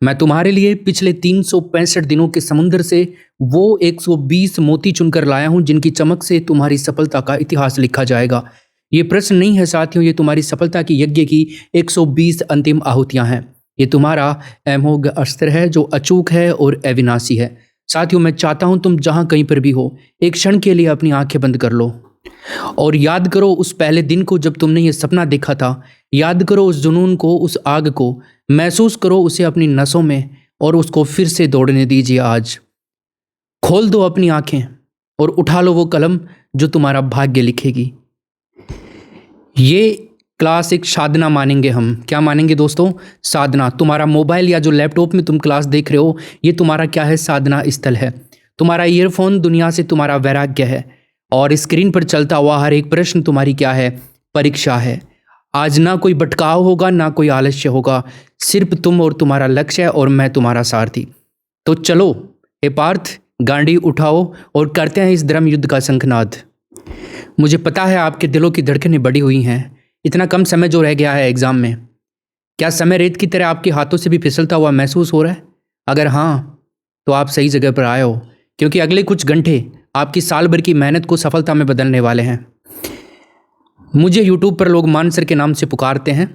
मैं तुम्हारे लिए पिछले 365 दिनों के समुद्र से वो 120 मोती चुनकर लाया हूं जिनकी चमक से तुम्हारी सफलता का इतिहास लिखा जाएगा। ये प्रश्न नहीं है साथियों, ये तुम्हारी सफलता की यज्ञ की 120 अंतिम आहुतियां हैं। ये तुम्हारा अमोघ अस्त्र है जो अचूक है और अविनाशी है। साथियों, मैं चाहता हूं तुम जहां कहीं पर भी हो, एक क्षण के लिए अपनी आंखें बंद कर लो और याद करो उस पहले दिन को जब तुमने ये सपना देखा था। याद करो उस जुनून को, उस आग को। महसूस करो उसे अपनी नसों में और उसको फिर से दौड़ने दीजिए। आज खोल दो अपनी आंखें और उठा लो वो कलम जो तुम्हारा भाग्य लिखेगी। ये क्लास एक साधना मानेंगे हम। क्या मानेंगे दोस्तों? साधना। तुम्हारा मोबाइल या जो लैपटॉप में तुम क्लास देख रहे हो, ये तुम्हारा क्या है? साधना स्थल है। तुम्हारा ईयरफोन दुनिया से तुम्हारा वैराग्य है और स्क्रीन पर चलता हुआ हर एक प्रश्न तुम्हारी क्या है? परीक्षा है। आज ना कोई भटकाव होगा, ना कोई आलस्य होगा, सिर्फ तुम और तुम्हारा लक्ष्य और मैं तुम्हारा सारथी। तो चलो हे पार्थ, गांडी उठाओ और करते हैं इस धर्म युद्ध का शंखनाद। मुझे पता है आपके दिलों की धड़कनें बढ़ी हुई हैं। इतना कम समय जो रह गया है एग्जाम में, क्या समय रेत की तरह आपके हाथों से भी फिसलता हुआ महसूस हो रहा है? अगर हाँ, तो आप सही जगह पर आए हो, क्योंकि अगले कुछ घंटे आपकी साल भर की मेहनत को सफलता में बदलने वाले हैं। मुझे यूट्यूब पर लोग मान सर के नाम से पुकारते हैं।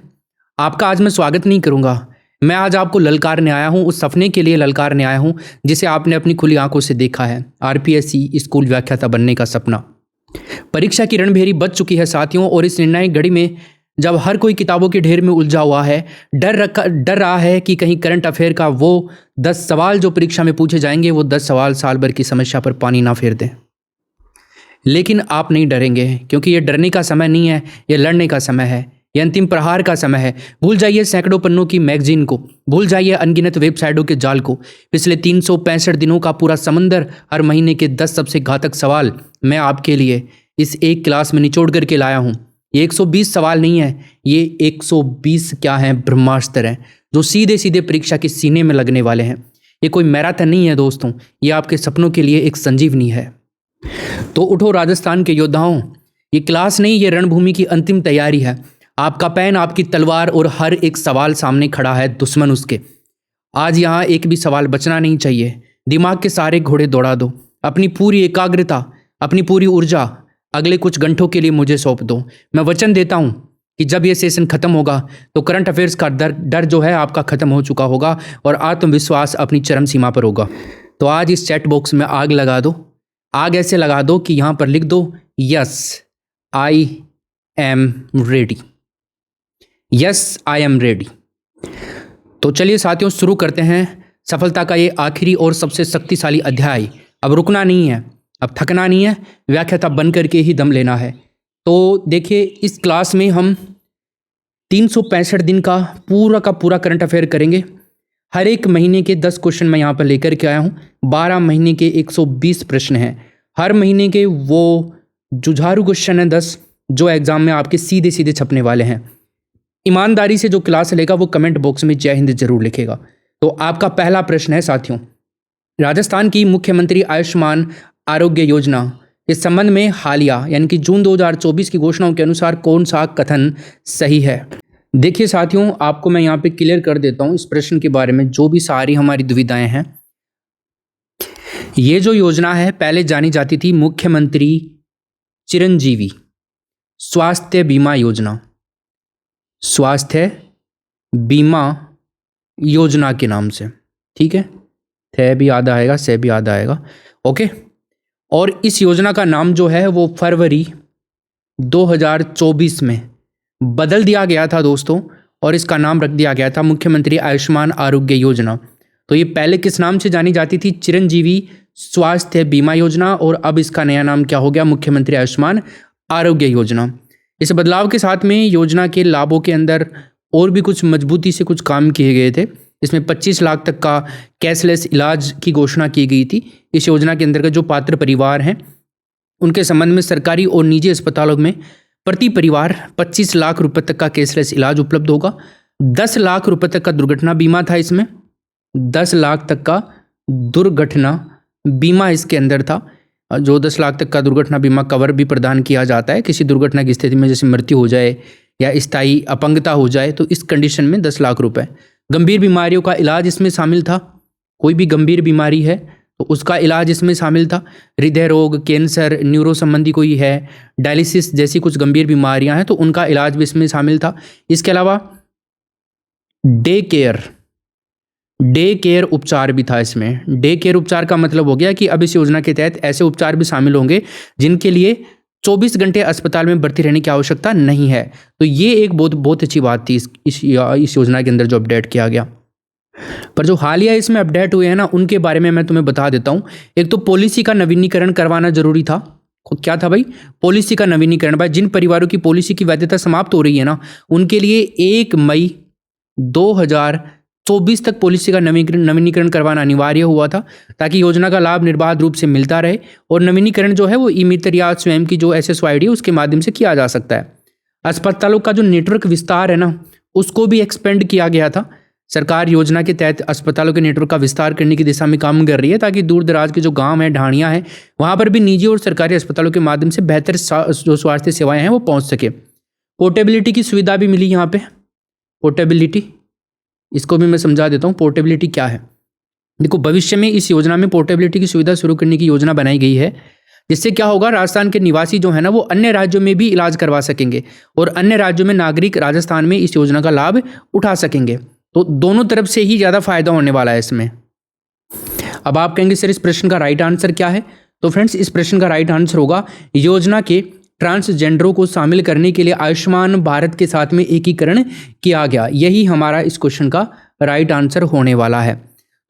आपका आज मैं स्वागत नहीं करूंगा। मैं आज आपको ललकारने आया हूं, उस सपने के लिए ललकारने आया हूं जिसे आपने अपनी खुली आंखों से देखा है। आरपीएससी स्कूल व्याख्याता बनने का सपना। परीक्षा की रणभेरी बज चुकी है साथियों, और इस निर्णायक घड़ी में जब हर कोई किताबों के ढेर में उलझा हुआ है, डर रहा है कि कहीं करंट अफेयर का वो 10 सवाल जो परीक्षा में पूछे जाएंगे, वो 10 सवाल साल भर की समस्या पर पानी ना फेर दें। लेकिन आप नहीं डरेंगे, क्योंकि ये डरने का समय नहीं है, ये लड़ने का समय है। ये अंतिम प्रहार का समय है। भूल जाइए सैकड़ों पन्नों की मैगजीन को, भूल जाइए अनगिनत वेबसाइटों के जाल को। पिछले 365 दिनों का पूरा समंदर, हर महीने के 10 सबसे घातक सवाल मैं आपके लिए इस एक क्लास में निचोड़ करके लाया हूँ। ये 120 सवाल नहीं है, ये 120 क्या है? ब्रह्मास्त्र हैं, जो सीधे सीधे परीक्षा के सीने में लगने वाले हैं। ये कोई मैराथन नहीं है दोस्तों, ये आपके सपनों के लिए एक संजीवनी है। तो उठो राजस्थान के योद्धाओं, ये क्लास नहीं, ये रणभूमि की अंतिम तैयारी है। आपका पेन, आपकी तलवार और हर एक सवाल सामने खड़ा है दुश्मन उसके। आज यहाँ एक भी सवाल बचना नहीं चाहिए। दिमाग के सारे घोड़े दौड़ा दो। अपनी पूरी एकाग्रता, अपनी पूरी ऊर्जा अगले कुछ घंटों के लिए मुझे सौंप दो। मैं वचन देता हूँ कि जब ये सेशन खत्म होगा तो करंट अफेयर्स का डर जो है आपका खत्म हो चुका होगा और आत्मविश्वास अपनी चरम सीमा पर होगा। तो आज इस चैट बॉक्स में आग लगा दो। आग ऐसे लगा दो कि यहाँ पर लिख दो, yes I am ready. Yes I am ready. तो चलिए साथियों, शुरू करते हैं सफलता का ये आखिरी और सबसे शक्तिशाली अध्याय। अब रुकना नहीं है, अब थकना नहीं है, व्याख्याता बन करके ही दम लेना है। तो देखिए, इस क्लास में हम 365 दिन का पूरा करंट अफेयर करेंगे। हर एक महीने के 10 क्वेश्चन मैं यहाँ पर लेकर के आया हूँ। 12 महीने के 120 प्रश्न हैं। हर महीने के वो जुझारू क्वेश्चन हैं 10, जो एग्जाम में आपके सीधे सीधे छपने वाले हैं। ईमानदारी से जो क्लास लेगा वो कमेंट बॉक्स में जय हिंद जरूर लिखेगा। तो आपका पहला प्रश्न है साथियों, राजस्थान की मुख्यमंत्री आयुष्मान आरोग्य योजना के संबंध में हालिया यानी कि जून 2024 की घोषणाओं के अनुसार कौन सा कथन सही है? देखिए साथियों, आपको मैं यहाँ पे क्लियर कर देता हूँ इस प्रश्न के बारे में, जो भी सारी हमारी दुविधाएं हैं। ये जो योजना है पहले जानी जाती थी मुख्यमंत्री चिरंजीवी स्वास्थ्य बीमा योजना, स्वास्थ्य बीमा योजना के नाम से। ठीक है, थे भी याद आएगा, से भी याद आएगा। ओके, और इस योजना का नाम जो है वो फरवरी 2024 में बदल दिया गया था दोस्तों, और इसका नाम रख दिया गया था मुख्यमंत्री आयुष्मान आरोग्य योजना। तो ये पहले किस नाम से जानी जाती थी? चिरंजीवी स्वास्थ्य बीमा योजना, और अब इसका नया नाम क्या हो गया? मुख्यमंत्री आयुष्मान आरोग्य योजना। इस बदलाव के साथ में योजना के लाभों के अंदर और भी कुछ मजबूती से कुछ काम किए गए थे। इसमें 25 लाख तक का कैशलेस इलाज की घोषणा की गई थी। इस योजना के अंतर्गत जो पात्र परिवार हैं उनके संबंध में सरकारी और निजी अस्पतालों में प्रति परिवार 25 लाख रुपए तक का कैशलेस इलाज उपलब्ध होगा। 10 लाख रुपए तक का दुर्घटना बीमा था इसमें। 10 लाख तक का दुर्घटना बीमा इसके अंदर था। जो 10 लाख तक का दुर्घटना बीमा कवर भी प्रदान किया जाता है किसी दुर्घटना की स्थिति में, जैसे मृत्यु हो जाए या स्थायी अपंगता हो जाए, तो इस कंडीशन में 10 लाख रुपए। गंभीर बीमारियों का इलाज इसमें शामिल था, कोई भी गंभीर बीमारी है तो उसका इलाज इसमें शामिल था। हृदय रोग, कैंसर, न्यूरो संबंधी कोई है, डायलिसिस जैसी कुछ गंभीर बीमारियां हैं तो उनका इलाज भी इसमें शामिल था। इसके अलावा डे केयर उपचार भी था इसमें। डे केयर उपचार का मतलब हो गया कि अब इस योजना के तहत ऐसे उपचार भी शामिल होंगे जिनके लिए 24 घंटे अस्पताल में भर्ती रहने की आवश्यकता नहीं है। तो ये एक बहुत अच्छी बात थी इस योजना के अंदर जो अपडेट किया गया। पर जो हालिया इसमें अपडेट हुए हैं ना, उनके बारे में मैं तुम्हें बता देता हूँ। एक तो पॉलिसी का नवीनीकरण करवाना जरूरी था। क्या था भाई? पॉलिसी का नवीनीकरण। भाई जिन परिवारों की पॉलिसी की वैधता समाप्त हो रही है ना, उनके लिए 1 मई 2024 तक पॉलिसी का नवीनीकरण करवाना अनिवार्य हुआ था, ताकि योजना का लाभ निर्बाध रूप से मिलता रहे। और नवीनीकरण जो है वो ई मित्र या स्वयं की जो SSO-ID है उसके माध्यम से किया जा सकता है। अस्पतालों का जो नेटवर्क विस्तार है ना, उसको भी एक्सपेंड किया गया था। सरकार योजना के तहत अस्पतालों के नेटवर्क का विस्तार करने की दिशा में काम कर रही है, ताकि दूर दराज के जो गांव हैं, ढाणियाँ हैं, वहाँ पर भी निजी और सरकारी अस्पतालों के माध्यम से बेहतर जो स्वास्थ्य सेवाएं हैं वो पहुँच सके। पोर्टेबिलिटी की सुविधा भी मिली यहाँ पे। पोर्टेबिलिटी, इसको भी मैं समझा देता हूँ पोर्टेबिलिटी क्या है। देखो, भविष्य में इस योजना में पोर्टेबिलिटी की सुविधा शुरू करने की योजना बनाई गई है, जिससे क्या होगा, राजस्थान के निवासी जो है ना वो अन्य राज्यों में भी इलाज करवा सकेंगे और अन्य राज्यों में नागरिक राजस्थान में इस योजना का लाभ उठा सकेंगे। तो दोनों तरफ से ही ज़्यादा फायदा होने वाला है इसमें। अब आप कहेंगे सर इस प्रश्न का राइट आंसर क्या है? तो फ्रेंड्स, इस प्रश्न का राइट आंसर होगा, योजना के ट्रांसजेंडरों को शामिल करने के लिए आयुष्मान भारत के साथ में एकीकरण किया गया। यही हमारा इस क्वेश्चन का राइट आंसर होने वाला है।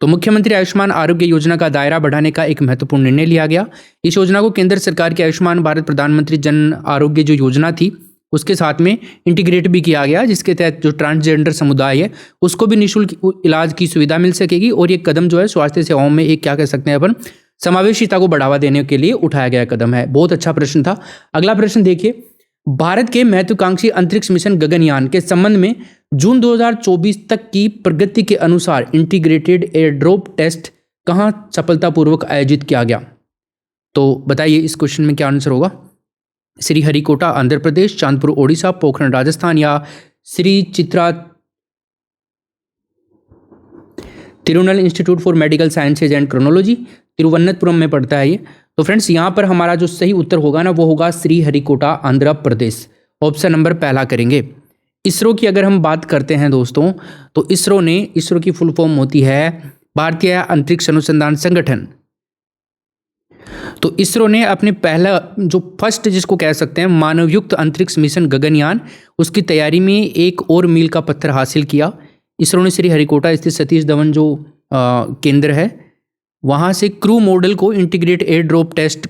तो मुख्यमंत्री आयुष्मान आरोग्य योजना का दायरा बढ़ाने का एक महत्वपूर्ण निर्णय लिया गया। इस योजना को केंद्र सरकार की आयुष्मान भारत प्रधानमंत्री जन आरोग्य जो योजना थी उसके साथ में इंटीग्रेट भी किया गया, जिसके तहत जो ट्रांसजेंडर समुदाय है उसको भी निःशुल्क इलाज की सुविधा मिल सकेगी। और ये कदम जो है स्वास्थ्य सेवाओं में एक क्या कह सकते हैं अपन, समावेशिता को बढ़ावा देने के लिए उठाया गया कदम है। बहुत अच्छा प्रश्न था। अगला प्रश्न देखिए, भारत के महत्वाकांक्षी अंतरिक्ष मिशन गगनयान के संबंध में जून 2024 तक की प्रगति के अनुसार इंटीग्रेटेड एयरड्रॉप टेस्ट कहाँ सफलतापूर्वक आयोजित किया गया? तो बताइए इस क्वेश्चन में क्या आंसर होगा? श्रीहरिकोटा आंध्र प्रदेश, चांदपुर ओडिशा, पोखरण राजस्थान या Shri Chitra Tirunal institute for medical sciences and chronology, Thiruvananthapuram में पड़ता है ये। तो फ्रेंड्स, यहाँ पर हमारा जो सही उत्तर होगा ना वो होगा श्रीहरिकोटा आंध्र प्रदेश। ऑप्शन नंबर पहला करेंगे। इसरो की अगर हम बात करते हैं दोस्तों, तो इसरो की फुल फॉर्म होती है भारतीय अंतरिक्ष अनुसंधान संगठन। तो इसरो ने अपने पहला जो फर्स्ट जिसको कह सकते हैं मानवयुक्त अंतरिक्ष मिशन गगनयान, उसकी तैयारी में एक और मील का पत्थर हासिल किया। इसरो ने श्रीहरिकोटा स्थित सतीश धवन जो केंद्र है वहाँ से क्रू मॉडल को इंटीग्रेट एयर ड्रॉप टेस्ट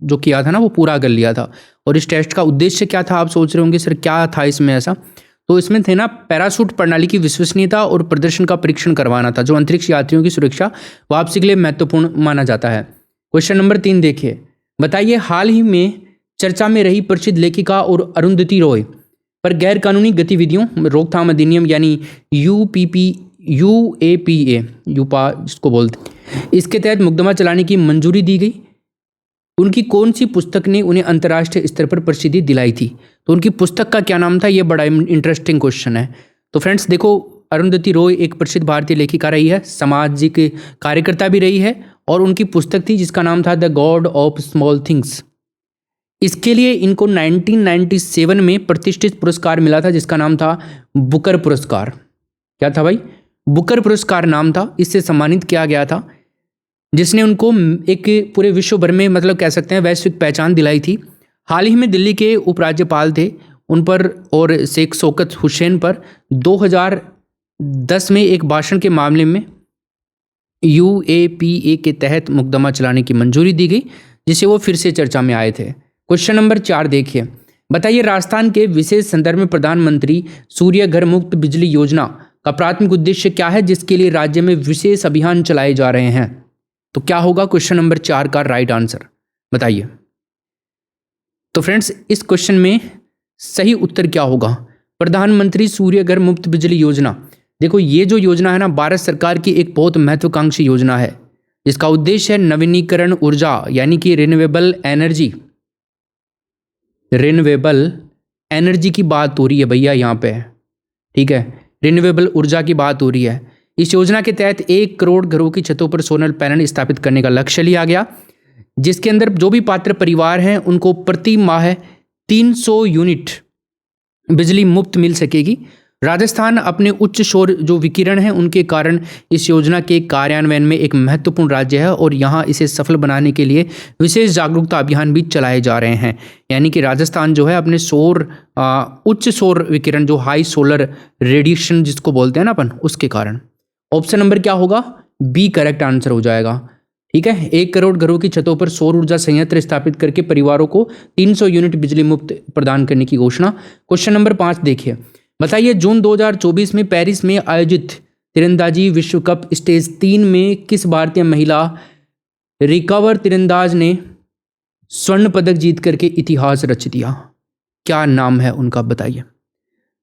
जो किया था ना वो पूरा कर लिया था। और इस टेस्ट का उद्देश्य क्या था, आप सोच रहे होंगे सर क्या था इसमें ऐसा? तो इसमें थे ना पैराशूट प्रणाली की विश्वसनीयता और प्रदर्शन का परीक्षण करवाना था, जो अंतरिक्ष यात्रियों की सुरक्षा वापसी के लिए महत्वपूर्ण माना जाता है। क्वेश्चन नंबर 3 देखिए, बताइए हाल ही में चर्चा में रही प्रसिद्ध लेखिका और अरुंधति रॉय पर गैर कानूनी गतिविधियों रोकथाम अधिनियम यानी यूएपीए जिसको बोलते, इसके तहत मुकदमा चलाने की मंजूरी दी गई। उनकी कौन सी पुस्तक ने उन्हें अंतर्राष्ट्रीय स्तर पर प्रसिद्धि दिलाई थी? तो उनकी पुस्तक का क्या नाम था? ये बड़ा इंटरेस्टिंग क्वेश्चन है। तो फ्रेंड्स देखो, अरुंधति रॉय एक प्रसिद्ध भारतीय लेखिका रही है, सामाजिक कार्यकर्ता भी रही है, और उनकी पुस्तक थी जिसका नाम था the God of small things. इसके लिए इनको 1997 में प्रतिष्ठित पुरस्कार मिला था जिसका नाम था बुकर पुरस्कार। क्या था भाई? बुकर पुरस्कार नाम था, इससे सम्मानित किया गया था, जिसने उनको एक पूरे विश्व भर में मतलब कह सकते हैं वैश्विक पहचान दिलाई थी। हाल ही में दिल्ली के उपराज्यपाल थे उन पर और शेख शौकत हुसैन पर 2010 में एक भाषण के मामले में यूएपीए के तहत मुकदमा चलाने की मंजूरी दी गई, जिससे वो फिर से चर्चा में आए थे। क्वेश्चन नंबर 4 देखिए, बताइए राजस्थान के विशेष संदर्भ में प्रधानमंत्री सूर्य घर मुक्त बिजली योजना का प्राथमिक उद्देश्य क्या है, जिसके लिए राज्य में विशेष अभियान चलाए जा रहे हैं? तो क्या होगा क्वेश्चन नंबर 4 का राइट आंसर, बताइए। तो फ्रेंड्स इस क्वेश्चन में सही उत्तर क्या होगा? प्रधानमंत्री सूर्य घर मुक्त बिजली योजना। देखो ये जो योजना है ना, भारत सरकार की एक बहुत महत्वाकांक्षी योजना है, जिसका उद्देश्य है नवीनीकरण ऊर्जा यानी कि रिन्यूएबल एनर्जी की बात हो रही है भैया यहाँ पे, ठीक है। रिन्यूएबल ऊर्जा की बात हो रही है। इस योजना के तहत 1 करोड़ घरों की छतों पर सोलर पैनल स्थापित करने का लक्ष्य लिया गया, जिसके अंदर जो भी पात्र परिवार हैं उनको प्रति माह 300 यूनिट बिजली मुफ्त मिल सकेगी। राजस्थान अपने उच्च सौर जो विकिरण हैं उनके कारण इस योजना के कार्यान्वयन में एक महत्वपूर्ण राज्य है और यहाँ इसे सफल बनाने के लिए विशेष जागरूकता अभियान भी चलाए जा रहे हैं। यानी कि राजस्थान जो है अपने उच्च सौर विकिरण जो हाई सोलर रेडिएशन जिसको बोलते हैं ना अपन, उसके कारण। ऑप्शन नंबर क्या होगा? बी करेक्ट आंसर हो जाएगा। ठीक है, 1 करोड़ घरों की छतों पर सौर ऊर्जा संयंत्र स्थापित करके परिवारों को 300 यूनिट बिजली मुफ्त प्रदान करने की घोषणा। क्वेश्चन नंबर 5 देखिए, बताइए जून 2024 में पेरिस में आयोजित तीरंदाजी विश्व कप स्टेज 3 में किस भारतीय महिला रिकवर तीरंदाज ने स्वर्ण पदक जीत करके इतिहास रच दिया? क्या नाम है उनका, बताइए।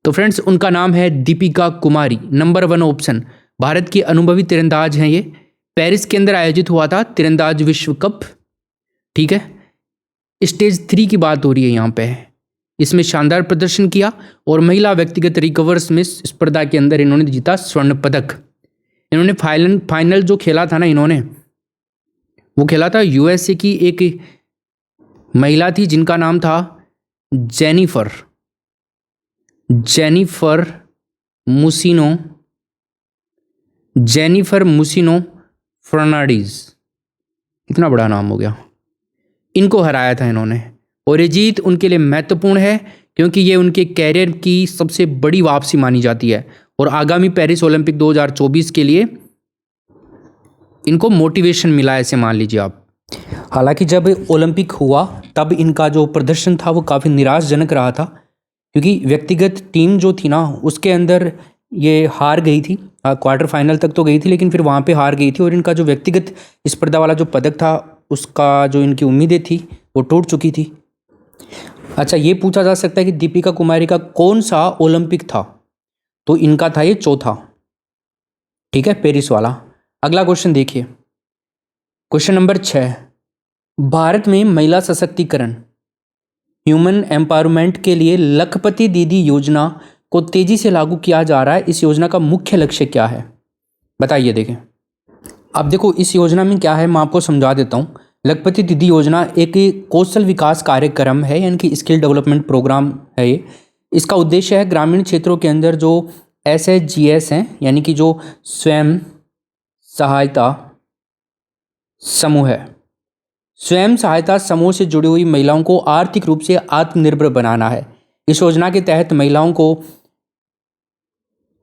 तो फ्रेंड्स, उनका नाम है दीपिका कुमारी। Number 1 option. भारत की अनुभवी तीरंदाज हैं ये। पेरिस के अंदर आयोजित हुआ था तीरंदाज विश्व कप। ठीक है, स्टेज 3 की बात हो रही है यहाँ पे। इसमें शानदार प्रदर्शन किया और महिला व्यक्तिगत रिकवर्स में स्पर्धा के अंदर इन्होंने जीता स्वर्ण पदक। इन्होंने फाइनल जो खेला था ना, इन्होंने वो खेला था यूएसए की एक महिला थी जिनका नाम था जेनिफर मुसिनो फर्नांडीज। कितना बड़ा नाम हो गया। इनको हराया था इन्होंने और ये जीत उनके लिए महत्वपूर्ण है क्योंकि ये उनके कैरियर की सबसे बड़ी वापसी मानी जाती है और आगामी पेरिस ओलंपिक 2024 के लिए इनको मोटिवेशन मिला, ऐसे मान लीजिए आप। हालांकि जब ओलंपिक हुआ तब इनका जो प्रदर्शन था वो काफ़ी निराशजनक रहा था क्योंकि व्यक्तिगत टीम जो थी ना उसके अंदर ये हार गई थी। क्वार्टर फाइनल तक तो गई थी लेकिन फिर वहाँ पे हार गई थी और इनका जो व्यक्तिगत स्पर्धा वाला जो पदक था उसका जो इनकी उम्मीदें थी वो टूट चुकी थी। अच्छा, ये पूछा जा सकता है कि दीपिका कुमारी का कौन सा ओलंपिक था? तो इनका था ये चौथा। ठीक है, पेरिस वाला। अगला क्वेश्चन देखिए, क्वेश्चन नंबर 6। भारत में महिला सशक्तिकरण ह्यूमन एम्पावरमेंट के लिए लखपति दीदी योजना को तेजी से लागू किया जा रहा है। इस योजना का मुख्य लक्ष्य क्या है, बताइए। देखें, अब देखो इस योजना में क्या है, मैं आपको समझा देता हूँ। लखपति दीदी योजना एक कौशल विकास कार्यक्रम है, यानी कि स्किल डेवलपमेंट प्रोग्राम है ये। इसका उद्देश्य है ग्रामीण क्षेत्रों के अंदर जो SHGs हैं, यानी कि जो स्वयं सहायता समूह है, स्वयं सहायता समूह से जुड़ी हुई महिलाओं को आर्थिक रूप से आत्मनिर्भर बनाना है। इस योजना के तहत महिलाओं को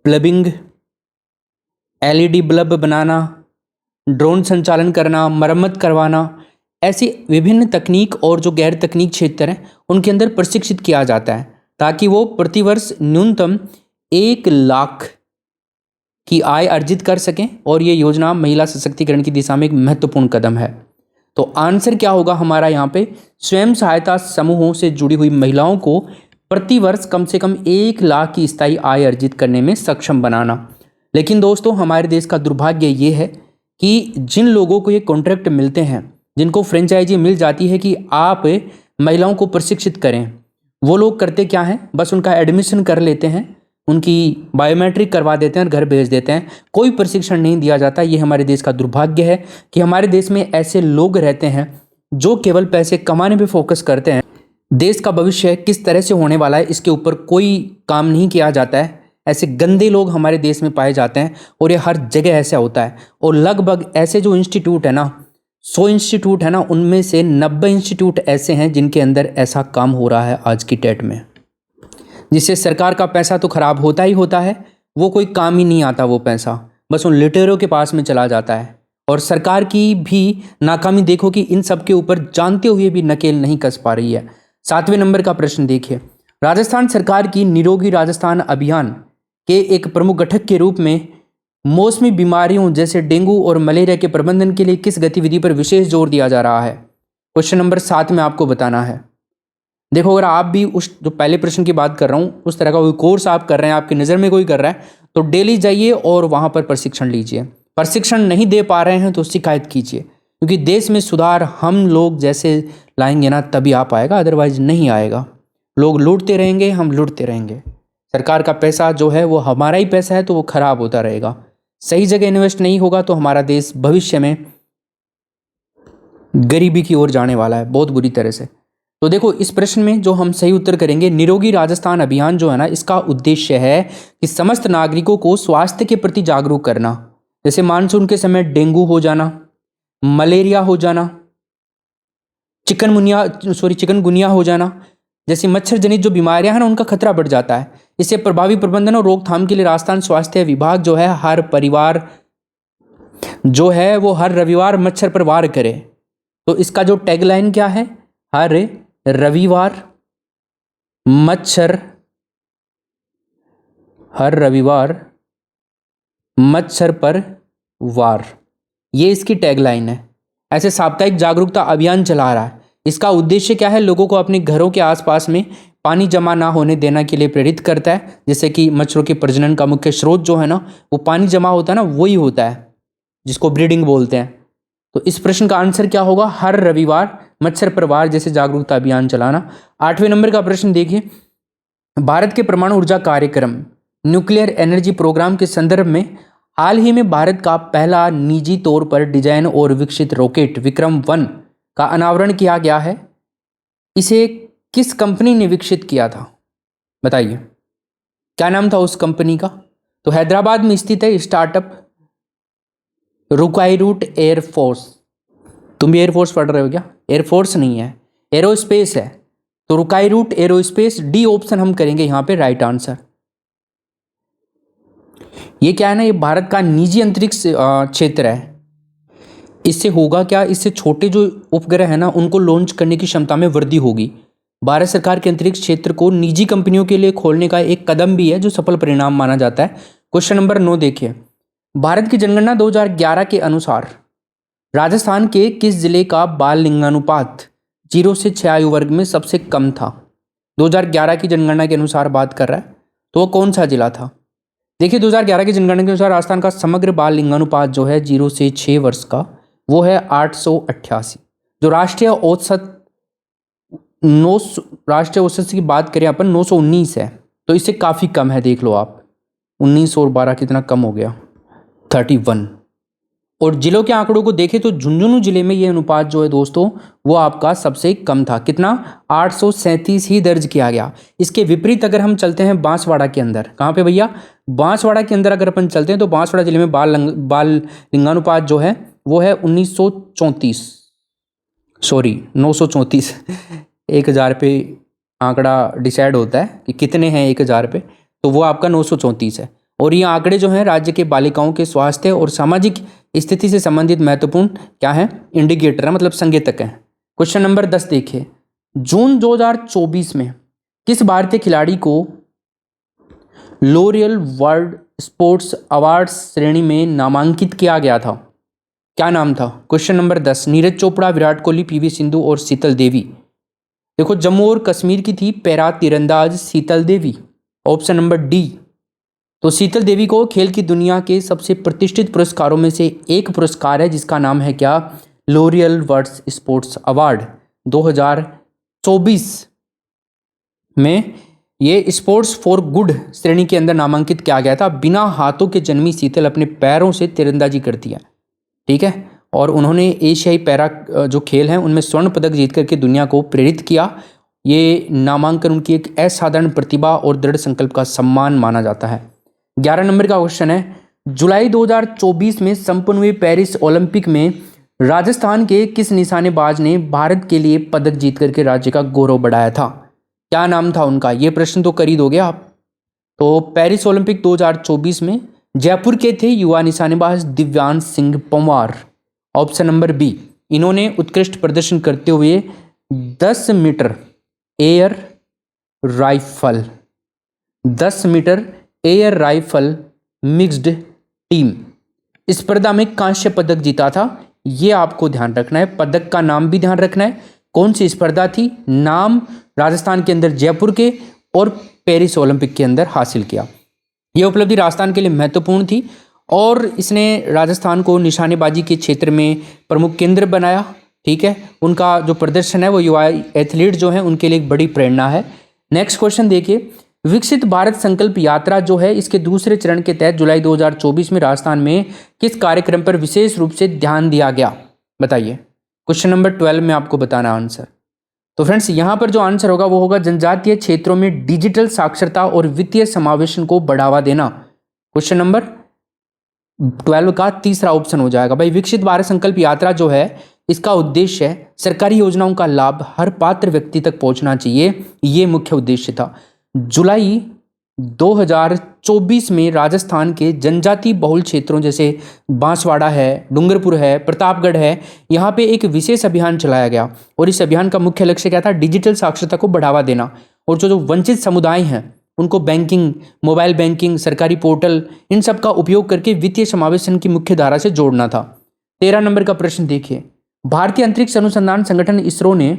प्लबिंग, LED बल्ब बनाना, ड्रोन संचालन करना, मरम्मत करवाना, ऐसी विभिन्न तकनीक और जो गैर तकनीक क्षेत्र हैं उनके अंदर प्रशिक्षित किया जाता है ताकि वो प्रतिवर्ष न्यूनतम 1 लाख की आय अर्जित कर सकें और ये योजना महिला सशक्तिकरण की दिशा में एक महत्वपूर्ण कदम है। तो आंसर क्या होगा हमारा यहाँ पे? स्वयं सहायता समूहों से जुड़ी हुई महिलाओं को प्रतिवर्ष कम से कम 1 लाख की स्थायी आय अर्जित करने में सक्षम बनाना। लेकिन दोस्तों, हमारे देश का दुर्भाग्य ये है कि जिन लोगों को ये कॉन्ट्रैक्ट मिलते हैं, जिनको फ्रेंचाइजी मिल जाती है कि आप महिलाओं को प्रशिक्षित करें, वो लोग करते क्या हैं, बस उनका एडमिशन कर लेते हैं, उनकी बायोमेट्रिक करवा देते हैं और घर भेज देते हैं। कोई प्रशिक्षण नहीं दिया जाता। ये हमारे देश का दुर्भाग्य है कि हमारे देश में ऐसे लोग रहते हैं जो केवल पैसे कमाने पे फोकस करते हैं। देश का भविष्य किस तरह से होने वाला है इसके ऊपर कोई काम नहीं किया जाता है। ऐसे गंदे लोग हमारे देश में पाए जाते हैं और ये हर जगह ऐसा होता है। और लगभग ऐसे जो इंस्टीट्यूट है ना, 100 इंस्टीट्यूट है ना, उनमें से 90 इंस्टीट्यूट ऐसे हैं जिनके अंदर ऐसा काम हो रहा है आज की डेट में, जिससे सरकार का पैसा तो खराब होता ही होता है, वो कोई काम ही नहीं आता। वो पैसा बस उन लिटेरों के पास में चला जाता है। और सरकार की भी नाकामी देखो कि इन सब के ऊपर जानते हुए भी नकेल नहीं कस पा रही है। 7वें नंबर का प्रश्न देखिए, राजस्थान सरकार की निरोगी राजस्थान अभियान के एक प्रमुख घटक के रूप में मौसमी बीमारियों जैसे डेंगू और मलेरिया के प्रबंधन के लिए किस गतिविधि पर विशेष जोर दिया जा रहा है? क्वेश्चन नंबर 7 में आपको बताना है। देखो, अगर आप भी उस जो पहले प्रश्न की बात कर रहा हूँ उस तरह का कोई कोर्स आप कर रहे हैं, आपकी नज़र में कोई कर रहा है, तो डेली जाइए और वहाँ पर प्रशिक्षण लीजिए। प्रशिक्षण नहीं दे पा रहे हैं तो शिकायत कीजिए, क्योंकि देश में सुधार हम लोग जैसे लाएंगे ना तभी आ पाएगा, अदरवाइज नहीं आएगा। लोग लूटते रहेंगे, हम लूटते रहेंगे। सरकार का पैसा जो है वो हमारा ही पैसा है, तो वो खराब होता रहेगा। सही जगह इन्वेस्ट नहीं होगा तो हमारा देश भविष्य में गरीबी की ओर जाने वाला है बहुत बुरी तरह से। तो देखो इस प्रश्न में जो हम सही उत्तर करेंगे, निरोगी राजस्थान अभियान जो है ना, इसका उद्देश्य है कि समस्त नागरिकों को स्वास्थ्य के प्रति जागरूक करना। जैसे मानसून के समय डेंगू हो जाना, मलेरिया हो जाना, चिकनगुनिया हो जाना, जैसी मच्छर जनित जो बीमारियां हैं ना, उनका खतरा बढ़ जाता है। इससे प्रभावी प्रबंधन और रोकथाम के लिए राजस्थान स्वास्थ्य विभाग जो है हर परिवार जो है वो हर रविवार मच्छर पर वार करे। तो इसका जो टैगलाइन क्या है, हर रविवार मच्छर पर वार, ये इसकी टैगलाइन है। ऐसे साप्ताहिक जागरूकता अभियान चला रहा है। इसका उद्देश्य क्या है, लोगों को अपने घरों के आसपास में पानी जमा ना होने देना के लिए प्रेरित करता है। जैसे कि मच्छरों के प्रजनन का मुख्य स्रोत जो है ना, वो पानी जमा होता है ना, वही होता है जिसको ब्रीडिंग बोलते हैं। तो इस प्रश्न का आंसर क्या होगा, हर रविवार मच्छर पर वार जैसे जागरूकता अभियान चलाना। 8वें नंबर का प्रश्न देखिए, भारत के परमाणु ऊर्जा कार्यक्रम न्यूक्लियर एनर्जी प्रोग्राम के संदर्भ में हाल ही में भारत का पहला निजी तौर पर डिजाइन और विकसित रॉकेट विक्रम-1 का अनावरण किया गया है। इसे किस कंपनी ने विकसित किया था, बताइए क्या नाम था उस कंपनी का। तो हैदराबाद में स्थित है स्टार्टअप रुकाईरूट एयरफोर्स। तुम भी एयरफोर्स पढ़ रहे हो क्या? एयरफोर्स नहीं है, एरोस्पेस है। तो रुकाईरूट एरोस्पेस, डी ऑप्शन हम करेंगे यहाँ पे राइट आंसर। ये क्या है ना, ये भारत का निजी अंतरिक्ष क्षेत्र है। इससे होगा क्या, इससे छोटे जो उपग्रह है ना, उनको लॉन्च करने की क्षमता में वृद्धि होगी। भारत सरकार के अंतरिक्ष क्षेत्र को निजी कंपनियों के लिए खोलने का एक कदम भी है जो सफल परिणाम माना जाता है। क्वेश्चन नंबर 9 देखिए, भारत की जनगणना 2011 के अनुसार राजस्थान के किस जिले का बाल लिंगानुपात 0 से 6 आयु वर्ग में सबसे कम था। 2011 की जनगणना के अनुसार बात कर रहा है, तो वो कौन सा जिला था। देखिए 2011 की जनगणना के अनुसार राजस्थान का समग्र बाल लिंगानुपात जो है 0 से 6 वर्ष का, वो है 888। जो राष्ट्रीय औसत की बात करें अपन 919 है, तो इससे काफ़ी कम है। देख लो आप, 19 और 12 कितना कम हो गया, 31। और जिलों के आंकड़ों को देखें तो झुंझुनू जिले में ये अनुपात जो है दोस्तों वो आपका सबसे कम था। कितना, 837 ही दर्ज किया गया। इसके विपरीत अगर हम चलते हैं बांसवाड़ा के अंदर, कहाँ पे भैया, बांसवाड़ा के अंदर अगर अपन चलते हैं तो बांसवाड़ा जिले में बाल लिंगानुपात जो है वो है 934 1000 पे आंकड़ा डिसाइड होता है कि कितने हैं 1000 पे, तो वो आपका 934 है। और ये आंकड़े जो हैं राज्य के बालिकाओं के स्वास्थ्य और सामाजिक स्थिति से संबंधित महत्वपूर्ण क्या है, इंडिकेटर है, मतलब संकेतक है। क्वेश्चन नंबर 10 देखिए, जून 2024 में किस भारतीय खिलाड़ी को लॉरियल वर्ल्ड स्पोर्ट्स अवार्ड्स श्रेणी में नामांकित किया गया था, क्या नाम था। Question number 10, Neeraj Chopra, Virat Kohli, PV Sindhu और शीतल देवी। देखो जम्मू और कश्मीर की थी पैरा तीरंदाज शीतल देवी, ऑप्शन नंबर डी। तो शीतल देवी को खेल की दुनिया के सबसे प्रतिष्ठित पुरस्कारों में से एक पुरस्कार है जिसका नाम है क्या, लॉरियल वर्ल्ड स्पोर्ट्स अवार्ड। 2024 में ये स्पोर्ट्स फॉर गुड श्रेणी के अंदर नामांकित किया गया था। बिना हाथों के जन्मी शीतल अपने पैरों से तीरंदाजी करती है, ठीक है, और उन्होंने एशियाई पैरा जो खेल हैं उनमें स्वर्ण पदक जीत करके दुनिया को प्रेरित किया। ये नामांकन उनकी एक असाधारण प्रतिभा और दृढ़ संकल्प का सम्मान माना जाता है। 11 नंबर का क्वेश्चन है, जुलाई 2024 में संपन्न हुए पेरिस ओलंपिक में राजस्थान के किस निशानेबाज ने भारत के लिए पदक जीत करके राज्य का गौरव बढ़ाया था, क्या नाम था उनका। ये प्रश्न तो कर ही दोगे आप। तो पेरिस ओलंपिक 2024 में जयपुर के थे युवा निशानेबाज Divyansh Singh Panwar, option number B. इन्होंने उत्कृष्ट प्रदर्शन करते हुए 10 metre air rifle mixed team स्पर्धा में कांस्य पदक जीता था। ये आपको ध्यान रखना है, पदक का नाम भी ध्यान रखना है, कौन सी स्पर्धा थी, नाम राजस्थान के अंदर जयपुर के और पेरिस ओलंपिक के अंदर हासिल किया। यह उपलब्धि राजस्थान के लिए महत्वपूर्ण थी और इसने राजस्थान को निशानेबाजी के क्षेत्र में प्रमुख केंद्र बनाया, ठीक है। उनका जो प्रदर्शन है वो युवा एथलीट जो है उनके लिए एक बड़ी प्रेरणा है। नेक्स्ट क्वेश्चन देखिए, विकसित भारत संकल्प यात्रा जो है इसके दूसरे चरण के तहत जुलाई 2024 में राजस्थान में किस कार्यक्रम पर विशेष रूप से ध्यान दिया गया? बताइए। क्वेश्चन नंबर 12 में आपको बताना आंसर। तो फ्रेंड्स यहां पर जो आंसर होगा वो होगा जनजातीय क्षेत्रों में डिजिटल साक्षरता और वित्तीय समावेशन को बढ़ावा देना। क्वेश्चन नंबर 12 का तीसरा ऑप्शन हो जाएगा। भाई विकसित भारत संकल्प यात्रा जो है इसका उद्देश्य है सरकारी योजनाओं का लाभ हर पात्र व्यक्ति तक पहुंचना चाहिए, ये मुख्य उद्देश्य था। जुलाई 2024 में राजस्थान के जनजाति बहुल क्षेत्रों जैसे बांसवाड़ा है, डूंगरपुर है, प्रतापगढ़ है, यहाँ पे एक विशेष अभियान चलाया गया और इस अभियान का मुख्य लक्ष्य क्या था? डिजिटल साक्षरता को बढ़ावा देना और जो वंचित समुदाय हैं उनको बैंकिंग, मोबाइल बैंकिंग, सरकारी पोर्टल इन सब का उपयोग करके वित्तीय समावेशन की मुख्य धारा से जोड़ना था। 13 नंबर का प्रश्न देखिए। भारतीय अंतरिक्ष अनुसंधान संगठन इसरो ने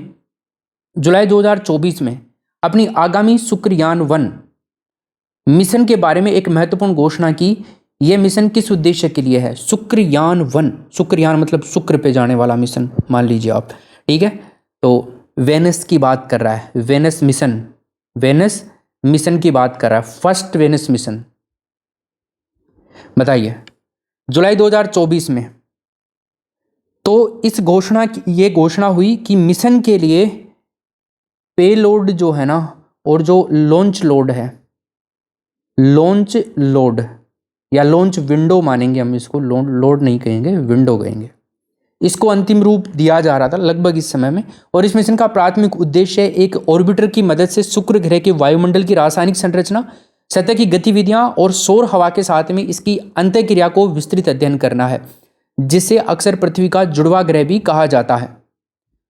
जुलाई 2024 में अपनी आगामी शुक्रयान-1 मिशन के बारे में एक महत्वपूर्ण घोषणा की। यह मिशन किस उद्देश्य के लिए है? शुक्रयान-1, शुक्रयान मतलब शुक्र पे जाने वाला मिशन मान लीजिए आप, ठीक है। तो वेनस की बात कर रहा है, वेनस मिशन की बात कर रहा है, फर्स्ट वेनस मिशन। बताइए जुलाई 2024 में। तो इस ये घोषणा हुई कि मिशन के लिए पेलोड जो है ना और जो लॉन्च लोड है, लॉन्च लोड या लॉन्च विंडो मानेंगे हम इसको, लोड नहीं कहेंगे, विंडो कहेंगे, इसको अंतिम रूप दिया जा रहा था लगभग इस समय में। और इस मिशन का प्राथमिक उद्देश्य एक ऑर्बिटर की मदद से शुक्र ग्रह के वायुमंडल की रासायनिक संरचना, सतह की गतिविधियां और सौर हवा के साथ में इसकी अंतःक्रिया को विस्तृत अध्ययन करना है, जिसे अक्सर पृथ्वी का जुड़वा ग्रह भी कहा जाता है।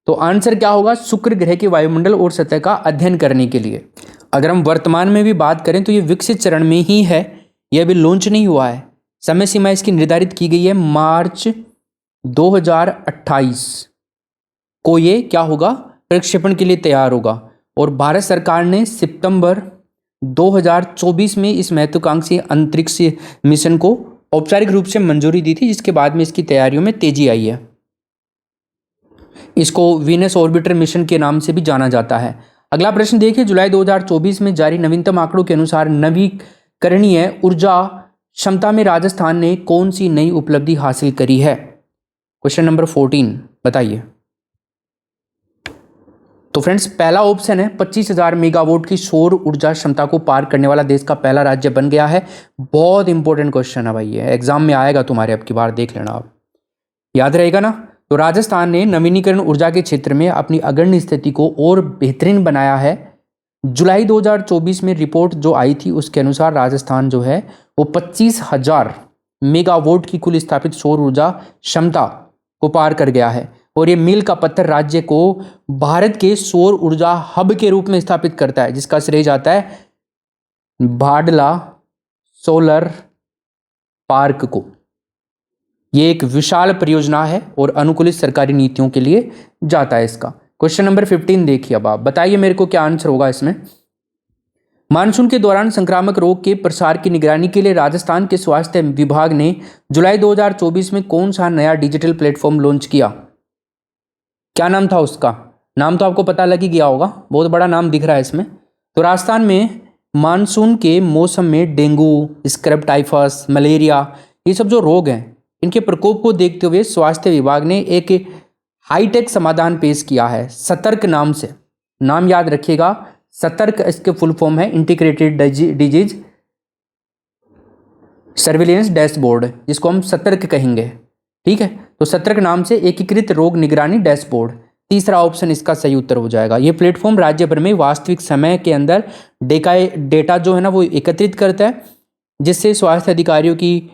तो आंसर क्या होगा? शुक्र ग्रह के वायुमंडल और सतह का अध्ययन करने के लिए। अगर हम वर्तमान में भी बात करें तो ये विकसित चरण में ही है, यह अभी लॉन्च नहीं हुआ है। समय सीमा इसकी निर्धारित की गई है मार्च 2028 को ये क्या होगा? प्रक्षेपण के लिए तैयार होगा। और भारत सरकार ने सितंबर 2024 में इस महत्वाकांक्षी अंतरिक्ष मिशन को औपचारिक रूप से मंजूरी दी थी, जिसके बाद में इसकी तैयारियों में तेजी आई है। इसको वीनस ऑर्बिटर मिशन के नाम से भी जाना जाता है। अगला प्रश्न देखिए। जुलाई 2024 में जारी नवीनतम आंकड़ों के अनुसार नवीकरणीय ऊर्जा क्षमता में राजस्थान ने कौन सी नई उपलब्धि हासिल करी है? क्वेश्चन नंबर 14 बताइए। तो फ्रेंड्स पहला ऑप्शन है 25,000 मेगावाट की सौर ऊर्जा क्षमता को पार करने वाला देश का पहला राज्य बन गया है। बहुत इंपॉर्टेंट क्वेश्चन है भाई, ये एग्जाम में आएगा तुम्हारे, अब की बार देख लेना आप, याद रहेगा ना। तो राजस्थान ने नवीनीकरण ऊर्जा के क्षेत्र में अपनी अग्रणी स्थिति को और बेहतरीन बनाया है। जुलाई 2024 में रिपोर्ट जो आई थी उसके अनुसार राजस्थान जो है वो 25,000 मेगावाट की कुल स्थापित सौर ऊर्जा क्षमता को पार कर गया है और ये मील का पत्थर राज्य को भारत के सौर ऊर्जा हब के रूप में स्थापित करता है, जिसका श्रेय जाता है भाडला सोलर पार्क को। ये एक विशाल परियोजना है और अनुकूलित सरकारी नीतियों के लिए जाता है इसका। क्वेश्चन नंबर 15 देखिए। अब आप बताइए मेरे को क्या आंसर होगा इसमें। मानसून के दौरान संक्रामक रोग के प्रसार की निगरानी के लिए राजस्थान के स्वास्थ्य विभाग ने जुलाई 2024 में कौन सा नया डिजिटल प्लेटफॉर्म लॉन्च किया? क्या नाम था उसका? नाम तो आपको पता लग ही गया होगा, बहुत बड़ा नाम दिख रहा है इसमें। तो राजस्थान में मानसून के मौसम में डेंगू, स्क्रब टाइफस, मलेरिया, ये सब जो रोग हैं इनके प्रकोप को देखते हुए स्वास्थ्य विभाग ने एक हाईटेक समाधान पेश किया है सतर्क नाम से। नाम याद रखिएगा, सतर्क इसके फुल फॉर्म है इंटीग्रेटेड डिजीज सर्विलेंस डैशबोर्ड, जिसको हम सतर्क कहेंगे, ठीक है। तो सतर्क नाम से एकीकृत रोग निगरानी डैशबोर्ड, तीसरा ऑप्शन इसका सही उत्तर हो जाएगा। ये प्लेटफॉर्म राज्य भर में वास्तविक समय के अंदर डेटा जो है ना वो एकत्रित करता है, जिससे स्वास्थ्य अधिकारियों की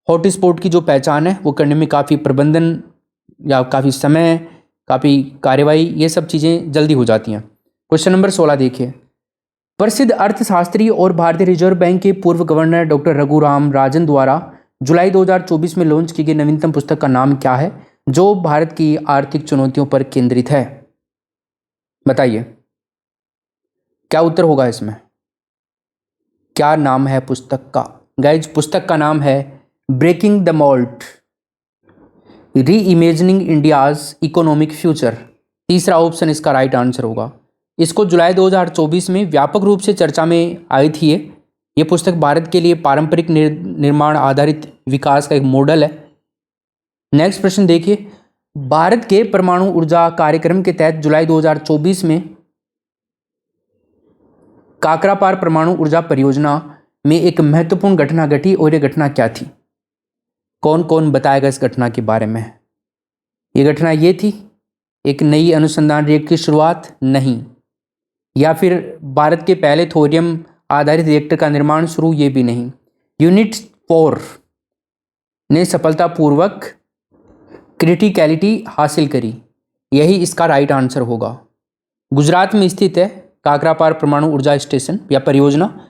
हॉटस्पॉट की जो पहचान है वो करने में काफ़ी प्रबंधन या काफ़ी समय, काफ़ी कार्यवाही, ये सब चीज़ें जल्दी हो जाती हैं। क्वेश्चन नंबर 16 देखिए। प्रसिद्ध अर्थशास्त्री और भारतीय रिजर्व बैंक के पूर्व गवर्नर डॉक्टर रघुराम राजन द्वारा जुलाई 2024 में लॉन्च की गई नवीनतम पुस्तक का नाम क्या है, जो भारत की आर्थिक चुनौतियों पर केंद्रित है? बताइए क्या उत्तर होगा इसमें, क्या नाम है पुस्तक का? गाइज पुस्तक का नाम है ब्रेकिंग द मोल्ड, री इमेजिनिंग इंडियाज इकोनॉमिक फ्यूचर। तीसरा ऑप्शन इसका राइट आंसर होगा। इसको जुलाई 2024 में व्यापक रूप से चर्चा में आई थी। ये पुस्तक भारत के लिए पारंपरिक निर्माण आधारित विकास का एक मॉडल है। नेक्स्ट प्रश्न देखिए, भारत के परमाणु ऊर्जा कार्यक्रम के तहत जुलाई 2024 में काकरापार परमाणु ऊर्जा परियोजना में एक महत्वपूर्ण घटना घटी और ये घटना क्या थी? कौन कौन बताएगा इस घटना के बारे में? ये घटना ये थी, एक नई अनुसंधान रिएक्टर की शुरुआत? नहीं। या फिर भारत के पहले थोरियम आधारित रिएक्टर का निर्माण शुरू? ये भी नहीं। यूनिट 4 ने सफलतापूर्वक क्रिटिकलिटी हासिल करी, यही इसका राइट आंसर होगा। गुजरात में स्थित है काकरापार परमाणु ऊर्जा स्टेशन या परियोजना।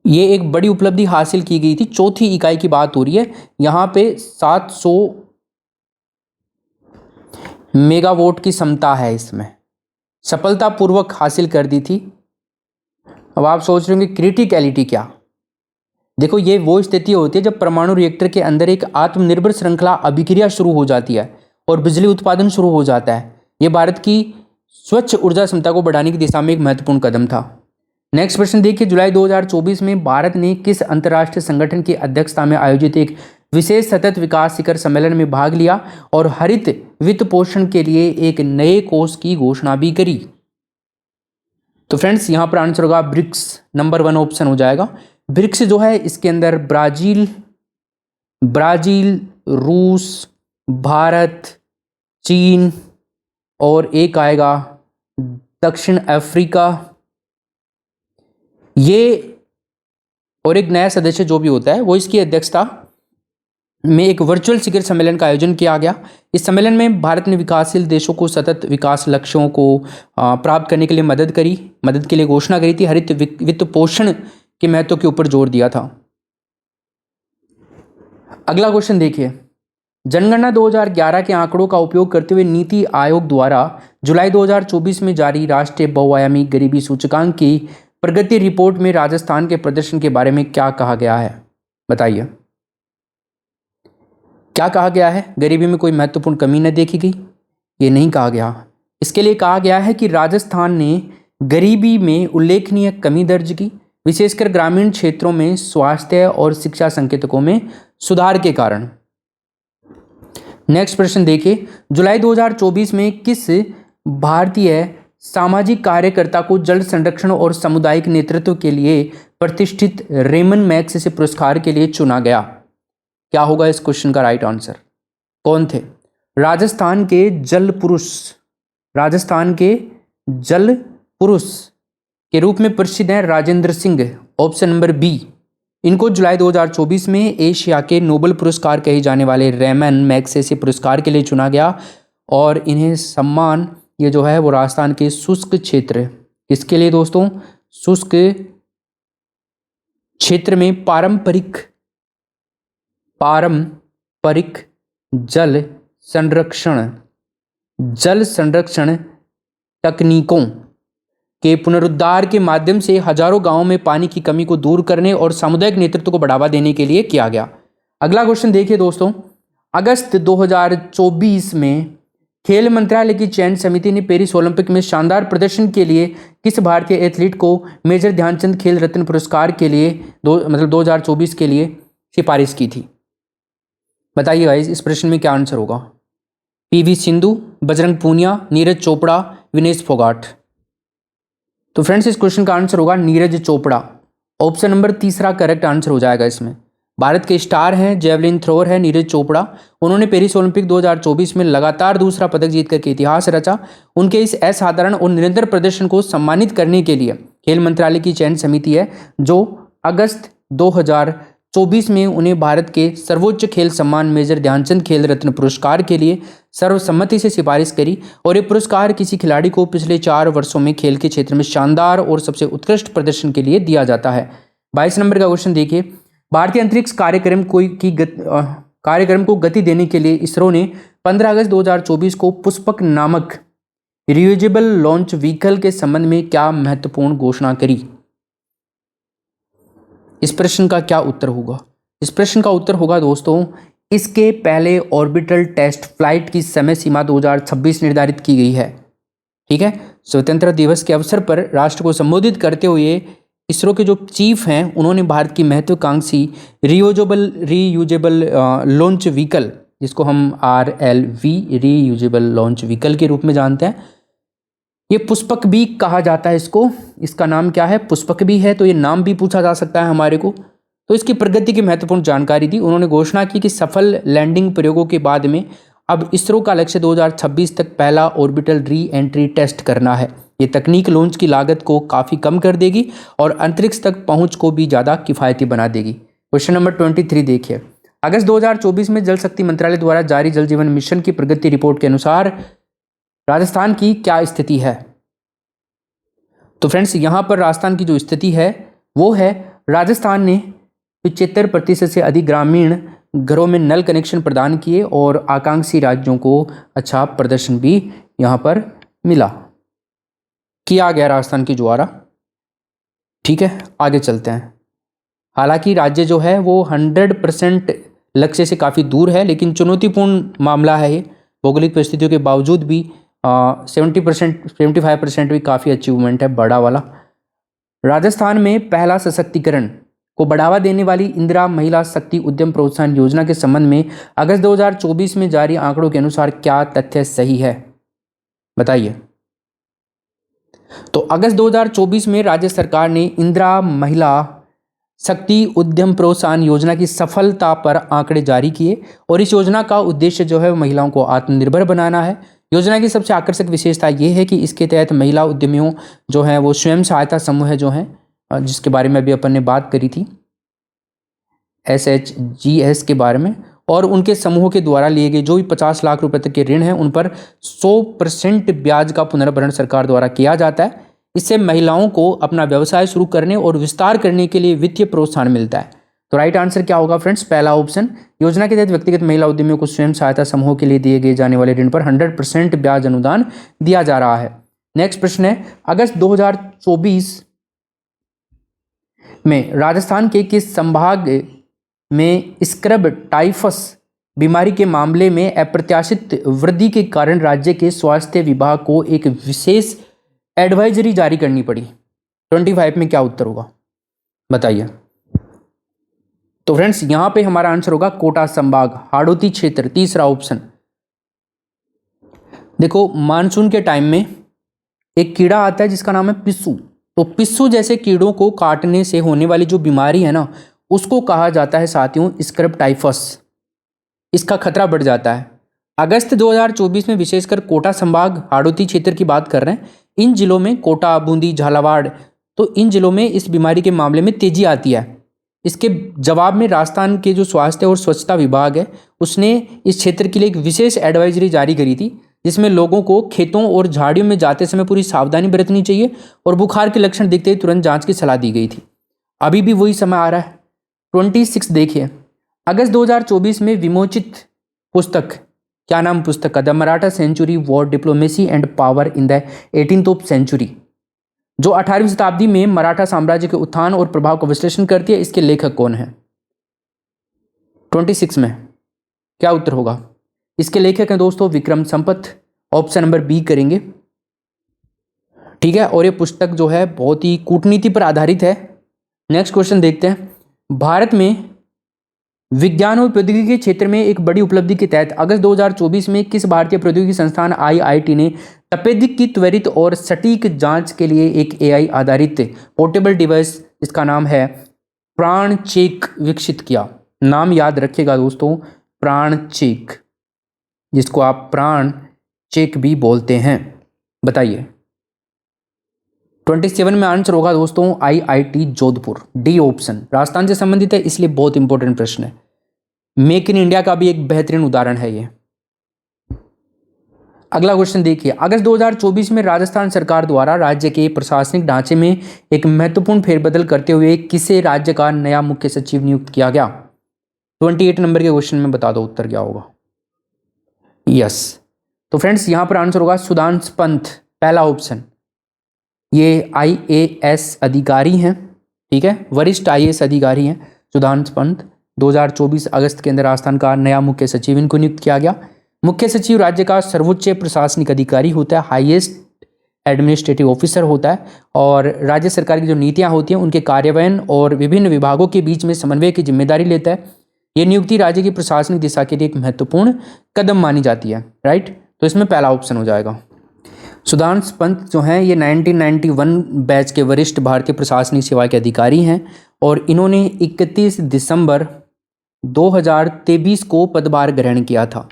ये एक बड़ी उपलब्धि हासिल की गई थी। चौथी इकाई की बात हो रही है। यहाँ पे 700 मेगावाट की क्षमता है, इसमें सफलतापूर्वक हासिल कर दी थी। अब आप सोच रहे होंगे क्रिटिकलिटी क्या? देखो, ये वो स्थिति होती है जब परमाणु रिएक्टर के अंदर एक आत्मनिर्भर श्रृंखला अभिक्रिया शुरू हो जाती है और बिजली उत्पादन शुरू हो जाता है। ये भारत की स्वच्छ ऊर्जा क्षमता को बढ़ाने की दिशा में एक महत्वपूर्ण कदम था। नेक्स्ट प्रश्न देखिए, जुलाई 2024 में भारत ने किस अंतर्राष्ट्रीय संगठन की अध्यक्षता में आयोजित एक विशेष सतत विकास शिखर सम्मेलन में भाग लिया और हरित वित्त पोषण के लिए एक नए कोष की घोषणा भी करी? तो फ्रेंड्स, यहां पर आंसर होगा ब्रिक्स। नंबर 1 ऑप्शन हो जाएगा। ब्रिक्स जो है, इसके अंदर ब्राजील, रूस, भारत, चीन और एक आएगा दक्षिण अफ्रीका, ये और एक नया सदस्य जो भी होता है वो इसकी अध्यक्षता में एक वर्चुअल शिखर सम्मेलन का आयोजन किया गया। इस सम्मेलन में भारत ने विकासशील देशों को सतत विकास लक्ष्यों को प्राप्त करने के लिए मदद के लिए घोषणा करी थी। हरित वित्त पोषण के महत्व के ऊपर जोर दिया था। अगला क्वेश्चन देखिए, जनगणना 2011 के आंकड़ों का उपयोग करते हुए नीति आयोग द्वारा जुलाई 2024 में जारी राष्ट्रीय बहुआयामी गरीबी सूचकांक की प्रगति रिपोर्ट में राजस्थान के प्रदर्शन के बारे में क्या कहा गया है? बताइए, क्या कहा गया है? गरीबी में कोई महत्वपूर्ण कमी न देखी गई? ये नहीं कहा गया। इसके लिए कहा गया है कि राजस्थान ने गरीबी में उल्लेखनीय कमी दर्ज की, विशेषकर ग्रामीण क्षेत्रों में स्वास्थ्य और शिक्षा संकेतकों में सुधार के कारण। नेक्स्ट प्रश्न देखिए, जुलाई 2024 में किस भारतीय सामाजिक कार्यकर्ता को जल संरक्षण और सामुदायिक नेतृत्व के लिए प्रतिष्ठित रेमन मैग्सेसे पुरस्कार के लिए चुना गया? क्या होगा इस क्वेश्चन का राइट आंसर? कौन थे? राजस्थान के जल पुरुष के रूप में प्रसिद्ध हैं Rajendra Singh, option number B. इनको जुलाई 2024 में एशिया के नोबेल पुरस्कार कहे जाने वाले रेमन मैग्सेसे पुरस्कार के लिए चुना गया और इन्हें सम्मान ये जो है वो राजस्थान के शुष्क क्षेत्र, इसके लिए दोस्तों, शुष्क क्षेत्र में पारंपरिक जल संरक्षण तकनीकों के पुनरुद्धार के माध्यम से हजारों गांवों में पानी की कमी को दूर करने और सामुदायिक नेतृत्व को बढ़ावा देने के लिए किया गया। अगला क्वेश्चन देखिए दोस्तों, अगस्त 2024 में खेल मंत्रालय की चयन समिति ने पेरिस ओलंपिक में शानदार प्रदर्शन के लिए किस भारतीय एथलीट को मेजर ध्यानचंद खेल रत्न पुरस्कार के लिए 2024 के लिए सिफारिश की थी? बताइए गाइस, इस प्रश्न में क्या आंसर होगा? पीवी सिंधु, बजरंग पूनिया, नीरज चोपड़ा, विनेश फोगाट। तो फ्रेंड्स, इस क्वेश्चन का आंसर होगा Neeraj Chopra. Option number 3 correct answer हो जाएगा। इसमें भारत के स्टार हैं, जेवलिन थ्रोअर है नीरज चोपड़ा। उन्होंने पेरिस ओलंपिक 2024 में लगातार दूसरा पदक जीत करके इतिहास रचा। उनके इस असाधारण और निरंतर प्रदर्शन को सम्मानित करने के लिए खेल मंत्रालय की चयन समिति है जो अगस्त 2024 में उन्हें भारत के सर्वोच्च खेल सम्मान मेजर ध्यानचंद खेल रत्न पुरस्कार के लिए सर्वसम्मति से सिफारिश करी। और ये पुरस्कार किसी खिलाड़ी को पिछले 4 वर्षों में खेल के क्षेत्र में शानदार और सबसे उत्कृष्ट प्रदर्शन के लिए दिया जाता है। 22 नंबर का क्वेश्चन देखिए, भारतीय अंतरिक्ष कार्यक्रम को गति देने के लिए इसरो ने 15 अगस्त 2024 को पुष्पक नामक रियूजेबल लॉन्च व्हीकल के संबंध में क्या महत्वपूर्ण घोषणा करी? इस प्रश्न का क्या उत्तर होगा? इस प्रश्न का उत्तर होगा दोस्तों, इसके पहले ऑर्बिटल टेस्ट फ्लाइट की समय सीमा 2026 निर्धारित की गई है। ठीक है, स्वतंत्रता दिवस के अवसर पर राष्ट्र को संबोधित करते हुए इसरो के जो चीफ हैं उन्होंने भारत की महत्वाकांक्षी रीयूजेबल लॉन्च व्हीकल, जिसको हम RLV रीयूजेबल लॉन्च व्हीकल के रूप में जानते हैं, ये पुष्पक भी कहा जाता है इसको। इसका नाम क्या है? पुष्पक भी है, तो ये नाम भी पूछा जा सकता है हमारे को। तो इसकी प्रगति की महत्वपूर्ण जानकारी दी। उन्होंने घोषणा की कि सफल लैंडिंग प्रयोगों के बाद में अब इसरो का लक्ष्य 2026 तक पहला ऑर्बिटल री एंट्री टेस्ट करना है। ये तकनीक लॉन्च की लागत को काफ़ी कम कर देगी और अंतरिक्ष तक पहुंच को भी ज़्यादा किफ़ायती बना देगी। क्वेश्चन नंबर 23 देखिए। अगस्त 2024 में जल शक्ति मंत्रालय द्वारा जारी जल जीवन मिशन की प्रगति रिपोर्ट के अनुसार राजस्थान की क्या स्थिति है? तो फ्रेंड्स, यहाँ पर राजस्थान की जो स्थिति है वो है, राजस्थान ने 75% से अधिक ग्रामीण घरों में नल कनेक्शन प्रदान किए और आकांक्षी राज्यों को अच्छा प्रदर्शन भी यहाँ पर मिला, किया गया राजस्थान के द्वारा। ठीक है, आगे चलते हैं। हालांकि राज्य जो है वो 100% लक्ष्य से काफ़ी दूर है, लेकिन चुनौतीपूर्ण मामला है ये। भौगोलिक परिस्थितियों के बावजूद भी 75% भी काफ़ी अचीवमेंट है, बड़ा वाला। राजस्थान में पहला सशक्तिकरण को बढ़ावा देने वाली इंदिरा महिला शक्ति उद्यम प्रोत्साहन योजना के संबंध में अगस्त 2024 में जारी आंकड़ों के अनुसार क्या तथ्य सही है? बताइए। तो अगस्त 2024 में राज्य सरकार ने इंदिरा महिला शक्ति उद्यम प्रोत्साहन योजना की सफलता पर आंकड़े जारी किए और इस योजना का उद्देश्य जो है महिलाओं को आत्मनिर्भर बनाना है। योजना की सबसे आकर्षक विशेषता यह है कि इसके तहत महिला उद्यमियों जो हैं वो स्वयं सहायता समूह जो हैं, जिसके बारे में अभी अपन ने बात करी थी SHGS के बारे में, और उनके समूहों के द्वारा लिए गए जो भी 50 लाख रुपए तक के ऋण हैं उन पर 100% ब्याज का पुनर्भरण सरकार द्वारा किया जाता है। इससे महिलाओं को अपना व्यवसाय शुरू करने और विस्तार करने के लिए वित्तीय प्रोत्साहन मिलता है। तो राइट आंसर क्या होगा फ्रेंड्स? पहला ऑप्शन। योजना के तहत व्यक्तिगत महिला उद्यमियों को स्वयं सहायता समूहों के लिए दिए गए जाने वाले ऋण पर 100% ब्याज अनुदान दिया जा रहा है। नेक्स्ट प्रश्न है, अगस्त 2024 में राजस्थान के किस संभाग में स्क्रब टाइफस बीमारी के मामले में अप्रत्याशित वृद्धि के कारण राज्य के स्वास्थ्य विभाग को एक विशेष एडवाइजरी जारी करनी पड़ी? 25 में क्या उत्तर होगा बताइए। तो फ्रेंड्स, यहां पे हमारा आंसर होगा कोटा संभाग, हाड़ौती क्षेत्र, तीसरा ऑप्शन। देखो, मानसून के टाइम में एक कीड़ा आता है जिसका नाम है पिस्सू। तो पिस्सू जैसे कीड़ों को काटने से होने वाली जो बीमारी है ना, उसको कहा जाता है साथियों स्क्रब टाइफस। इसका खतरा बढ़ जाता है। अगस्त 2024 में विशेषकर कोटा संभाग, हाड़ौती क्षेत्र की बात कर रहे हैं। इन जिलों में कोटा, बूंदी, झालावाड़, तो इन जिलों में इस बीमारी के मामले में तेजी आती है। इसके जवाब में राजस्थान के जो स्वास्थ्य और स्वच्छता विभाग है उसने इस क्षेत्र के लिए एक विशेष एडवाइजरी जारी करी थी, जिसमें लोगों को खेतों और झाड़ियों में जाते समय पूरी सावधानी बरतनी चाहिए और बुखार के लक्षण दिखते ही तुरंत जांच की सलाह दी गई थी। अभी भी वही समय आ रहा है। 26 देखिए, अगस्त 2024 में विमोचित पुस्तक, क्या नाम पुस्तक का? The Maratha century, war, diplomacy and power in the 18th century, जो 18वीं शताब्दी में मराठा साम्राज्य के उत्थान और प्रभाव का विश्लेषण करती है। इसके लेखक कौन है? 26 में क्या उत्तर होगा? इसके लेखक हैं दोस्तों Vikram Sampath. Option number B करेंगे। ठीक है, और ये पुस्तक जो है बहुत ही कूटनीति पर आधारित है। नेक्स्ट क्वेश्चन देखते हैं। भारत में विज्ञान और प्रौद्योगिकी के क्षेत्र में एक बड़ी उपलब्धि के तहत अगस्त 2024 में किस भारतीय प्रौद्योगिकी संस्थान IIT ने तपेदिक की त्वरित और सटीक जांच के लिए एक AI आधारित पोर्टेबल डिवाइस, इसका नाम है प्राण चेक, विकसित किया? नाम याद रखिएगा दोस्तों, प्राण चेक, जिसको आप प्राण चेक भी बोलते हैं। बताइए। 27 में आंसर होगा दोस्तों IIT Jodhpur, D option. Rajasthan से संबंधित है इसलिए बहुत इंपॉर्टेंट प्रश्न है। मेक इन इंडिया का भी एक बेहतरीन उदाहरण है ये। अगला क्वेश्चन देखिए, अगस्त 2024 में राजस्थान सरकार द्वारा राज्य के प्रशासनिक ढांचे में एक महत्वपूर्ण फेरबदल करते हुए किसे राज्य का नया मुख्य सचिव नियुक्त किया गया? 28 नंबर के क्वेश्चन में बता दो उत्तर क्या होगा। यस, तो फ्रेंड्स यहां पर आंसर होगा सुधांशु पंत, पहला ऑप्शन। ये IAS अधिकारी हैं, ठीक है, वरिष्ठ IAS अधिकारी हैं सुधांशु पंत। 2024 अगस्त के अंदर राजस्थान का नया मुख्य सचिव इनको नियुक्त किया गया। मुख्य सचिव राज्य का सर्वोच्च प्रशासनिक अधिकारी होता है, हाईएस्ट एडमिनिस्ट्रेटिव ऑफिसर होता है और राज्य सरकार की जो नीतियां होती हैं उनके कार्यान्वयन और विभिन्न विभागों के बीच में समन्वय की जिम्मेदारी लेता है। ये नियुक्ति राज्य की प्रशासनिक दिशा के लिए एक महत्वपूर्ण कदम मानी जाती है, राइट। तो इसमें पहला ऑप्शन हो जाएगा। सुधांशु पंत जो हैं ये 1991 बैच के वरिष्ठ भारतीय प्रशासनिक सेवा के अधिकारी हैं और इन्होंने 31 दिसंबर 2023 को पदभार ग्रहण किया था।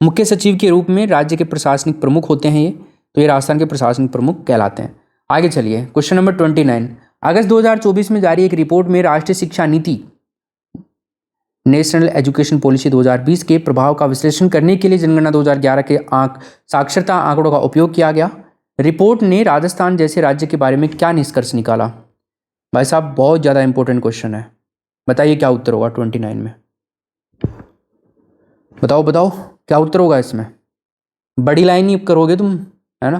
मुख्य सचिव के रूप में राज्य के प्रशासनिक प्रमुख होते हैं ये, तो ये राजस्थान के प्रशासनिक प्रमुख कहलाते हैं। आगे चलिए, क्वेश्चन नंबर 29। अगस्त 2024 में जारी एक रिपोर्ट में राष्ट्रीय शिक्षा नीति नेशनल एजुकेशन पॉलिसी 2020 के प्रभाव का विश्लेषण करने के लिए जनगणना 2011 के साक्षरता आंकड़ों का उपयोग किया गया। रिपोर्ट ने राजस्थान जैसे राज्य के बारे में क्या निष्कर्ष निकाला? भाई साहब बहुत ज़्यादा इंपॉर्टेंट क्वेश्चन है, बताइए क्या उत्तर होगा 29 में? बताओ बताओ क्या उत्तर होगा इसमें? बड़ी लाइन ही करोगे तुम, है ना।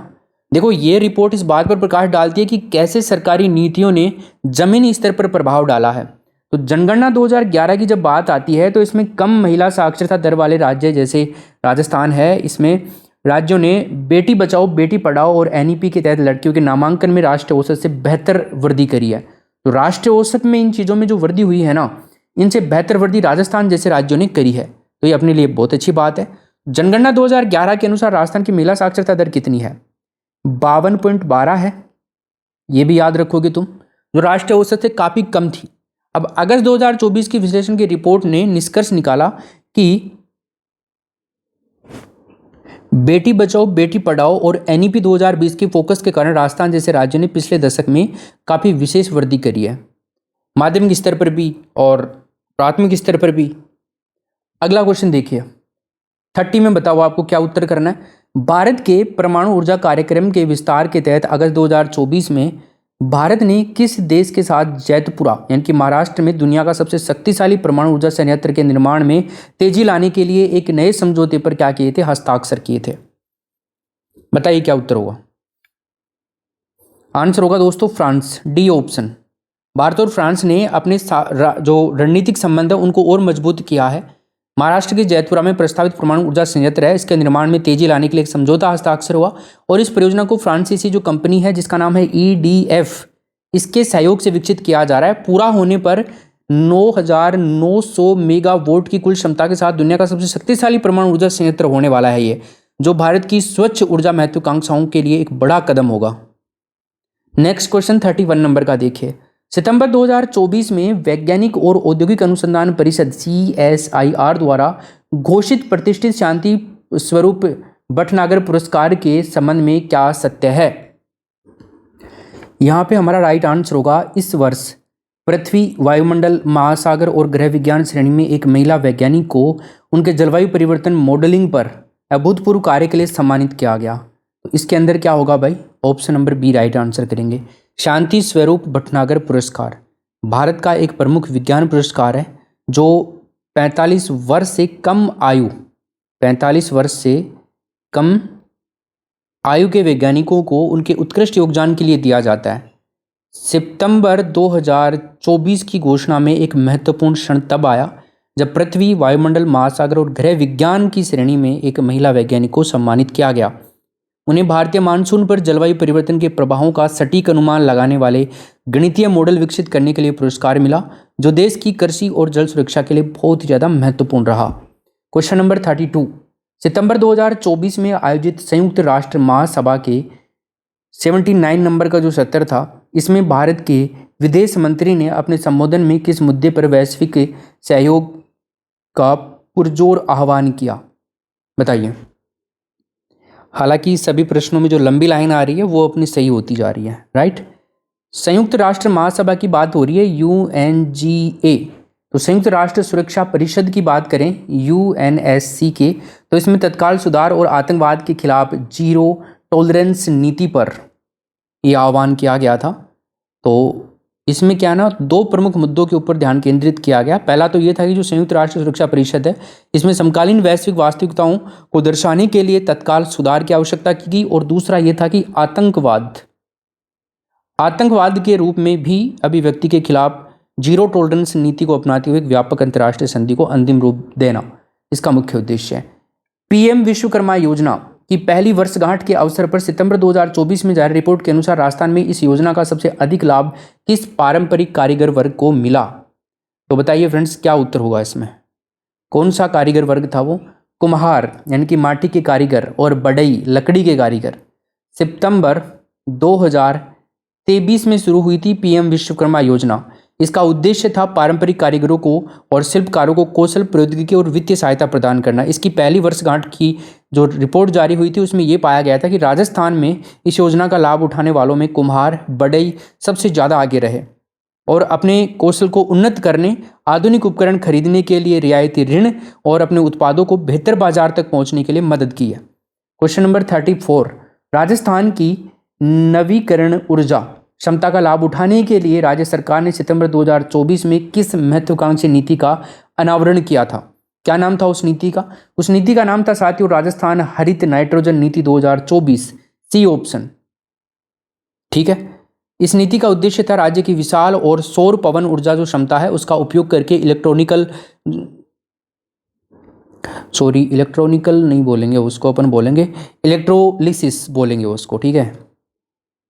देखो ये रिपोर्ट इस बात पर प्रकाश डालती है कि कैसे सरकारी नीतियों ने जमीनी स्तर पर प्रभाव डाला है। तो जनगणना 2011 की जब बात आती है तो इसमें कम महिला साक्षरता दर वाले राज्य जैसे राजस्थान है, इसमें राज्यों ने बेटी बचाओ बेटी पढ़ाओ और एनईपी के तहत लड़कियों के नामांकन में राष्ट्रीय औसत से बेहतर वृद्धि करी है। तो राष्ट्रीय औसत में इन चीज़ों में जो वृद्धि हुई है ना, इनसे बेहतर वृद्धि राजस्थान जैसे राज्यों ने करी है, तो ये अपने लिए बहुत अच्छी बात है। जनगणना 2011 के अनुसार राजस्थान की महिला साक्षरता दर कितनी है? 52.12 है, ये भी याद रखोगे तुम, जो राष्ट्रीय औसत से काफ़ी कम थी। अब अगस्त 2024 की विश्लेषण की रिपोर्ट ने निष्कर्ष निकाला कि बेटी बचाओ बेटी पढ़ाओ और एनईपी 2020 के फोकस के कारण राजस्थान जैसे राज्यों ने पिछले दशक में काफ़ी विशेष वृद्धि करी है, माध्यमिक स्तर पर भी और प्राथमिक स्तर पर भी। अगला क्वेश्चन देखिए 30 में, बताओ आपको क्या उत्तर करना है। भारत के परमाणु ऊर्जा कार्यक्रम के विस्तार के तहत अगस्त 2024 में भारत ने किस देश के साथ जैतपुरा यानी कि महाराष्ट्र में दुनिया का सबसे शक्तिशाली परमाणु ऊर्जा संयंत्र के निर्माण में तेजी लाने के लिए एक नए समझौते पर क्या किए थे? हस्ताक्षर किए थे। बताइए क्या उत्तर होगा? आंसर होगा दोस्तों फ्रांस, डी ऑप्शन। भारत और फ्रांस ने अपने जो रणनीतिक संबंध है उनको और मजबूत किया है। महाराष्ट्र के जैतपुरा में प्रस्तावित परमाणु ऊर्जा संयंत्र है, इसके निर्माण में तेजी लाने के लिए एक समझौता हस्ताक्षर हुआ और इस परियोजना को फ्रांसीसी जो कंपनी है जिसका नाम है EDF, इसके सहयोग से विकसित किया जा रहा है। पूरा होने पर 9,900 मेगावाट की कुल क्षमता के साथ दुनिया का सबसे शक्तिशाली परमाणु ऊर्जा संयंत्र होने वाला है ये, जो भारत की स्वच्छ ऊर्जा महत्वाकांक्षाओं के लिए एक बड़ा कदम होगा। नेक्स्ट क्वेश्चन 31 नंबर का देखिए। सितंबर 2024 में वैज्ञानिक और औद्योगिक अनुसंधान परिषद CSIR द्वारा घोषित प्रतिष्ठित शांति स्वरूप भटनागर पुरस्कार के संबंध में क्या सत्य है? यहाँ पे हमारा राइट आंसर होगा इस वर्ष पृथ्वी, वायुमंडल, महासागर और ग्रह विज्ञान श्रेणी में एक महिला वैज्ञानिक को उनके जलवायु परिवर्तन मॉडलिंग पर अभूतपूर्व कार्य के लिए सम्मानित किया गया। तो इसके अंदर क्या होगा भाई? Option number B right answer करेंगे। शांति स्वरूप भटनागर पुरस्कार भारत का एक प्रमुख विज्ञान पुरस्कार है जो 45 वर्ष से कम आयु के वैज्ञानिकों को उनके उत्कृष्ट योगदान के लिए दिया जाता है। सितंबर 2024 की घोषणा में एक महत्वपूर्ण क्षण तब आया जब पृथ्वी, वायुमंडल, महासागर और ग्रह विज्ञान की श्रेणी में एक महिला वैज्ञानिक को सम्मानित किया गया। उन्हें भारतीय मानसून पर जलवायु परिवर्तन के प्रभावों का सटीक अनुमान लगाने वाले गणितीय मॉडल विकसित करने के लिए पुरस्कार मिला, जो देश की कृषि और जल सुरक्षा के लिए बहुत ही ज़्यादा महत्वपूर्ण रहा। Question number 32। सितंबर 2024 में आयोजित संयुक्त राष्ट्र महासभा के 79 नंबर का जो सत्र था, इसमें भारत के विदेश मंत्री ने अपने संबोधन में किस मुद्दे पर वैश्विक सहयोग का पुरजोर आह्वान किया? बताइए। हालांकि सभी प्रश्नों में जो लंबी लाइन आ रही है वो अपनी सही होती जा रही है, राइट। संयुक्त राष्ट्र महासभा की बात हो रही है, UNGA। तो संयुक्त राष्ट्र सुरक्षा परिषद की बात करें UNSC के, तो इसमें तत्काल सुधार और आतंकवाद के खिलाफ जीरो टॉलरेंस नीति पर यह आह्वान किया गया था। तो इसमें क्या ना, दो प्रमुख मुद्दों के ऊपर ध्यान केंद्रित किया गया। पहला तो ये था कि जो संयुक्त राष्ट्र सुरक्षा परिषद है इसमें समकालीन वैश्विक वास्तविकताओं को दर्शाने के लिए तत्काल सुधार की आवश्यकता की गई, और दूसरा ये था कि आतंकवाद के रूप में भी अभिव्यक्ति के खिलाफ जीरो टॉलरेंस नीति को अपनाते हुए एक व्यापक अंतर्राष्ट्रीय संधि को अंतिम रूप देना इसका मुख्य उद्देश्य है। PM विश्वकर्मा योजना की पहली वर्षगांठ के अवसर पर सितंबर 2024 में जारी रिपोर्ट के अनुसार राजस्थान में इस योजना का सबसे अधिक लाभ किस पारंपरिक कारीगर वर्ग को मिला? तो बताइए फ्रेंड्स, क्या उत्तर होगा इसमें? कौन सा कारीगर वर्ग था वो? कुम्हार यानी कि माटी के कारीगर और बढ़ई लकड़ी के कारीगर। सितंबर 2023 में शुरू हुई थी पीएम विश्वकर्मा योजना। इसका उद्देश्य था पारंपरिक कारीगरों को और शिल्पकारों को कौशल, प्रौद्योगिकी और वित्तीय सहायता प्रदान करना। इसकी पहली वर्षगांठ की जो रिपोर्ट जारी हुई थी उसमें यह पाया गया था कि राजस्थान में इस योजना का लाभ उठाने वालों में कुम्हार, बढ़ई सबसे ज़्यादा आगे रहे और अपने कौशल को उन्नत करने, आधुनिक उपकरण खरीदने के लिए रियायती ऋण और अपने उत्पादों को बेहतर बाजार तक पहुंचने के लिए मदद की है। क्वेश्चन नंबर 34, राजस्थान की नवीकरण ऊर्जा क्षमता का लाभ उठाने के लिए राज्य सरकार ने सितंबर 2024 में किस महत्वाकांक्षी नीति का अनावरण किया था? क्या नाम था उस नीति का? उस नीति का नाम था साथियों राजस्थान हरित नाइट्रोजन नीति 2024, सी ऑप्शन। ठीक है, इस नीति का उद्देश्य था राज्य की विशाल और सौर पवन ऊर्जा जो क्षमता है उसका उपयोग करके इलेक्ट्रॉनिकल नहीं बोलेंगे उसको, अपन बोलेंगे इलेक्ट्रोलिसिस बोलेंगे उसको। ठीक है,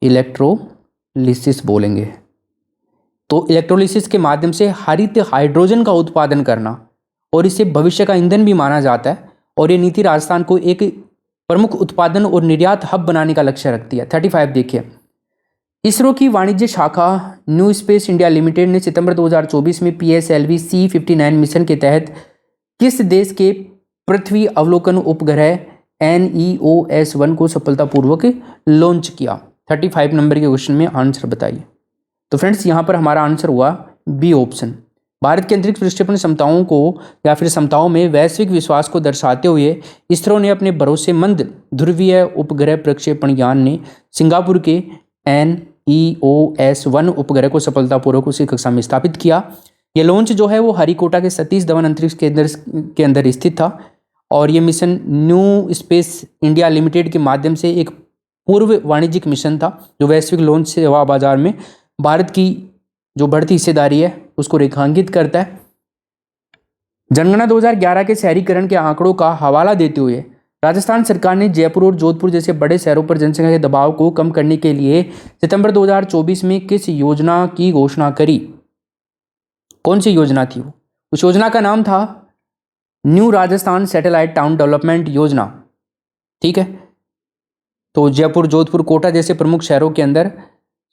इलेक्ट्रोलिसिस बोलेंगे। तो इलेक्ट्रोलिसिस के माध्यम से हरित हाइड्रोजन का उत्पादन करना और इसे भविष्य का ईंधन भी माना जाता है और ये नीति राजस्थान को एक प्रमुख उत्पादन और निर्यात हब बनाने का लक्ष्य रखती है। 35 देखिए, इसरो की वाणिज्य शाखा न्यू स्पेस इंडिया लिमिटेड ने सितंबर 2024 में PSLV C59 मिशन के तहत किस देश के पृथ्वी अवलोकन उपग्रह NEOS-1 को सफलतापूर्वक लॉन्च किया? 35 नंबर के क्वेश्चन में आंसर बताइए। तो फ्रेंड्स यहाँ पर हमारा आंसर हुआ बी ऑप्शन। भारत के अंतरिक्ष प्रक्षेपण क्षमताओं को या फिर क्षमताओं में वैश्विक विश्वास को दर्शाते हुए इसरो ने अपने भरोसेमंद ध्रुवीय उपग्रह प्रक्षेपण यान ने सिंगापुर के NEOS-1 उपग्रह को सफलतापूर्वक उसी कक्षा में स्थापित किया। यह लॉन्च जो है वो हरिकोटा के सतीश धवन अंतरिक्ष केंद्र के अंदर स्थित था और ये mission new space India limited के माध्यम से एक पूर्व वाणिज्यिक मिशन था जो वैश्विक लॉन्च सेवा बाजार में भारत की जो बढ़ती हिस्सेदारी है उसको रेखांकित करता है। जनगणना 2011 के शहरीकरण के आंकड़ों का हवाला देते हुए राजस्थान सरकार ने जयपुर और जोधपुर जैसे बड़े शहरों पर जनसंख्या के दबाव को कम करने के लिए सितंबर 2024 में किस योजना की घोषणा करी? कौन सी योजना थी वो? उस योजना का नाम था new Rajasthan satellite town development योजना। ठीक है, तो जयपुर, जोधपुर, कोटा जैसे प्रमुख शहरों के अंदर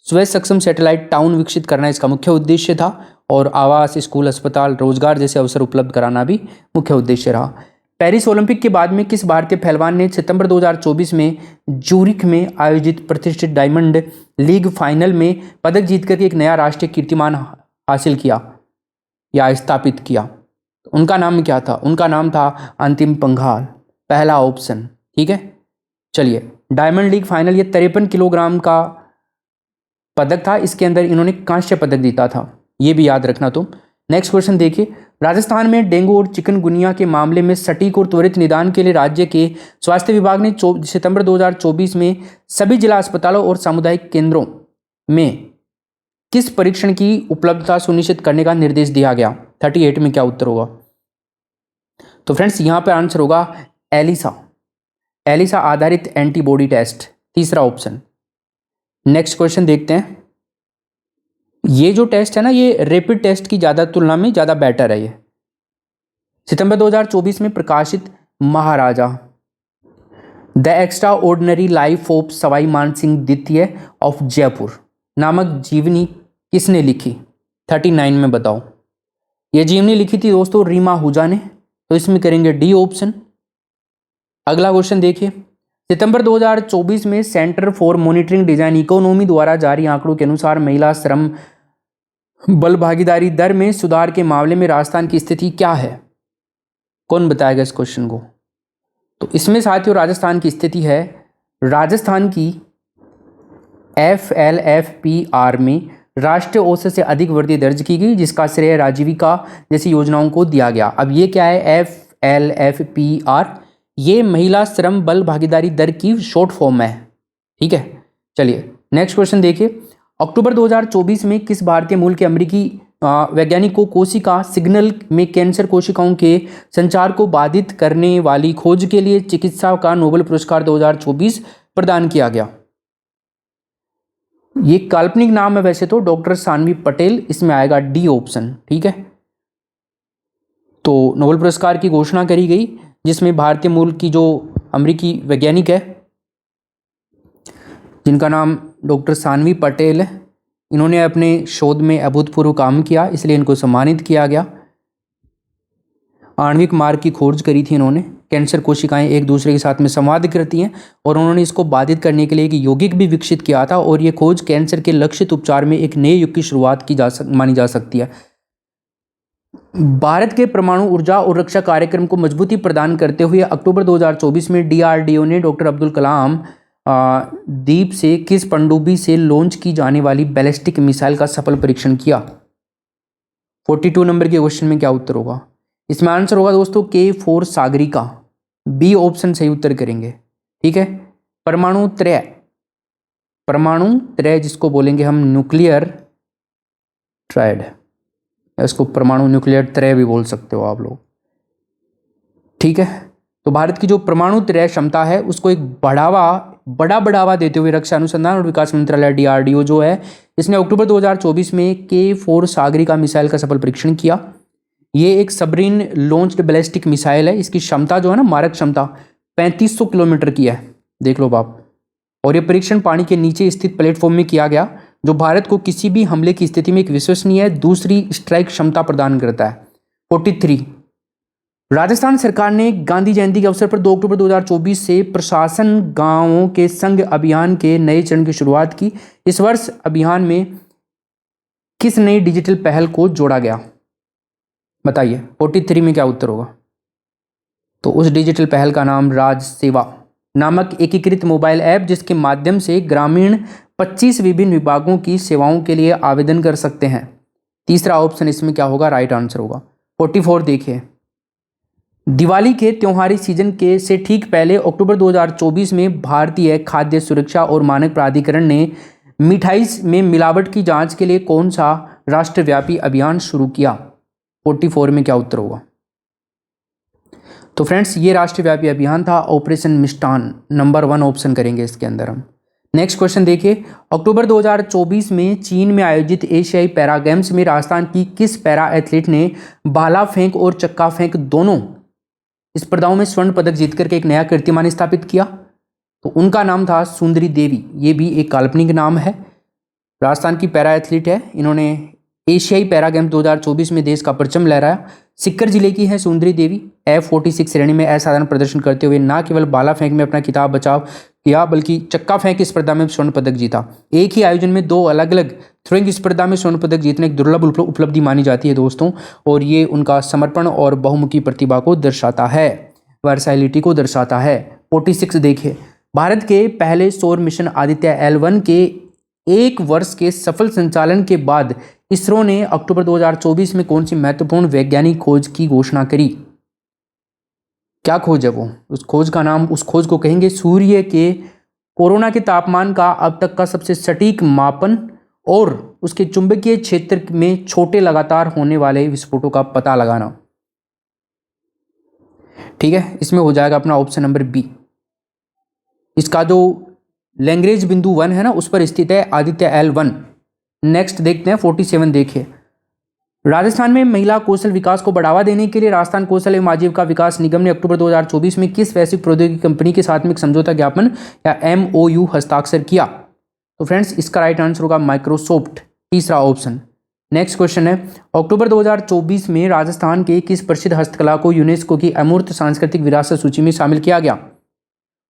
स्वयं सक्षम सैटेलाइट टाउन विकसित करना इसका मुख्य उद्देश्य था और आवास, स्कूल, अस्पताल, रोजगार जैसे अवसर उपलब्ध कराना भी मुख्य उद्देश्य रहा। पेरिस ओलंपिक के बाद में किस भारतीय पहलवान ने सितंबर 2024 में जूरिक में आयोजित प्रतिष्ठित डायमंड लीग फाइनल में पदक जीतकर एक नया राष्ट्रीय कीर्तिमान हासिल किया या स्थापित किया? उनका नाम क्या था? उनका नाम था अंतिम पंघाल, पहला ऑप्शन। ठीक है, चलिए, डायमंड लीग फाइनल ये 53 किलोग्राम का पदक था, इसके अंदर इन्होंने कांस्य पदक जीता था, ये भी याद रखना तुम। नेक्स्ट क्वेश्चन देखिए, राजस्थान में डेंगू और चिकनगुनिया के मामले में सटीक और त्वरित निदान के लिए राज्य के स्वास्थ्य विभाग ने सितंबर 2024 में सभी जिला अस्पतालों और सामुदायिक केंद्रों में किस परीक्षण की उपलब्धता सुनिश्चित करने का निर्देश दिया गया? 38 में क्या उत्तर होगा? तो फ्रेंड्स यहाँ पे आंसर होगा एलिसा आधारित एंटीबॉडी टेस्ट, तीसरा ऑप्शन। नेक्स्ट क्वेश्चन देखते हैं। ये जो टेस्ट है ना, ये रैपिड टेस्ट की ज़्यादा तुलना में ज़्यादा बेटर है। ये सितंबर 2024 में प्रकाशित Maharaja the extraordinary life of Sawai Man Singh द्वितीय ऑफ जयपुर नामक जीवनी किसने लिखी? 39 में बताओ। ये जीवनी लिखी थी दोस्तों रीमा आहूजा ने, तो इसमें करेंगे डी ऑप्शन। अगला क्वेश्चन देखिए, सितंबर 2024 में centre for monitoring design economy द्वारा जारी आंकड़ों के अनुसार महिला श्रम बल भागीदारी दर में सुधार के मामले में राजस्थान की स्थिति क्या है? कौन बताएगा इस क्वेश्चन को? तो इसमें साथियों राजस्थान की स्थिति है, राजस्थान की FLFPR में राष्ट्रीय औसत से अधिक वृद्धि दर्ज की गई, जिसका श्रेय राजीविका जैसी योजनाओं को दिया गया। अब ये क्या है? FLFPR, ये महिला श्रम बल भागीदारी दर की शॉर्ट फॉर्म है। ठीक है, चलिए नेक्स्ट क्वेश्चन देखिए, अक्टूबर 2024 में किस भारतीय मूल के वैज्ञानिक को कोशिका सिग्नल में कैंसर कोशिकाओं के संचार को बाधित करने वाली खोज के लिए चिकित्सा का नोबेल पुरस्कार 2024 प्रदान किया गया। ये काल्पनिक नाम है वैसे तो, डॉक्टर सानवी पटेल, इसमें आएगा डी ऑप्शन। ठीक है, तो नोबेल पुरस्कार की घोषणा करी गई जिसमें भारतीय मूल की जो अमेरिकी वैज्ञानिक है जिनका नाम डॉक्टर सानवी पटेल है, इन्होंने अपने शोध में अभूतपूर्व काम किया, इसलिए इनको सम्मानित किया गया। आणविक मार्ग की खोज करी थी इन्होंने। कैंसर कोशिकाएं एक दूसरे के साथ में संवाद करती हैं और उन्होंने इसको बाधित करने के लिए एक यौगिक भी विकसित किया था और ये खोज कैंसर के लक्षित उपचार में एक नए युग की शुरुआत मानी जा सकती है। भारत के परमाणु ऊर्जा और रक्षा कार्यक्रम को मजबूती प्रदान करते हुए अक्टूबर 2024 में DRDO ने डॉक्टर अब्दुल कलाम द्वीप से किस पनडुब्बी से लॉन्च की जाने वाली बैलिस्टिक मिसाइल का सफल परीक्षण किया? 42 नंबर के क्वेश्चन में क्या उत्तर होगा? इसमें आंसर होगा दोस्तों K4 सागरिका, बी ऑप्शन सही उत्तर करेंगे। ठीक है, परमाणु त्रय जिसको बोलेंगे हम न्यूक्लियर ट्रायड, इसको परमाणु न्यूक्लियर त्रय भी बोल सकते हो आप लोग। ठीक है, तो भारत की जो परमाणु त्रय क्षमता है उसको एक बड़ा बढ़ावा देते हुए रक्षा अनुसंधान और विकास मंत्रालय DRDO जो है, इसने अक्टूबर 2024 में K4 सागरिका मिसाइल का सफल परीक्षण किया। ये एक सबमरीन लॉन्च्ड बैलिस्टिक मिसाइल है। इसकी क्षमता जो है ना, मारक क्षमता 3500 किलोमीटर की है, देख लो बाप। और ये परीक्षण पानी के नीचे स्थित प्लेटफॉर्म में किया गया जो भारत को किसी भी हमले की स्थिति में एक विश्वसनीय दूसरी स्ट्राइक क्षमता प्रदान करता है। 43, राजस्थान सरकार ने गांधी जयंती के अवसर पर 2 अक्टूबर 2024 से प्रशासन गांवों के संग अभियान के नए चरण की शुरुआत की। इस वर्ष अभियान में किस नई डिजिटल पहल को जोड़ा गया? बताइए 43 में क्या उत्तर होगा? तो उस डिजिटल पहल का नाम राज सेवा नामक एकीकृत मोबाइल ऐप, जिसके माध्यम से ग्रामीण 25 विभिन्न विभागों की सेवाओं के लिए आवेदन कर सकते हैं। तीसरा ऑप्शन इसमें क्या होगा? राइट आंसर होगा। 44 देखिए, दिवाली के त्योहारी सीजन के से ठीक पहले अक्टूबर 2024 में भारतीय खाद्य सुरक्षा और मानक प्राधिकरण ने मिठाई में मिलावट की जांच के लिए कौन सा राष्ट्रव्यापी अभियान शुरू किया? 44 में क्या उत्तर होगा? तो फ्रेंड्स, ये राष्ट्रव्यापी अभियान था ऑपरेशन मिष्ठान, नंबर 1 ऑप्शन करेंगे इसके अंदर हम। नेक्स्ट क्वेश्चन देखिए, अक्टूबर 2024 में चीन में आयोजित एशियाई पैरा गेम्स में राजस्थान की किस पैरा एथलीट ने भाला फेंक और चक्का फेंक दोनों स्पर्धाओं में स्वर्ण पदक जीत करके एक नया कीर्तिमान स्थापित किया? तो उनका नाम था सुंदरी देवी। ये भी एक काल्पनिक नाम है, राजस्थान की पैरा एथलीट है। इन्होंने एशियाई पैरा गेम्स 2024 में देश का परचम लहराया। सिक्कर जिले की है सुंदरी देवी। F46 श्रेणी में असाधारण प्रदर्शन करते हुए न केवल भाला फेंक में अपना खिताब बचाव किया, बल्कि चक्का फेंक स्पर्धा में स्वर्ण पदक जीता। एक ही आयोजन में 2 अलग अलग थ्रोइंग स्पर्धा में स्वर्ण पदक जीतने एक दुर्लभ उपलब्धि मानी जाती है दोस्तों, और ये उनका समर्पण और बहुमुखी प्रतिभा को दर्शाता है, वर्सैलिटी को दर्शाता है। 46 देखिए, भारत के पहले सौर मिशन आदित्य L1 के 1 वर्ष के सफल संचालन के बाद इसरो ने अक्टूबर 2024 में कौन सी महत्वपूर्ण वैज्ञानिक खोज की घोषणा करी? क्या खोज है वो? उस खोज को कहेंगे सूर्य के कोरोना के तापमान का अब तक का सबसे सटीक मापन और उसके चुंबकीय क्षेत्र में छोटे लगातार होने वाले विस्फोटों का पता लगाना। ठीक है, इसमें हो जाएगा अपना ऑप्शन नंबर बी। इसका जो लैग्रेंज बिंदु 1 है ना, उस पर स्थित है आदित्य L1। नेक्स्ट देखते हैं 47 देखिए, राजस्थान में महिला कौशल विकास को बढ़ावा देने के लिए राजस्थान कौशल एवं आजीविका विकास निगम ने अक्टूबर 2024 में किस वैश्विक प्रौद्योगिकी कंपनी के साथ में एक समझौता ज्ञापन या MOU हस्ताक्षर किया? तो फ्रेंड्स, इसका राइट आंसर होगा माइक्रोसॉफ्ट, तीसरा ऑप्शन। नेक्स्ट क्वेश्चन है, अक्टूबर 2024 में राजस्थान के किस प्रसिद्ध हस्तकला को यूनेस्को की अमूर्त सांस्कृतिक विरासत सूची में शामिल किया गया?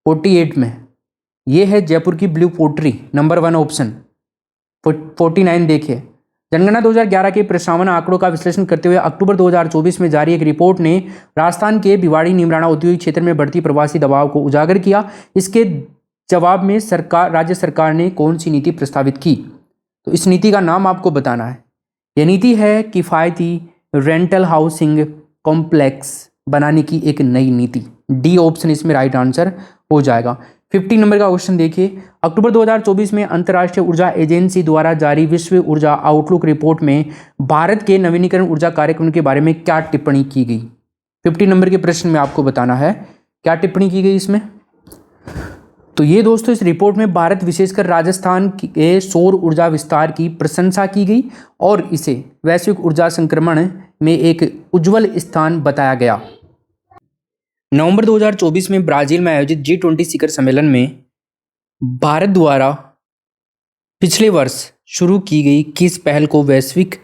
48 में यह है जयपुर की ब्लू पोट्री, नंबर 1 ऑप्शन। 49 देखिए, जनगणना 2011 के प्रस्तावना आंकड़ों का विश्लेषण करते हुए अक्टूबर 2024 में जारी एक रिपोर्ट ने राजस्थान के भिवाड़ी निमराना औद्योगिक क्षेत्र में बढ़ती प्रवासी दबाव को उजागर किया। इसके जवाब में राज्य सरकार ने कौन सी नीति प्रस्तावित की? तो इस नीति का नाम आपको बताना है। यह नीति है किफायती रेंटल हाउसिंग कॉम्प्लेक्स बनाने की एक नई नीति। डी ऑप्शन इसमें राइट आंसर हो जाएगा। 50 नंबर का क्वेश्चन देखिए, अक्टूबर 2024 में अंतर्राष्ट्रीय ऊर्जा एजेंसी द्वारा जारी विश्व ऊर्जा आउटलुक रिपोर्ट में भारत के नवीनीकरण ऊर्जा कार्यक्रम के बारे में क्या टिप्पणी की गई। 50 नंबर के प्रश्न में आपको बताना है क्या टिप्पणी की गई इसमें। तो ये दोस्तों इस रिपोर्ट में भारत विशेषकर राजस्थान के सौर ऊर्जा विस्तार की प्रशंसा की गई और इसे वैश्विक ऊर्जा संक्रमण में एक उज्जवल स्थान बताया गया। नवंबर 2024 में ब्राजील में आयोजित G20 शिखर सम्मेलन में भारत द्वारा पिछले वर्ष शुरू की गई किस पहल को वैश्विक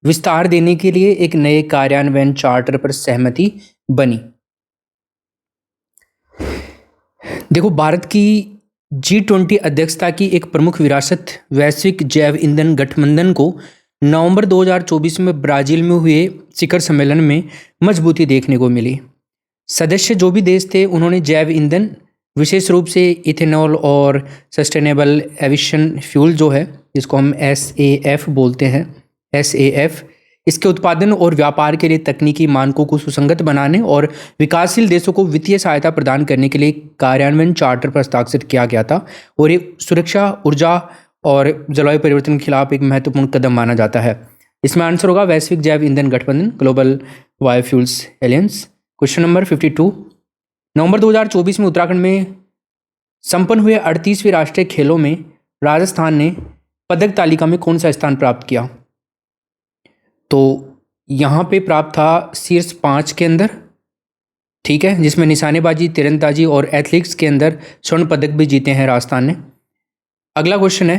विस्तार देने के लिए एक नए कार्यान्वयन चार्टर पर सहमति बनी। देखो, भारत की G20 अध्यक्षता की एक प्रमुख विरासत वैश्विक जैव ईंधन गठबंधन को नवंबर 2024 में ब्राजील में हुए शिखर सम्मेलन में मजबूती देखने को मिली। सदस्य जो भी देश थे उन्होंने जैव ईंधन, विशेष रूप से इथेनॉल और सस्टेनेबल एविएशन फ्यूल जो है जिसको हम SAF बोलते हैं, SAF, इसके उत्पादन और व्यापार के लिए तकनीकी मानकों को सुसंगत बनाने और विकासशील देशों को वित्तीय सहायता प्रदान करने के लिए कार्यान्वयन चार्टर पर हस्ताक्षर किया गया था और ये सुरक्षा, ऊर्जा और जलवायु परिवर्तन के खिलाफ एक महत्वपूर्ण कदम माना जाता है। इसमें आंसर होगा वैश्विक जैव ईंधन गठबंधन, global biofuels alliance. Question number 52, नवंबर 2024 में उत्तराखंड में संपन्न हुए 38वें राष्ट्रीय खेलों में राजस्थान ने पदक तालिका में कौन सा स्थान प्राप्त किया। तो यहाँ पे प्राप्त था शीर्ष 5 के अंदर, ठीक है, जिसमें निशानेबाजी, तीरंदाजी और एथलेटिक्स के अंदर स्वर्ण पदक भी जीते हैं राजस्थान ने। अगला क्वेश्चन है,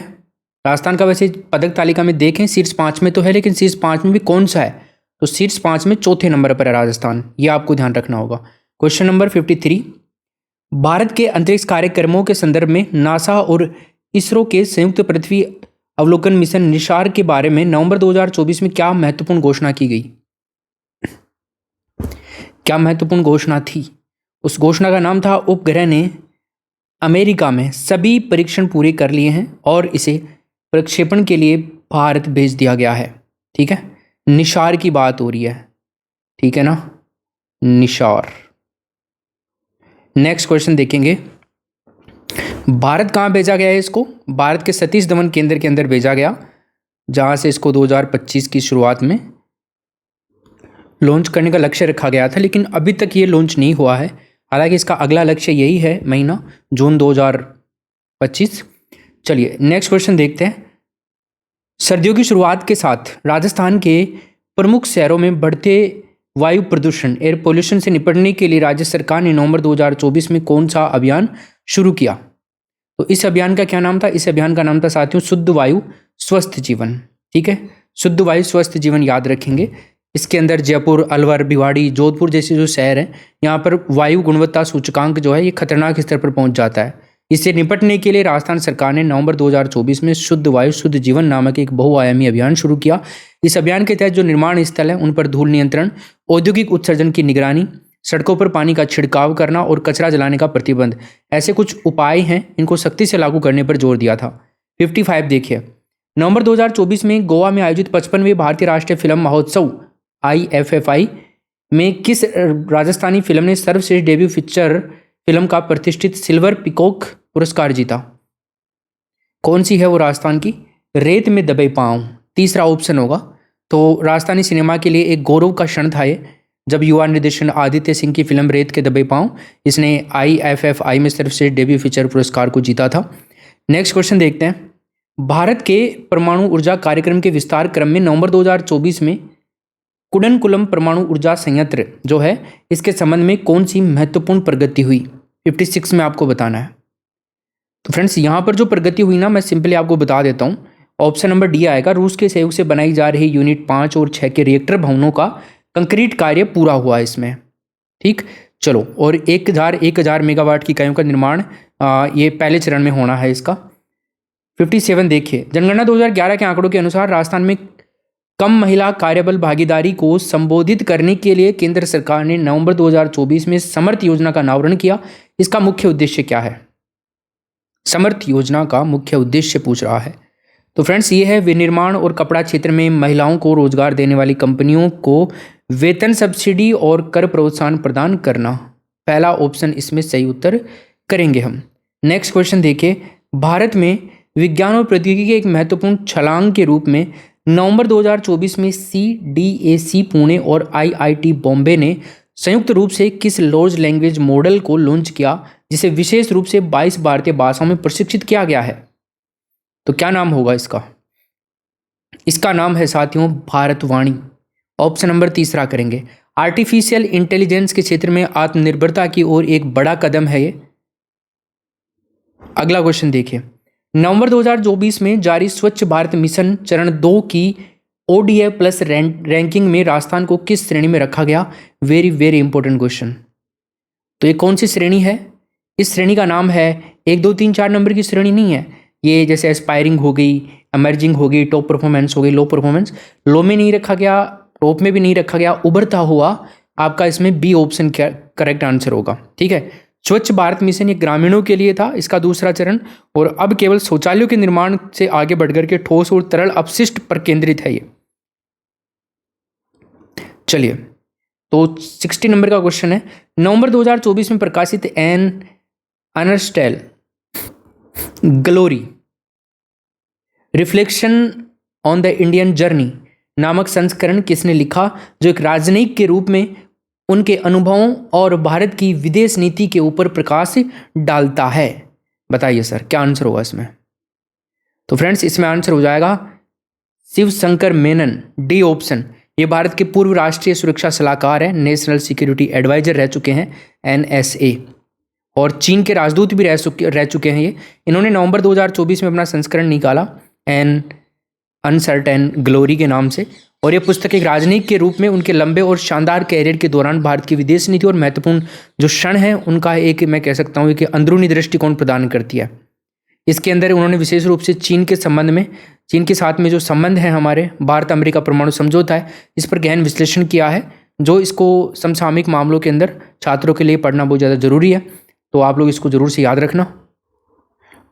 राजस्थान का वैसे पदक तालिका में देखें शीर्ष 5 में तो है, लेकिन शीर्ष 5 में भी कौन सा है, तो शीर्ष 5 में चौथे नंबर पर है राजस्थान, ये आपको ध्यान रखना होगा। क्वेश्चन नंबर 53, भारत के अंतरिक्ष कार्यक्रमों के संदर्भ में नासा और इसरो के संयुक्त पृथ्वी अवलोकन मिशन निशार के बारे में नवंबर 2024 में क्या महत्वपूर्ण घोषणा की गई। क्या महत्वपूर्ण घोषणा थी? उस घोषणा का नाम था उपग्रह ने अमेरिका में सभी परीक्षण पूरे कर लिए हैं और इसे प्रक्षेपण के लिए भारत भेज दिया गया है। ठीक है, निशार की बात हो रही है, ठीक है ना, निशार। नेक्स्ट क्वेश्चन देखेंगे, भारत कहाँ भेजा गया है इसको? भारत के सतीश धवन केंद्र के अंदर भेजा गया, जहाँ से इसको 2025 की शुरुआत में लॉन्च करने का लक्ष्य रखा गया था, लेकिन अभी तक ये लॉन्च नहीं हुआ है। हालांकि इसका अगला लक्ष्य यही है महीना जून 2025। चलिए नेक्स्ट क्वेश्चन देखते हैं। सर्दियों की शुरुआत के साथ राजस्थान के प्रमुख शहरों में बढ़ते वायु प्रदूषण, एयर पोल्यूशन से निपटने के लिए राज्य सरकार ने नवंबर 2024 में कौन सा अभियान शुरू किया? तो इस अभियान का क्या नाम था? इस अभियान का नाम था साथियों शुद्ध वायु स्वस्थ जीवन। ठीक है, शुद्ध वायु स्वस्थ जीवन याद रखेंगे। इसके अंदर जयपुर, अलवर, भिवाड़ी, जोधपुर जैसे जो शहर हैं, यहाँ पर वायु गुणवत्ता सूचकांक जो है ये खतरनाक स्तर पर पहुंच जाता है। इससे निपटने के लिए राजस्थान सरकार ने नवंबर 2024 में शुद्ध वायु शुद्ध जीवन नामक एक बहुआयामी अभियान शुरू किया। इस अभियान के तहत जो निर्माण स्थल है उन पर धूल नियंत्रण, औद्योगिक उत्सर्जन की निगरानी, सड़कों पर पानी का छिड़काव करना और कचरा जलाने का प्रतिबंध, ऐसे कुछ उपाय हैं, इनको सख्ती से लागू करने पर जोर दिया था। 55 देखिए, नवंबर 2024 में गोवा में आयोजित 55वें भारतीय राष्ट्रीय फिल्म महोत्सव IFFI में किस राजस्थानी फिल्म ने सर्वश्रेष्ठ डेब्यू फीचर फिल्म का प्रतिष्ठित सिल्वर पिकॉक पुरस्कार जीता? कौन सी है वो राजस्थान की? रेत में दबे पांव, तीसरा ऑप्शन होगा। तो राजस्थानी सिनेमा के लिए एक गौरव का क्षण था ये, जब युवा निर्देशक आदित्य सिंह की फिल्म रेत के दबे पांव, इसने IFFI में सर्वश्रेष्ठ डेब्यू फीचर पुरस्कार को जीता था। नेक्स्ट क्वेश्चन देखते हैं। भारत के परमाणु ऊर्जा कार्यक्रम के विस्तार क्रम में नवंबर 2024 में कुडनकुलम परमाणु ऊर्जा संयंत्र जो है, इसके संबंध में कौन सी महत्वपूर्ण प्रगति हुई? 56 में आपको बताना है। तो फ्रेंड्स यहाँ पर जो प्रगति हुई ना, मैं सिंपली आपको बता देता हूँ। ऑप्शन नंबर डी आएगा। रूस के सहयोग से बनाई जा रही यूनिट 5 और 6 के रिएक्टर भवनों का कंक्रीट कार्य पूरा हुआ इसमें। ठीक, चलो, और 1000 मेगावाट की इकाइयों का निर्माण ये पहले चरण में होना है इसका। 57 देखिए, जनगणना 2011 के आंकड़ों के अनुसार राजस्थान में कम महिला कार्यबल भागीदारी को संबोधित करने के लिए केंद्र सरकार ने नवंबर 2024 में समर्थ योजना का अनावरण किया। इसका मुख्य उद्देश्य क्या है? समर्थ योजना का मुख्य उद्देश्य पूछ रहा है। तो फ्रेंड्स ये है विनिर्माण और कपड़ा क्षेत्र में महिलाओं को रोजगार देने वाली कंपनियों को वेतन सब्सिडी और कर प्रोत्साहन प्रदान करना। पहला ऑप्शन इसमें सही उत्तर करेंगे हम। नेक्स्ट क्वेश्चन देखिए, भारत में विज्ञान और प्रौद्योगिकी के एक महत्वपूर्ण छलांग के रूप में नवंबर 2024 में CDAC पुणे और IIT बॉम्बे ने संयुक्त रूप से किस लार्ज लैंग्वेज मॉडल को लॉन्च किया जिसे विशेष रूप से 22 भारतीय भाषाओं में प्रशिक्षित किया गया है? तो क्या नाम होगा इसका? इसका नाम है साथियों भारतवाणी। ऑप्शन नंबर तीसरा करेंगे। आर्टिफिशियल इंटेलिजेंस के क्षेत्र में आत्मनिर्भरता की ओर एक बड़ा कदम है ये। अगला क्वेश्चन देखिए, नवंबर 2024 में जारी स्वच्छ भारत मिशन चरण 2 की ODI प्लस रैंकिंग में राजस्थान को किस श्रेणी में रखा गया? Very very important question. तो ये कौन सी श्रेणी है? इस श्रेणी का नाम है 1 2 3 4 नंबर की श्रेणी नहीं है ये, जैसे एस्पायरिंग हो गई, एमर्जिंग हो गई, टॉप परफॉर्मेंस हो गई, लो परफॉर्मेंस। लो में नहीं रखा गया, टॉप में भी नहीं रखा गया, उभरता हुआ आपका इसमें बी ऑप्शन करेक्ट आंसर होगा। ठीक है, स्वच्छ भारत मिशन ये ग्रामीणों के लिए था, इसका दूसरा चरण, और अब केवल शौचालयों के निर्माण से आगे बढ़कर के ठोस और तरल अपशिष्ट पर केंद्रित है ये। चलिए, तो 60 नंबर का क्वेश्चन है, नवंबर 2024 में प्रकाशित an unstale glory reflection on the Indian journey नामक संस्करण किसने लिखा, जो एक राजनयिक के रूप में उनके अनुभवों और भारत की विदेश नीति के ऊपर प्रकाश डालता है? बताइए सर, क्या आंसर होगा इसमें? तो फ्रेंड्स, इसमें आंसर हो जाएगा शिव शंकर मेनन, डी ऑप्शन। ये भारत के पूर्व राष्ट्रीय सुरक्षा सलाहकार हैं, नेशनल सिक्योरिटी एडवाइजर रह चुके हैं, NSA, और चीन के राजदूत भी रह चुके हैं ये। इन्होंने नवंबर 2024 में अपना संस्करण निकाला एन अनसर्टेन ग्लोरी के नाम से, और यह पुस्तक एक राजनयिक के रूप में उनके लंबे और शानदार कैरियर के दौरान भारत की विदेश नीति और महत्वपूर्ण जो क्षण है उनका एक, मैं कह सकता हूँ कि अंदरूनी दृष्टिकोण प्रदान करती है। इसके अंदर उन्होंने विशेष रूप से चीन के संबंध में, चीन के साथ में जो संबंध है हमारे, भारत अमेरिका परमाणु समझौता है, इस पर गहन विश्लेषण किया है, जो इसको समसामयिक मामलों के अंदर छात्रों के लिए पढ़ना बहुत ज़्यादा जरूरी है, तो आप लोग इसको जरूर से याद रखना।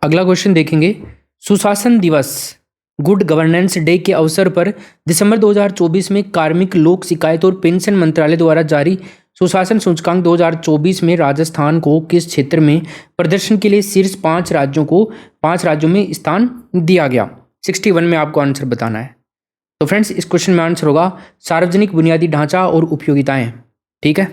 अगला क्वेश्चन देखेंगे, सुशासन दिवस गुड गवर्नेंस डे के अवसर पर दिसंबर 2024 में कार्मिक लोक शिकायत और पेंशन मंत्रालय द्वारा जारी सुशासन सूचकांक 2024 में राजस्थान को किस क्षेत्र में प्रदर्शन के लिए शीर्ष 5 राज्यों में स्थान दिया गया? 61 में आपको आंसर बताना है। तो फ्रेंड्स, इस क्वेश्चन में आंसर होगा सार्वजनिक बुनियादी ढांचा और उपयोगिताएं। ठीक है,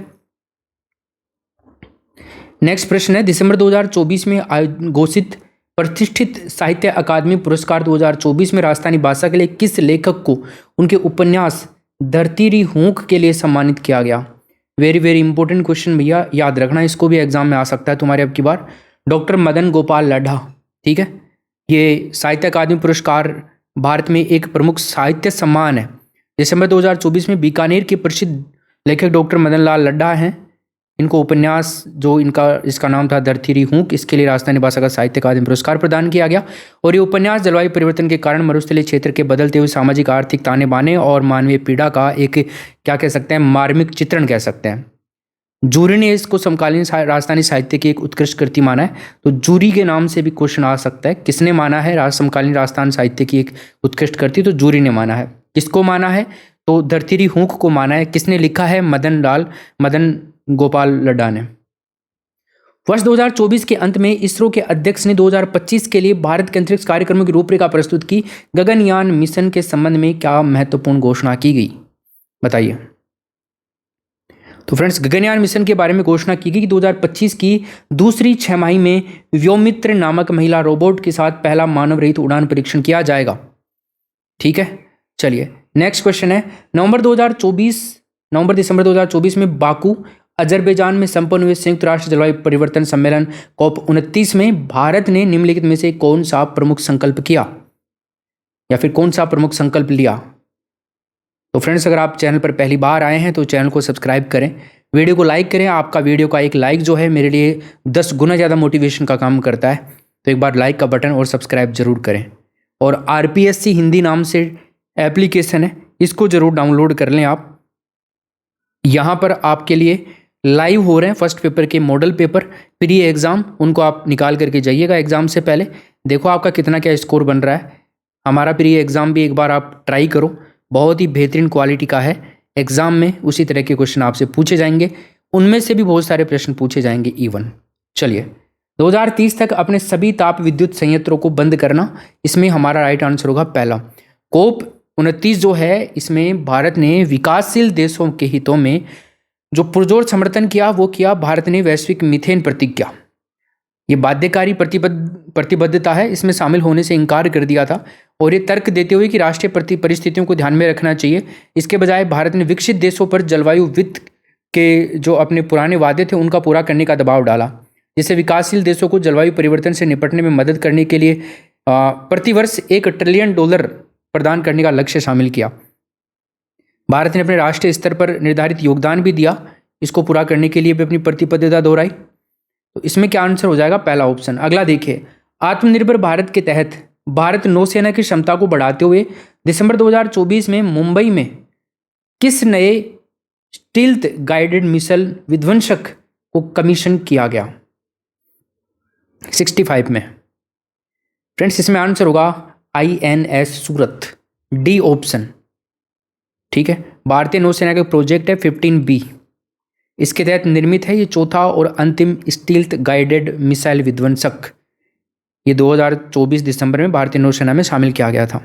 नेक्स्ट प्रश्न है, दिसंबर 2024 में घोषित प्रतिष्ठित साहित्य अकादमी पुरस्कार 2024 में राजस्थानी भाषा के लिए किस लेखक को उनके उपन्यास धरतीरी हूंक के लिए सम्मानित किया गया? वेरी वेरी इंपॉर्टेंट क्वेश्चन भैया, याद रखना, इसको भी एग्जाम में आ सकता है तुम्हारे अब की बार। डॉक्टर मदन गोपाल लड्ढा। ठीक है, ये साहित्य अकादमी पुरस्कार भारत में एक प्रमुख साहित्य सम्मान है। दिसंबर 2024 में बीकानेर के प्रसिद्ध लेखक डॉक्टर मदन लाल लड्ढा हैं, इनको उपन्यास जो इसका नाम था धरतीरी हूंक, इसके लिए राजस्थानी भाषा का साहित्य अकादमी पुरस्कार प्रदान किया गया। और ये उपन्यास जलवायु परिवर्तन के कारण मरुस्थलीय क्षेत्र के बदलते हुए सामाजिक आर्थिक ताने बाने और मानवीय पीड़ा का एक, क्या कह सकते हैं, मार्मिक चित्रण कह सकते हैं। जूरी ने इसको समकालीन राजस्थानी साहित्य की एक उत्कृष्ट कृति माना है, तो जूरी के नाम से भी क्वेश्चन आ सकता है, किसने माना है समकालीन राजस्थान साहित्य की एक उत्कृष्ट कृति? तो जूरी ने माना है। किसको माना है? तो धरतीरी हूंक को माना है। किसने लिखा है? मदन गोपाल लड्ढा ने। वर्ष 2024 के अंत में इसरो के अध्यक्ष ने 2025 के लिए भारत के अंतरिक्ष कार्यक्रमों की रूपरेखा प्रस्तुत की। गगनयान मिशन के संबंध में क्या महत्वपूर्ण घोषणा की गई? बताइए। तो फ्रेंड्स, गगनयान मिशन के बारे में घोषणा की गई कि 2025 की दूसरी छमाही में व्योमित्र नामक महिला रोबोट के साथ पहला मानव रहित उड़ान परीक्षण किया जाएगा। ठीक है, चलिए नेक्स्ट क्वेश्चन है, नवंबर दिसंबर 2024 में बाकू अजरबैजान में संपन्न हुए संयुक्त राष्ट्र जलवायु परिवर्तन सम्मेलन COP29 में भारत ने निम्नलिखित में से कौन सा प्रमुख संकल्प किया, या फिर कौन सा प्रमुख संकल्प लिया? तो फ्रेंड्स, अगर आप चैनल पर पहली बार आए हैं तो चैनल को सब्सक्राइब करें, वीडियो को लाइक करें। आपका वीडियो का एक लाइक जो है मेरे लिए 10 गुना ज़्यादा मोटिवेशन का काम करता है, तो एक बार लाइक का बटन और सब्सक्राइब जरूर करें। और RPSC हिंदी नाम से एप्लीकेशन है, इसको जरूर डाउनलोड कर लें आप। यहाँ पर आपके लिए लाइव हो रहे हैं फर्स्ट पेपर के मॉडल पेपर, प्री एग्ज़ाम, उनको आप निकाल करके जाइएगा एग्ज़ाम से पहले। देखो आपका कितना क्या स्कोर बन रहा है। हमारा प्री एग्ज़ाम भी एक बार आप ट्राई करो, बहुत ही बेहतरीन क्वालिटी का है। एग्ज़ाम में उसी तरह के क्वेश्चन आपसे पूछे जाएंगे, उनमें से भी बहुत सारे प्रश्न पूछे जाएंगे इवन। चलिए 2030 तक अपने सभी ताप विद्युत संयंत्रों को बंद करना, इसमें हमारा राइट आंसर होगा पहला। कोप 29 जो है, इसमें भारत ने विकासशील देशों के हितों में जो पुरजोर समर्थन किया वो किया भारत ने वैश्विक मीथेन प्रतिज्ञा। ये बाध्यकारी प्रतिबद्धता है, इसमें शामिल होने से इनकार कर दिया था और ये तर्क देते हुए कि राष्ट्रीय परिस्थितियों को ध्यान में रखना चाहिए। इसके बजाय भारत ने विकसित देशों पर जलवायु वित्त के जो अपने पुराने वादे थे उनका पूरा करने का दबाव डाला, जिससे विकासशील देशों को जलवायु परिवर्तन से निपटने में मदद करने के लिए प्रतिवर्ष $1 ट्रिलियन प्रदान करने का लक्ष्य शामिल किया। भारत ने अपने राष्ट्रीय स्तर पर निर्धारित योगदान भी दिया, इसको पूरा करने के लिए भी अपनी प्रतिबद्धता दोहराई। तो इसमें क्या आंसर हो जाएगा? पहला ऑप्शन। अगला देखिए, आत्मनिर्भर भारत के तहत भारत नौसेना की क्षमता को बढ़ाते हुए दिसंबर 2024 में मुंबई में किस नए स्टील्थ गाइडेड मिसाइल विध्वंसक को कमीशन किया गया? 65 में। फ्रेंड्स, इसमें आंसर होगा INS सूरत, डी ऑप्शन। ठीक है, भारतीय नौसेना का प्रोजेक्ट है 15B, इसके तहत निर्मित है ये चौथा और अंतिम स्टील्थ गाइडेड मिसाइल विध्वंसक। ये 2024 दिसंबर में भारतीय नौसेना में शामिल किया गया था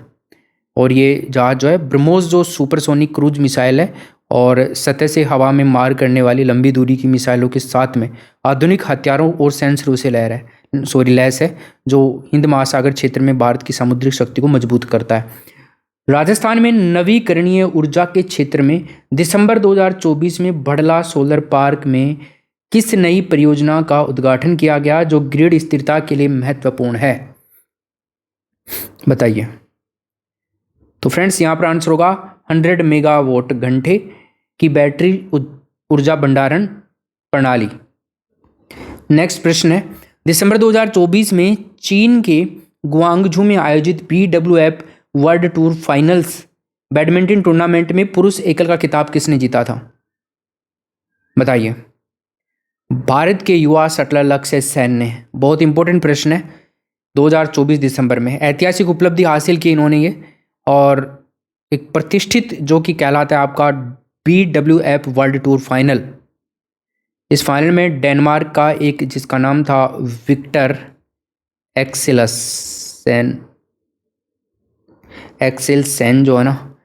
और ये जहाज जो है ब्रह्मोस जो सुपरसोनिक क्रूज मिसाइल है और सतह से हवा में मार करने वाली लंबी दूरी की मिसाइलों के साथ में आधुनिक हथियारों और सेंसरों से लैस है, जो हिंद महासागर क्षेत्र में भारत की सामुद्रिक शक्ति को मजबूत करता है। राजस्थान में नवीकरणीय ऊर्जा के क्षेत्र में दिसंबर 2024 में भड़ला सोलर पार्क में किस नई परियोजना का उद्घाटन किया गया जो ग्रिड स्थिरता के लिए महत्वपूर्ण है? बताइए। तो फ्रेंड्स, यहां पर आंसर होगा 100 मेगावाट घंटे की बैटरी ऊर्जा भंडारण प्रणाली। नेक्स्ट प्रश्न है, दिसंबर 2024 में चीन के गुआंगझू में आयोजित BWF world tour finals badminton tournament में पुरुष एकल का खिताब किसने जीता था? बताइए। भारत के युवा शटलर लक्ष्य सेन ने। बहुत इंपॉर्टेंट प्रश्न है। 2024 दिसंबर में ऐतिहासिक उपलब्धि हासिल की इन्होंने ये, और एक प्रतिष्ठित जो कि कहलाता है आपका BWF वर्ल्ड टूर फाइनल। इस फाइनल में डेनमार्क का एक जिसका नाम था विक्टर एक्सेलसेन जो है ना,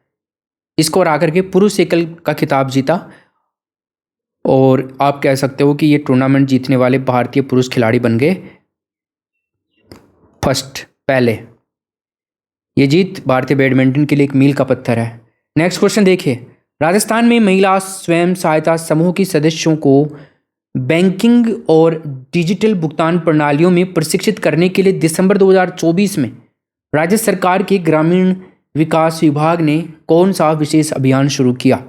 इसको हरा करके पुरुष एकल का खिताब जीता और आप कह सकते हो कि ये टूर्नामेंट जीतने वाले भारतीय पुरुष खिलाड़ी बन गए पहले। ये जीत भारतीय बैडमिंटन के लिए एक मील का पत्थर है। नेक्स्ट क्वेश्चन देखिए, राजस्थान में महिला स्वयं सहायता समूह की सदस्यों को बैंकिंग और डिजिटल भुगतान प्रणालियों में प्रशिक्षित करने के लिए दिसंबर 2024 में राज्य सरकार के ग्रामीण विकास विभाग ने कौन सा विशेष अभियान शुरू किया?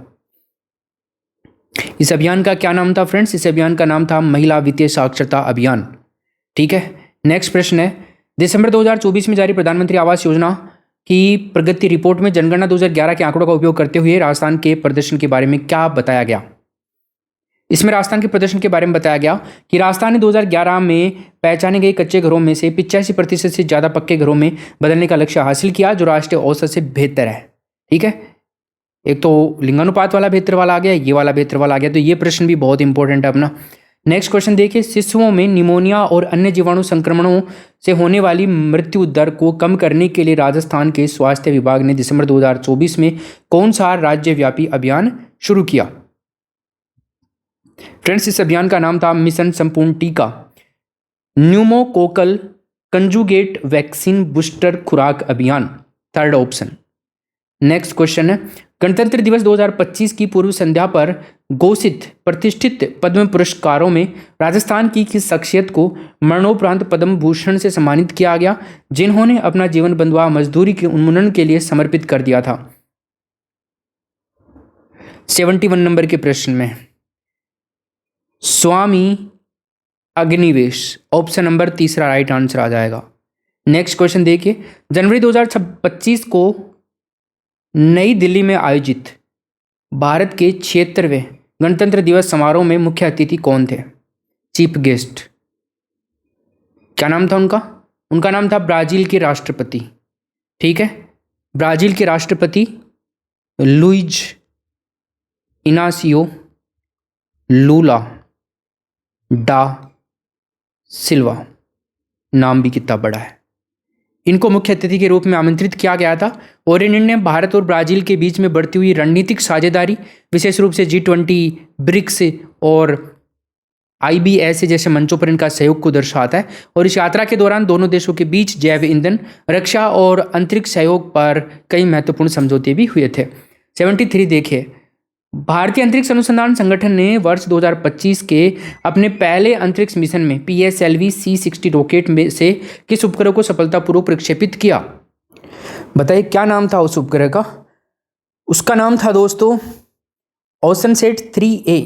इस अभियान का क्या नाम था फ्रेंड्स? इस अभियान का नाम था महिला वित्तीय साक्षरता अभियान। ठीक है, नेक्स्ट प्रश्न है, दिसंबर 2024 में जारी प्रधानमंत्री आवास योजना की प्रगति रिपोर्ट में जनगणना 2011 के आंकड़ों का उपयोग करते हुए राजस्थान के प्रदर्शन के बारे में क्या बताया गया? इसमें राजस्थान के प्रदर्शन के बारे में बताया गया कि राजस्थान ने 2011 में पहचाने गए कच्चे घरों में से 85% से ज़्यादा पक्के घरों में बदलने का लक्ष्य हासिल किया, जो राष्ट्रीय औसत से बेहतर है। ठीक है, एक तो लिंगानुपात वाला बेहतर वाला आ गया, ये वाला बेहतर वाला आ गया, तो ये प्रश्न भी बहुत इंपॉर्टेंट है अपना। नेक्स्ट क्वेश्चन देखिए, शिशुओं में निमोनिया और अन्य जीवाणु संक्रमणों से होने वाली मृत्यु दर को कम करने के लिए राजस्थान के स्वास्थ्य विभाग ने दिसंबर 2024 में कौन सा राज्यव्यापी अभियान शुरू किया? फ्रेंड्स, इस अभियान का नाम था मिशन संपूर्ण टीका न्यूमोकोकल कंजुगेट वैक्सीन बूस्टर खुराक अभियान, थर्ड ऑप्शन। नेक्स्ट क्वेश्चन है, गणतंत्र दिवस 2025 की पूर्व संध्या पर घोषित प्रतिष्ठित पद्म पुरस्कारों में राजस्थान की किस शख्सियत को मरणोपरांत पद्म भूषण से सम्मानित किया गया, जिन्होंने अपना जीवन बंधुआ मजदूरी के उन्मूलन के लिए समर्पित कर दिया था? 71 नंबर के प्रश्न में स्वामी अग्निवेश, ऑप्शन नंबर तीसरा राइट आंसर आ जाएगा। नेक्स्ट क्वेश्चन देखिए, जनवरी 2025 को नई दिल्ली में आयोजित भारत के 76वें गणतंत्र दिवस समारोह में मुख्य अतिथि कौन थे? Chief guest. क्या नाम था उनका? उनका नाम था ब्राजील के राष्ट्रपति। ठीक है, ब्राजील के राष्ट्रपति लुइज इनासियो लूला डा सिल्वा, नाम भी कितना बड़ा है। इनको मुख्य अतिथि के रूप में आमंत्रित किया गया था और इन्होंने भारत और ब्राज़ील के बीच में बढ़ती हुई रणनीतिक साझेदारी, विशेष रूप से G20, ब्रिक्स और IBS जैसे मंचों पर इनका सहयोग को दर्शाता है। और इस यात्रा के दौरान दोनों देशों के बीच जैव ईंधन, रक्षा और अंतरिक्ष सहयोग पर कई महत्वपूर्ण समझौते भी हुए थे। 73 देखिए, भारतीय अंतरिक्ष अनुसंधान संगठन ने वर्ष 2025 के अपने पहले अंतरिक्ष मिशन में PSLV C60 रॉकेट में से किस उपग्रह को सफलतापूर्वक प्रक्षेपित किया? बताइए क्या नाम था उस उपग्रह का? उसका नाम था दोस्तों OceanSat 3A।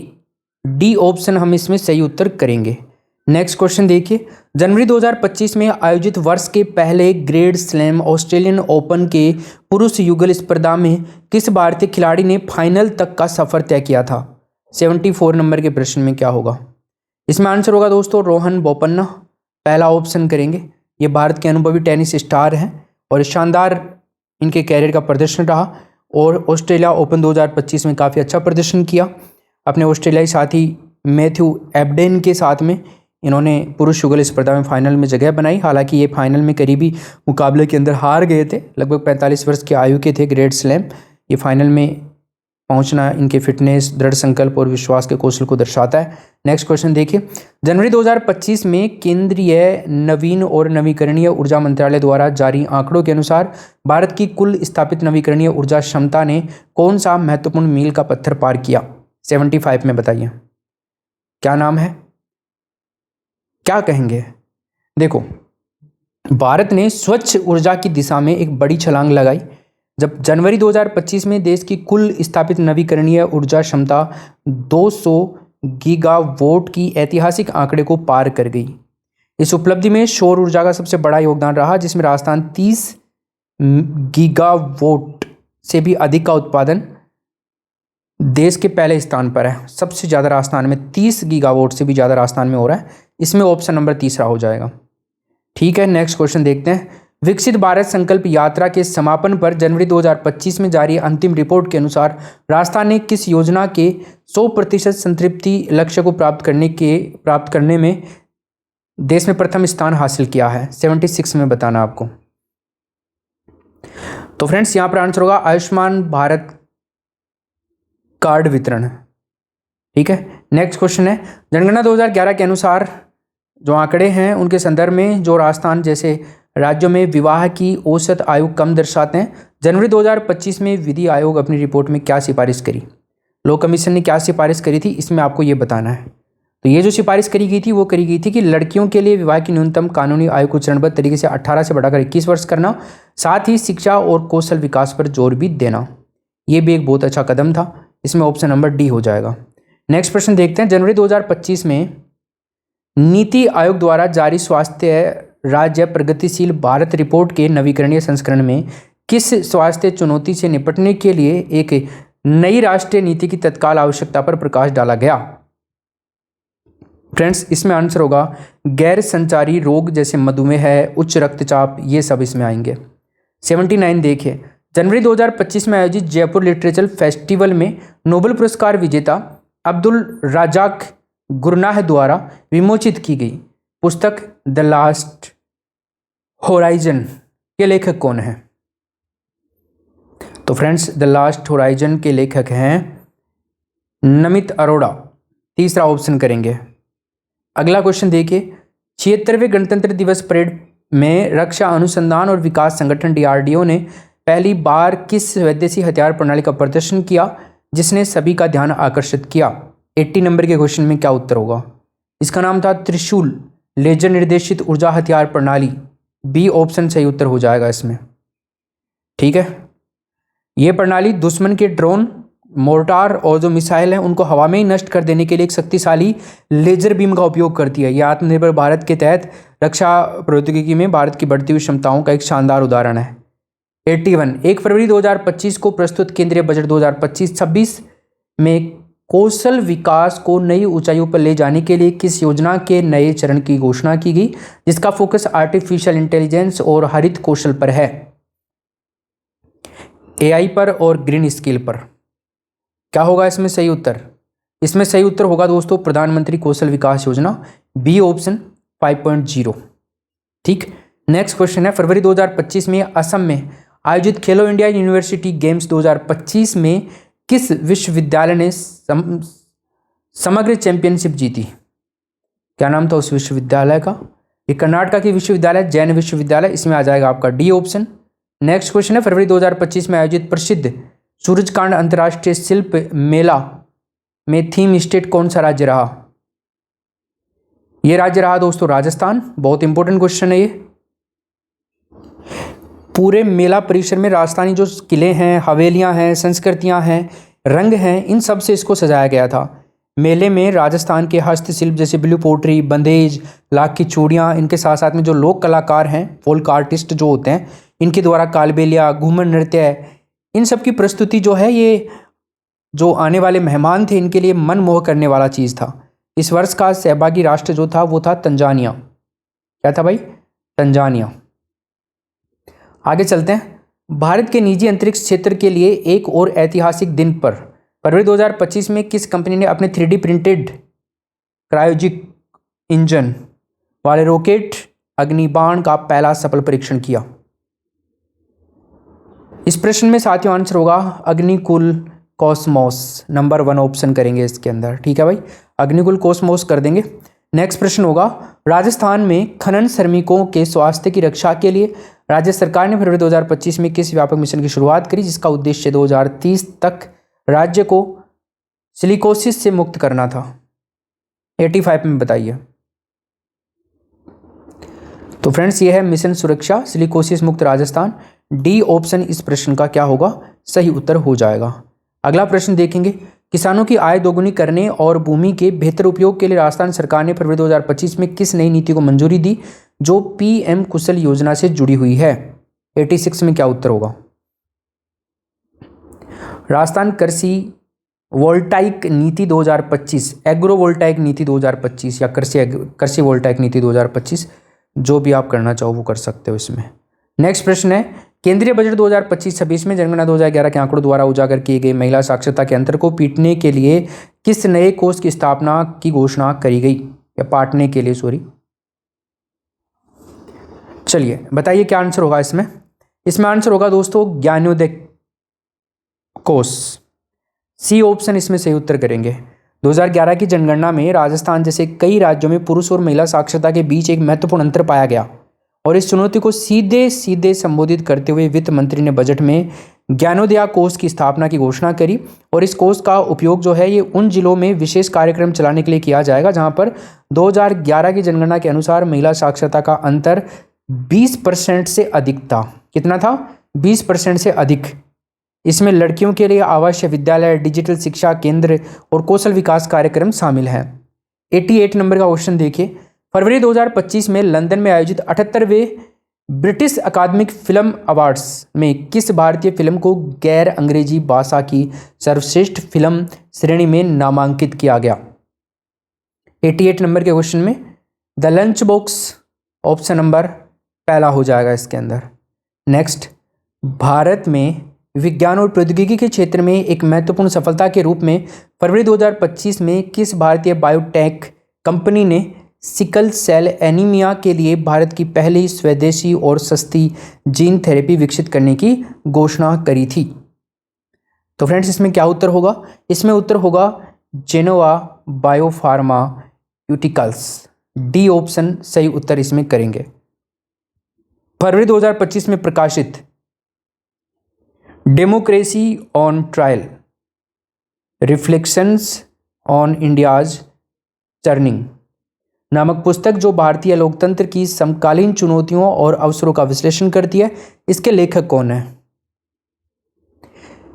डी ऑप्शन हम इसमें सही उत्तर करेंगे। नेक्स्ट क्वेश्चन देखिए, जनवरी 2025 में आयोजित वर्ष के पहले ग्रैंड स्लैम ऑस्ट्रेलियन ओपन के पुरुष युगल स्पर्धा में किस भारतीय खिलाड़ी ने फाइनल तक का सफर तय किया था? 74 नंबर के प्रश्न में क्या होगा? इसमें आंसर होगा दोस्तों रोहन बोपन्ना, पहला ऑप्शन करेंगे। ये भारत के अनुभवी टेनिस स्टार हैं और शानदार इनके कैरियर का प्रदर्शन रहा और ऑस्ट्रेलिया ओपन 2025 में काफ़ी अच्छा प्रदर्शन किया। अपने ऑस्ट्रेलियाई साथी मैथ्यू एबडेन के साथ में इन्होंने पुरुष युगल स्पर्धा में फाइनल में जगह बनाई। हालांकि ये फाइनल में करीबी मुकाबले के अंदर हार गए थे। लगभग 45 वर्ष की आयु के थे ग्रैंड स्लैम। ये फाइनल में पहुंचना इनके फिटनेस, दृढ़ संकल्प और विश्वास के कौशल को दर्शाता है। नेक्स्ट क्वेश्चन देखिए, जनवरी 2025 में केंद्रीय नवीन और नवीकरणीय ऊर्जा मंत्रालय द्वारा जारी आंकड़ों के अनुसार भारत की कुल स्थापित नवीकरणीय ऊर्जा क्षमता ने कौन सा महत्वपूर्ण मील का पत्थर पार किया? 75 में बताइए क्या नाम है, क्या कहेंगे? देखो, भारत ने स्वच्छ ऊर्जा की दिशा में एक बड़ी छलांग लगाई जब जनवरी 2025 में देश की कुल स्थापित नवीकरणीय ऊर्जा क्षमता 200 गीगावाट की ऐतिहासिक आंकड़े को पार कर गई। इस उपलब्धि में सौर ऊर्जा का सबसे बड़ा योगदान रहा, जिसमें राजस्थान 30 गीगावाट से भी अधिक का उत्पादन देश के पहले स्थान पर है। सबसे ज़्यादा राजस्थान में 30 गीगावाट से भी ज़्यादा राजस्थान में हो रहा है। इसमें ऑप्शन नंबर तीसरा हो जाएगा। ठीक है, नेक्स्ट क्वेश्चन देखते हैं। विकसित भारत संकल्प यात्रा के समापन पर जनवरी 2025 में जारी अंतिम रिपोर्ट के अनुसार राजस्थान ने किस योजना के 100% संतृप्ति लक्ष्य को प्राप्त करने में देश में प्रथम स्थान हासिल किया है? 76 में बताना आपको। तो फ्रेंड्स, यहाँ पर आंसर होगा आयुष्मान भारत कार्ड वितरण। ठीक है, नेक्स्ट क्वेश्चन है, जनगणना 2011 के अनुसार जो आंकड़े हैं उनके संदर्भ में जो राजस्थान जैसे राज्यों में विवाह की औसत आयु कम दर्शाते हैं, जनवरी 2025 में विधि आयोग अपनी रिपोर्ट में क्या सिफारिश करी? लॉ कमीशन ने क्या सिफारिश करी थी, इसमें आपको ये बताना है। तो ये जो सिफारिश करी गई थी वो करी गई थी कि लड़कियों के लिए विवाह की न्यूनतम कानूनी आयु को चरणबद्ध तरीके से 18 से बढ़ाकर 21 वर्ष करना, साथ ही शिक्षा और कौशल विकास पर जोर भी देना। ये भी एक बहुत अच्छा कदम था। इसमें ऑप्शन नंबर डी हो जाएगा। नेक्स्ट प्रश्न देखते हैं, जनवरी 2025 में नीति आयोग द्वारा जारी स्वास्थ्य राज्य प्रगतिशील भारत रिपोर्ट के नवीकरणीय संस्करण में किस स्वास्थ्य चुनौती से निपटने के लिए एक नई राष्ट्रीय नीति की तत्काल आवश्यकता पर प्रकाश डाला गया? फ्रेंड्स, इसमें आंसर होगा गैर संचारी रोग जैसे मधुमेह, उच्च रक्तचाप, ये सब इसमें आएंगे। 79 देखिए, जनवरी 2025 में आयोजित जयपुर लिटरेचर फेस्टिवल में नोबेल पुरस्कार विजेता अब्दुल रज़ाक गुरनाह द्वारा विमोचित की गई पुस्तक द लास्ट होराइजन के लेखक कौन है? तो फ्रेंड्स, द लास्ट होराइजन के लेखक हैं नमित अरोड़ा। तीसरा ऑप्शन करेंगे। अगला क्वेश्चन देखिए, 76वें गणतंत्र दिवस परेड में रक्षा अनुसंधान और विकास संगठन DRDO ने पहली बार किस स्वदेशी हथियार प्रणाली का प्रदर्शन किया जिसने सभी का ध्यान आकर्षित किया? 80 नंबर के क्वेश्चन में क्या उत्तर होगा? इसका नाम था त्रिशूल लेजर निर्देशित ऊर्जा हथियार प्रणाली। बी ऑप्शन सही उत्तर हो जाएगा इसमें। ठीक है, यह प्रणाली दुश्मन के ड्रोन, मोर्टार और जो मिसाइल हैं उनको हवा में ही नष्ट कर देने के लिए एक शक्तिशाली लेजर बीम का उपयोग करती है। यह आत्मनिर्भर भारत के तहत रक्षा प्रौद्योगिकी में भारत की बढ़ती हुई क्षमताओं का एक शानदार उदाहरण है। 81 1 फरवरी 2025 को प्रस्तुत केंद्रीय बजट 2025-26 में कौशल विकास को नई ऊंचाइयों पर ले जाने के लिए किस योजना के नए चरण की घोषणा की गई जिसका फोकस आर्टिफिशियल इंटेलिजेंस और हरित कौशल पर है? AI पर और ग्रीन स्किल पर। क्या होगा इसमें सही उत्तर? इसमें सही उत्तर होगा दोस्तों प्रधानमंत्री कौशल विकास योजना। B option 5.0। ठीक, नेक्स्ट क्वेश्चन है, फरवरी 2025 में असम में आयोजित खेलो इंडिया यूनिवर्सिटी गेम्स 2025 में किस विश्वविद्यालय ने समग्र चैंपियनशिप जीती? क्या नाम था उस विश्वविद्यालय का? ये कर्नाटक की विश्वविद्यालय, जैन विश्वविद्यालय, इसमें आ जाएगा आपका डी ऑप्शन। नेक्स्ट क्वेश्चन है, फरवरी 2025 में आयोजित प्रसिद्ध सूरजकांड अंतर्राष्ट्रीय शिल्प मेला में थीम स्टेट कौन सा राज्य रहा? ये राज्य रहा दोस्तों राजस्थान। बहुत इंपॉर्टेंट क्वेश्चन है ये। पूरे मेला परिसर में राजस्थानी जो किले हैं, हवेलियां हैं, संस्कृतियां हैं, रंग हैं, इन सब से इसको सजाया गया था। मेले में राजस्थान के हस्तशिल्प जैसे ब्लू पोट्री, बंदेज, लाख की चूड़ियाँ, इनके साथ साथ में जो लोक कलाकार हैं, फोल्क आर्टिस्ट जो होते हैं, इनके द्वारा कालबेलिया, घूमर नृत्य, इन सब की प्रस्तुति जो है, ये जो आने वाले मेहमान थे इनके लिए मन मोह करने वाला चीज़ था। इस वर्ष का सहभागी राष्ट्र जो था वो था तंजानिया। क्या था भाई? तंजानिया। आगे चलते हैं। भारत के निजी अंतरिक्ष क्षेत्र के लिए एक और ऐतिहासिक दिन पर फरवरी 2025 में किस कंपनी ने अपने 3D प्रिंटेड क्रायोजिक इंजन वाले रॉकेट अग्निबाण का पहला सफल परीक्षण किया? इस प्रश्न में साथियों आंसर होगा अग्निकुल कॉस्मोस। नंबर 1 ऑप्शन करेंगे इसके अंदर। ठीक है भाई, अग्निकुल कॉस्मोस कर देंगे। नेक्स्ट प्रश्न होगा, राजस्थान में खनन श्रमिकों के स्वास्थ्य की रक्षा के लिए राज्य सरकार ने फरवरी 2025 में किस व्यापक मिशन की शुरुआत करी, जिसका उद्देश्य 2030 तक राज्य को सिलिकोसिस से मुक्त करना था? 85 में बताइए। तो फ्रेंड्स ये है मिशन सुरक्षा सिलिकोसिस मुक्त राजस्थान। डी ऑप्शन इस प्रश्न का क्या होगा? सही उत्तर हो जाएगा। अगला प्रश्न देखेंगे, किसानों की आय दोगुनी करने और भूमि के बेहतर उपयोग के लिए राजस्थान सरकार ने फरवरी 2025 में किस नई नीति को मंजूरी दी जो पीएम कुशल योजना से जुड़ी हुई है? 86 में क्या उत्तर होगा? राजस्थान कृषि वोल्टाइक नीति 2025, एग्रो वोल्टाइक नीति 2025 या कृषि वोल्टाइक नीति 2025, जो भी आप करना चाहो वो कर सकते हो इसमें। नेक्स्ट प्रश्न है, केंद्रीय बजट 2025-26 में जनगणना 2011 के आंकड़ों द्वारा उजागर किए गए महिला साक्षरता के अंतर को पीटने के लिए किस नए कोष की स्थापना की घोषणा करी गई, या पाटने के लिए, सॉरी। चलिए बताइए क्या आंसर होगा इसमें। इसमें आंसर होगा दोस्तों ज्ञानोदय कोष। सी ऑप्शन इसमें सही उत्तर करेंगे। 2011 की जनगणना में राजस्थान जैसे कई राज्यों में पुरुष और महिला साक्षरता के बीच एक महत्वपूर्ण अंतर पाया गया और इस चुनौती को सीधे सीधे संबोधित करते हुए वित्त मंत्री ने बजट में ज्ञानोदय कोष की स्थापना की घोषणा करी। और इस कोष का उपयोग जो है ये उन जिलों में विशेष कार्यक्रम चलाने के लिए किया जाएगा जहां पर 2011 की जनगणना के अनुसार महिला साक्षरता का अंतर 20% से अधिक था। कितना था? 20% से अधिक। इसमें लड़कियों के लिए आवासीय विद्यालय, डिजिटल शिक्षा केंद्र और कौशल विकास कार्यक्रम शामिल हैं। 88 नंबर का क्वेश्चन देखिए, फरवरी 2025 में लंदन में आयोजित 78वें ब्रिटिश अकादमिक फिल्म अवार्ड्स में किस भारतीय फिल्म को गैर अंग्रेजी भाषा की सर्वश्रेष्ठ फिल्म श्रेणी में नामांकित किया गया? 88 नंबर के क्वेश्चन में the lunch box option number पहला हो जाएगा इसके अंदर। नेक्स्ट, भारत में विज्ञान और प्रौद्योगिकी के क्षेत्र में एक महत्वपूर्ण सफलता के रूप में फरवरी 2025 में किस भारतीय बायोटेक कंपनी ने सिकल सेल एनीमिया के लिए भारत की पहली स्वदेशी और सस्ती जीन थेरेपी विकसित करने की घोषणा करी थी? तो फ्रेंड्स इसमें क्या उत्तर होगा? इसमें उत्तर होगा जेनोवा बायोफार्मास्यूटिकल्स। डी ऑप्शन सही उत्तर इसमें करेंगे। फरवरी 2025 में प्रकाशित democracy on trial reflections on India's turning नामक पुस्तक जो भारतीय लोकतंत्र की समकालीन चुनौतियों और अवसरों का विश्लेषण करती है, इसके लेखक कौन है?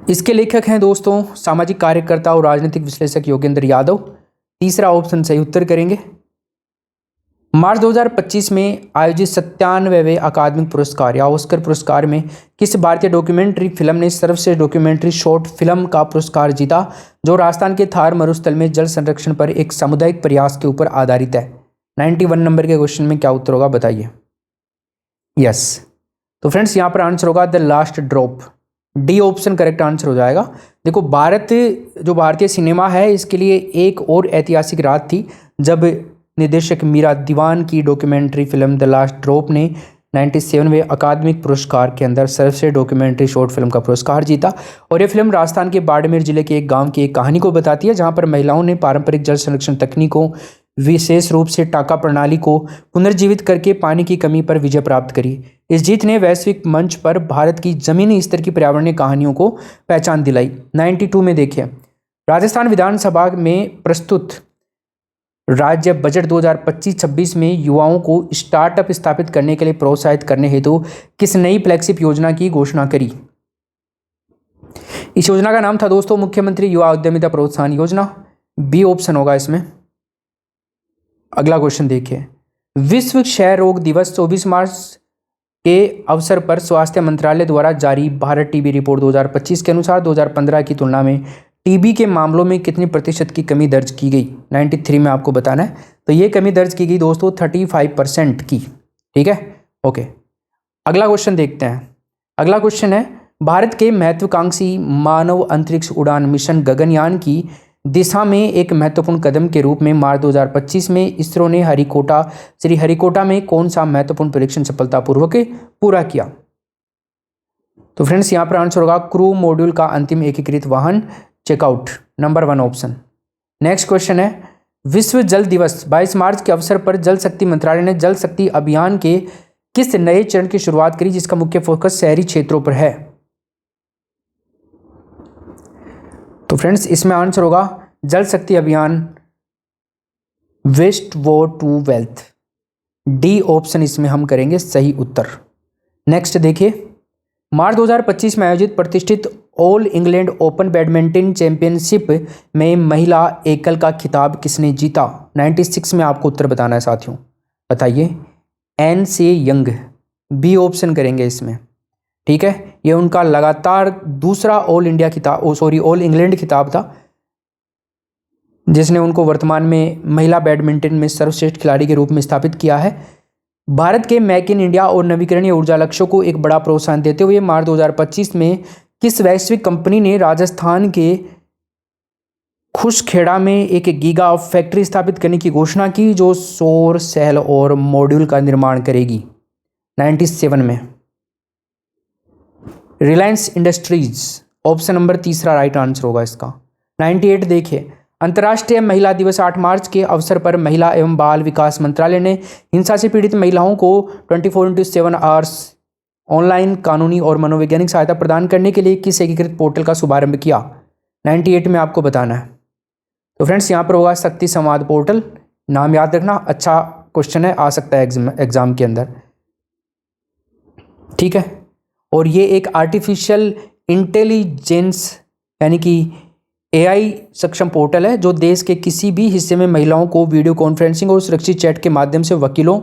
इसके लेखक हैं दोस्तों सामाजिक कार्यकर्ता और राजनीतिक विश्लेषक योगेंद्र यादव। तीसरा ऑप्शन सही उत्तर करेंगे। मार्च 2025 में आयोजित 97वें अकादमिक पुरस्कार या ऑस्कर पुरस्कार में किस भारतीय डॉक्यूमेंट्री फिल्म ने सर्वश्रेष्ठ डॉक्यूमेंट्री शॉर्ट फिल्म का पुरस्कार जीता जो राजस्थान के थार मरुस्थल में जल संरक्षण पर एक सामुदायिक प्रयास के ऊपर आधारित है? 91 नंबर के क्वेश्चन में क्या उत्तर होगा बताइए। यस, तो फ्रेंड्स यहाँ पर आंसर होगा the last drop. D option correct answer हो जाएगा। देखो भारतीय सिनेमा है इसके लिए एक और ऐतिहासिक रात थी जब निर्देशक मीरा दीवान की documentary film the last drop ने 97वें अकादमिक पुरस्कार के अंदर सर्वश्रेष्ठ डॉक्यूमेंट्री शॉर्ट फिल्म का पुरस्कार जीता। और ये फिल्म राजस्थान के बाड़मेर जिले के एक गांव की एक कहानी को बताती है, जहां पर महिलाओं ने पारंपरिक जल संरक्षण तकनीकों, विशेष रूप से टाका प्रणाली को पुनर्जीवित करके पानी की कमी पर विजय प्राप्त करी। इस जीत ने वैश्विक मंच पर भारत की जमीनी स्तर की पर्यावरणीय कहानियों को पहचान दिलाई। 92 में देखिए, राजस्थान विधानसभा में प्रस्तुत राज्य बजट 2025-26 में युवाओं को स्टार्टअप स्थापित करने के लिए प्रोत्साहित करने हेतु किस नई फ्लैगशिप योजना की घोषणा करी? इस योजना का नाम था दोस्तों मुख्यमंत्री युवा उद्यमिता प्रोत्साहन योजना। बी ऑप्शन होगा इसमें। अगला क्वेश्चन देखिए, विश्व क्षय रोग दिवस 24 मार्च के अवसर पर स्वास्थ्य मंत्रालय द्वारा जारी भारत टीबी रिपोर्ट 2025 के अनुसार 2015 की तुलना में टीबी के मामलों में कितनी प्रतिशत की कमी दर्ज की गई? 93 में आपको बताना है। तो ये कमी दर्ज की गई दोस्तों 35% की। ठीक है, ओके। अगला क्वेश्चन देखते हैं। अगला क्वेश्चन है, भारत के महत्वाकांक्षी मानव अंतरिक्ष उड़ान मिशन गगनयान की दिशा में एक महत्वपूर्ण कदम के रूप में मार्च 2025 में इसरो ने श्रीहरिकोटा में कौन सा महत्वपूर्ण परीक्षण सफलतापूर्वक पूरा किया? तो फ्रेंड्स यहाँ पर आंसर होगा क्रू मॉड्यूल का अंतिम एकीकृत वाहन checkout, number 1 option. Next question है, विश्व जल दिवस 22 मार्च के अवसर पर जल शक्ति मंत्रालय ने जल शक्ति अभियान के किस नए चरण की शुरुआत करी, जिसका मुख्य फोकस शहरी क्षेत्रों पर है? तो फ्रेंड्स इसमें आंसर होगा जल शक्ति अभियान waste water to wealth, D option इसमें हम करेंगे सही उत्तर। नेक्स्ट देखिए, मार्च 2025 में आयोजित प्रतिष्ठित all England open badminton championship में महिला एकल का खिताब किसने जीता? 96 में आपको उत्तर बताना है साथियों, बताइए। एन से यंग, बी ऑप्शन करेंगे इसमें। ठीक है, ये उनका लगातार दूसरा ऑल इंग्लैंड खिताब था, जिसने उनको वर्तमान में महिला बैडमिंटन में सर्वश्रेष्ठ खिलाड़ी के रूप में स्थापित किया है। भारत के मेक इन इंडिया और नवीकरणीय ऊर्जा लक्ष्यों को एक बड़ा प्रोत्साहन देते हुए मार्च 2025 में किस वैश्विक कंपनी ने राजस्थान के खुशखेड़ा में एक गीगा फैक्ट्री स्थापित करने की घोषणा की, जो सौर सेल और मॉड्यूल का निर्माण करेगी? 97 में Reliance industries, option number 3 right answer होगा इसका। 98 देखिए, अंतर्राष्ट्रीय महिला दिवस 8 मार्च के अवसर पर महिला एवं बाल विकास मंत्रालय ने हिंसा से पीड़ित महिलाओं को 24/7 आवर्स ऑनलाइन कानूनी और मनोवैज्ञानिक सहायता प्रदान करने के लिए किस एकीकृत पोर्टल का शुभारंभ किया? 98 में आपको बताना है। तो फ्रेंड्स यहाँ पर होगा शक्ति संवाद पोर्टल, नाम याद रखना, अच्छा क्वेश्चन है, आ सकता है एग्जाम के अंदर। ठीक है, और ये एक आर्टिफिशियल इंटेलिजेंस यानी कि AI सक्षम पोर्टल है, जो देश के किसी भी हिस्से में महिलाओं को वीडियो कॉन्फ्रेंसिंग और सुरक्षित चैट के माध्यम से वकीलों,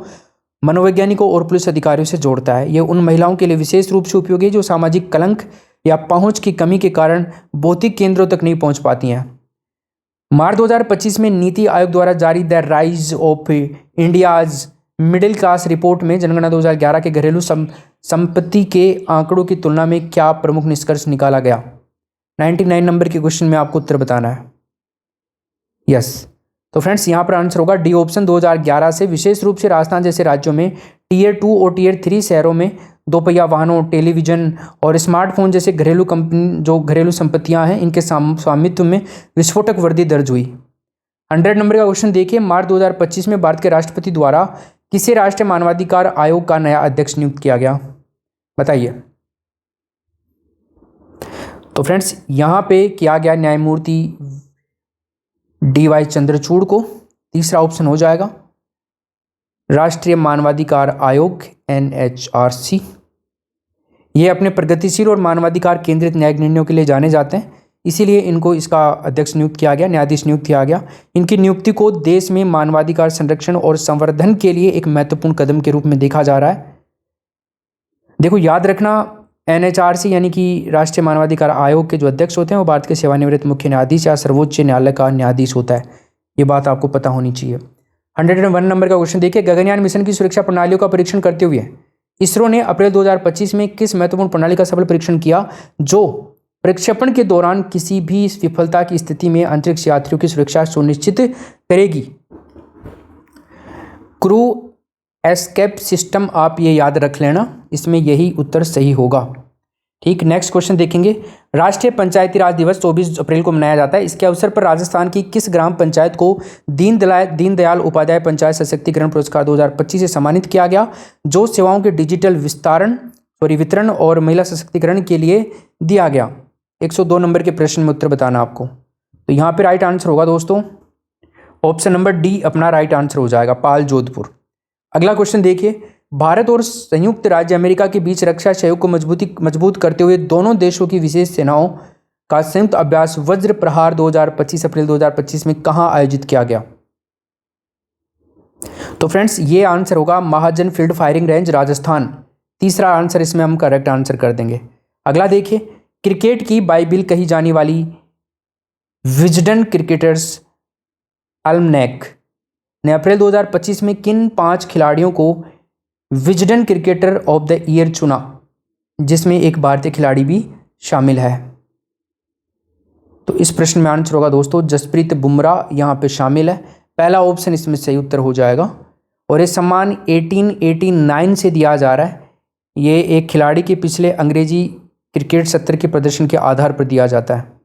मनोवैज्ञानिकों और पुलिस अधिकारियों से जोड़ता है। ये उन महिलाओं के लिए विशेष रूप से उपयोगी है जो सामाजिक कलंक या पहुंच की कमी के कारण भौतिक केंद्रों तक नहीं पहुंच पाती हैं। मार्च 2025 में नीति आयोग द्वारा जारी the rise of India's middle class report में जनगणना 2011 के घरेलू संपत्ति के आंकड़ों की तुलना में क्या प्रमुख निष्कर्ष निकाला गया? 99 नंबर के क्वेश्चन में आपको उत्तर बताना है। यस, तो फ्रेंड्स यहाँ पर आंसर होगा डी ऑप्शन। 2011 से विशेष रूप से राजस्थान जैसे राज्यों में Tier 2 और Tier 3 शहरों में दोपहिया वाहनों, टेलीविजन और स्मार्टफोन जैसे घरेलू संपत्तियां हैं, इनके स्वामित्व में विस्फोटक वृद्धि दर्ज हुई। 100 नंबर का क्वेश्चन देखिए, मार्च 2025 में भारत के राष्ट्रपति द्वारा किसे राष्ट्रीय मानवाधिकार आयोग का नया अध्यक्ष नियुक्त किया गया? बताइए। तो फ्रेंड्स यहां पे किया गया न्यायमूर्ति DY चंद्रचूड़ को, तीसरा ऑप्शन हो जाएगा राष्ट्रीय मानवाधिकार आयोग NHRC। ये अपने प्रगतिशील और मानवाधिकार केंद्रित न्यायिक निर्णयों के लिए जाने जाते हैं, इसीलिए इनको इसका अध्यक्ष नियुक्त किया गया, न्यायाधीश नियुक्त किया गया। इनकी नियुक्ति को देश में मानवाधिकार संरक्षण और संवर्धन के लिए एक महत्वपूर्ण कदम के रूप में देखा जा रहा है। देखो याद रखना, NHRC यानी कि राष्ट्रीय मानवाधिकार आयोग के जो अध्यक्ष होते हैं वो भारत के सेवानिवृत्त मुख्य न्यायाधीश या सर्वोच्च न्यायालय का न्यायाधीश होता है। ये बात आपको पता होनी चाहिए। 101 नंबर का क्वेश्चन देखिए, गगनयान मिशन की सुरक्षा प्रणालियों का परीक्षण करते हुए इसरो ने अप्रैल 2025 में किस महत्वपूर्ण प्रणाली का सफल परीक्षण किया, जो प्रक्षेपण के दौरान किसी भी विफलता की स्थिति में अंतरिक्ष यात्रियों की सुरक्षा सुनिश्चित करेगी? क्रू एस्केप सिस्टम, आप ये याद रख लेना, इसमें यही उत्तर सही होगा। ठीक, नेक्स्ट क्वेश्चन देखेंगे। राष्ट्रीय पंचायती राज दिवस 24 अप्रैल को मनाया जाता है। इसके अवसर पर राजस्थान की किस ग्राम पंचायत को दीनदयाल उपाध्याय पंचायत सशक्तिकरण पुरस्कार 2025 से सम्मानित किया गया, जो सेवाओं के डिजिटल वितरण और महिला सशक्तिकरण के लिए दिया गया? 102 नंबर के प्रश्न में उत्तर बताना आपको। तो यहाँ पे राइट आंसर होगा दोस्तों ऑप्शन नंबर डी अपना राइट आंसर हो जाएगा, पाल जोधपुर। अगला क्वेश्चन देखिए। भारत और संयुक्त राज्य अमेरिका के बीच रक्षा सहयोग को मजबूत करते हुए दोनों देशों की विशेष सेनाओं का संयुक्त अभ्यास वज्र प्रहार 2025 अप्रैल 2025 में कहां आयोजित किया गया? तो फ्रेंड्स ये आंसर होगा महाजन फील्ड फायरिंग रेंज, राजस्थान। तीसरा आंसर इसमें हम करेक्ट आंसर कर देंगे। अगला देखिए। क्रिकेट की बाइबिल कही जाने वाली विजडन क्रिकेटर्स अल्मनैक ने अप्रैल 2025 में किन 5 खिलाड़ियों को Wisden cricketer of the year चुना, जिसमें एक भारतीय खिलाड़ी भी शामिल है? तो इस प्रश्न में आंसर होगा दोस्तों जसप्रीत बुमराह यहाँ पे शामिल है। पहला ऑप्शन इसमें सही उत्तर हो जाएगा। और ये सम्मान 1889 से दिया जा रहा है। ये एक खिलाड़ी के पिछले अंग्रेजी क्रिकेट सत्र के प्रदर्शन के आधार पर दिया जाता है।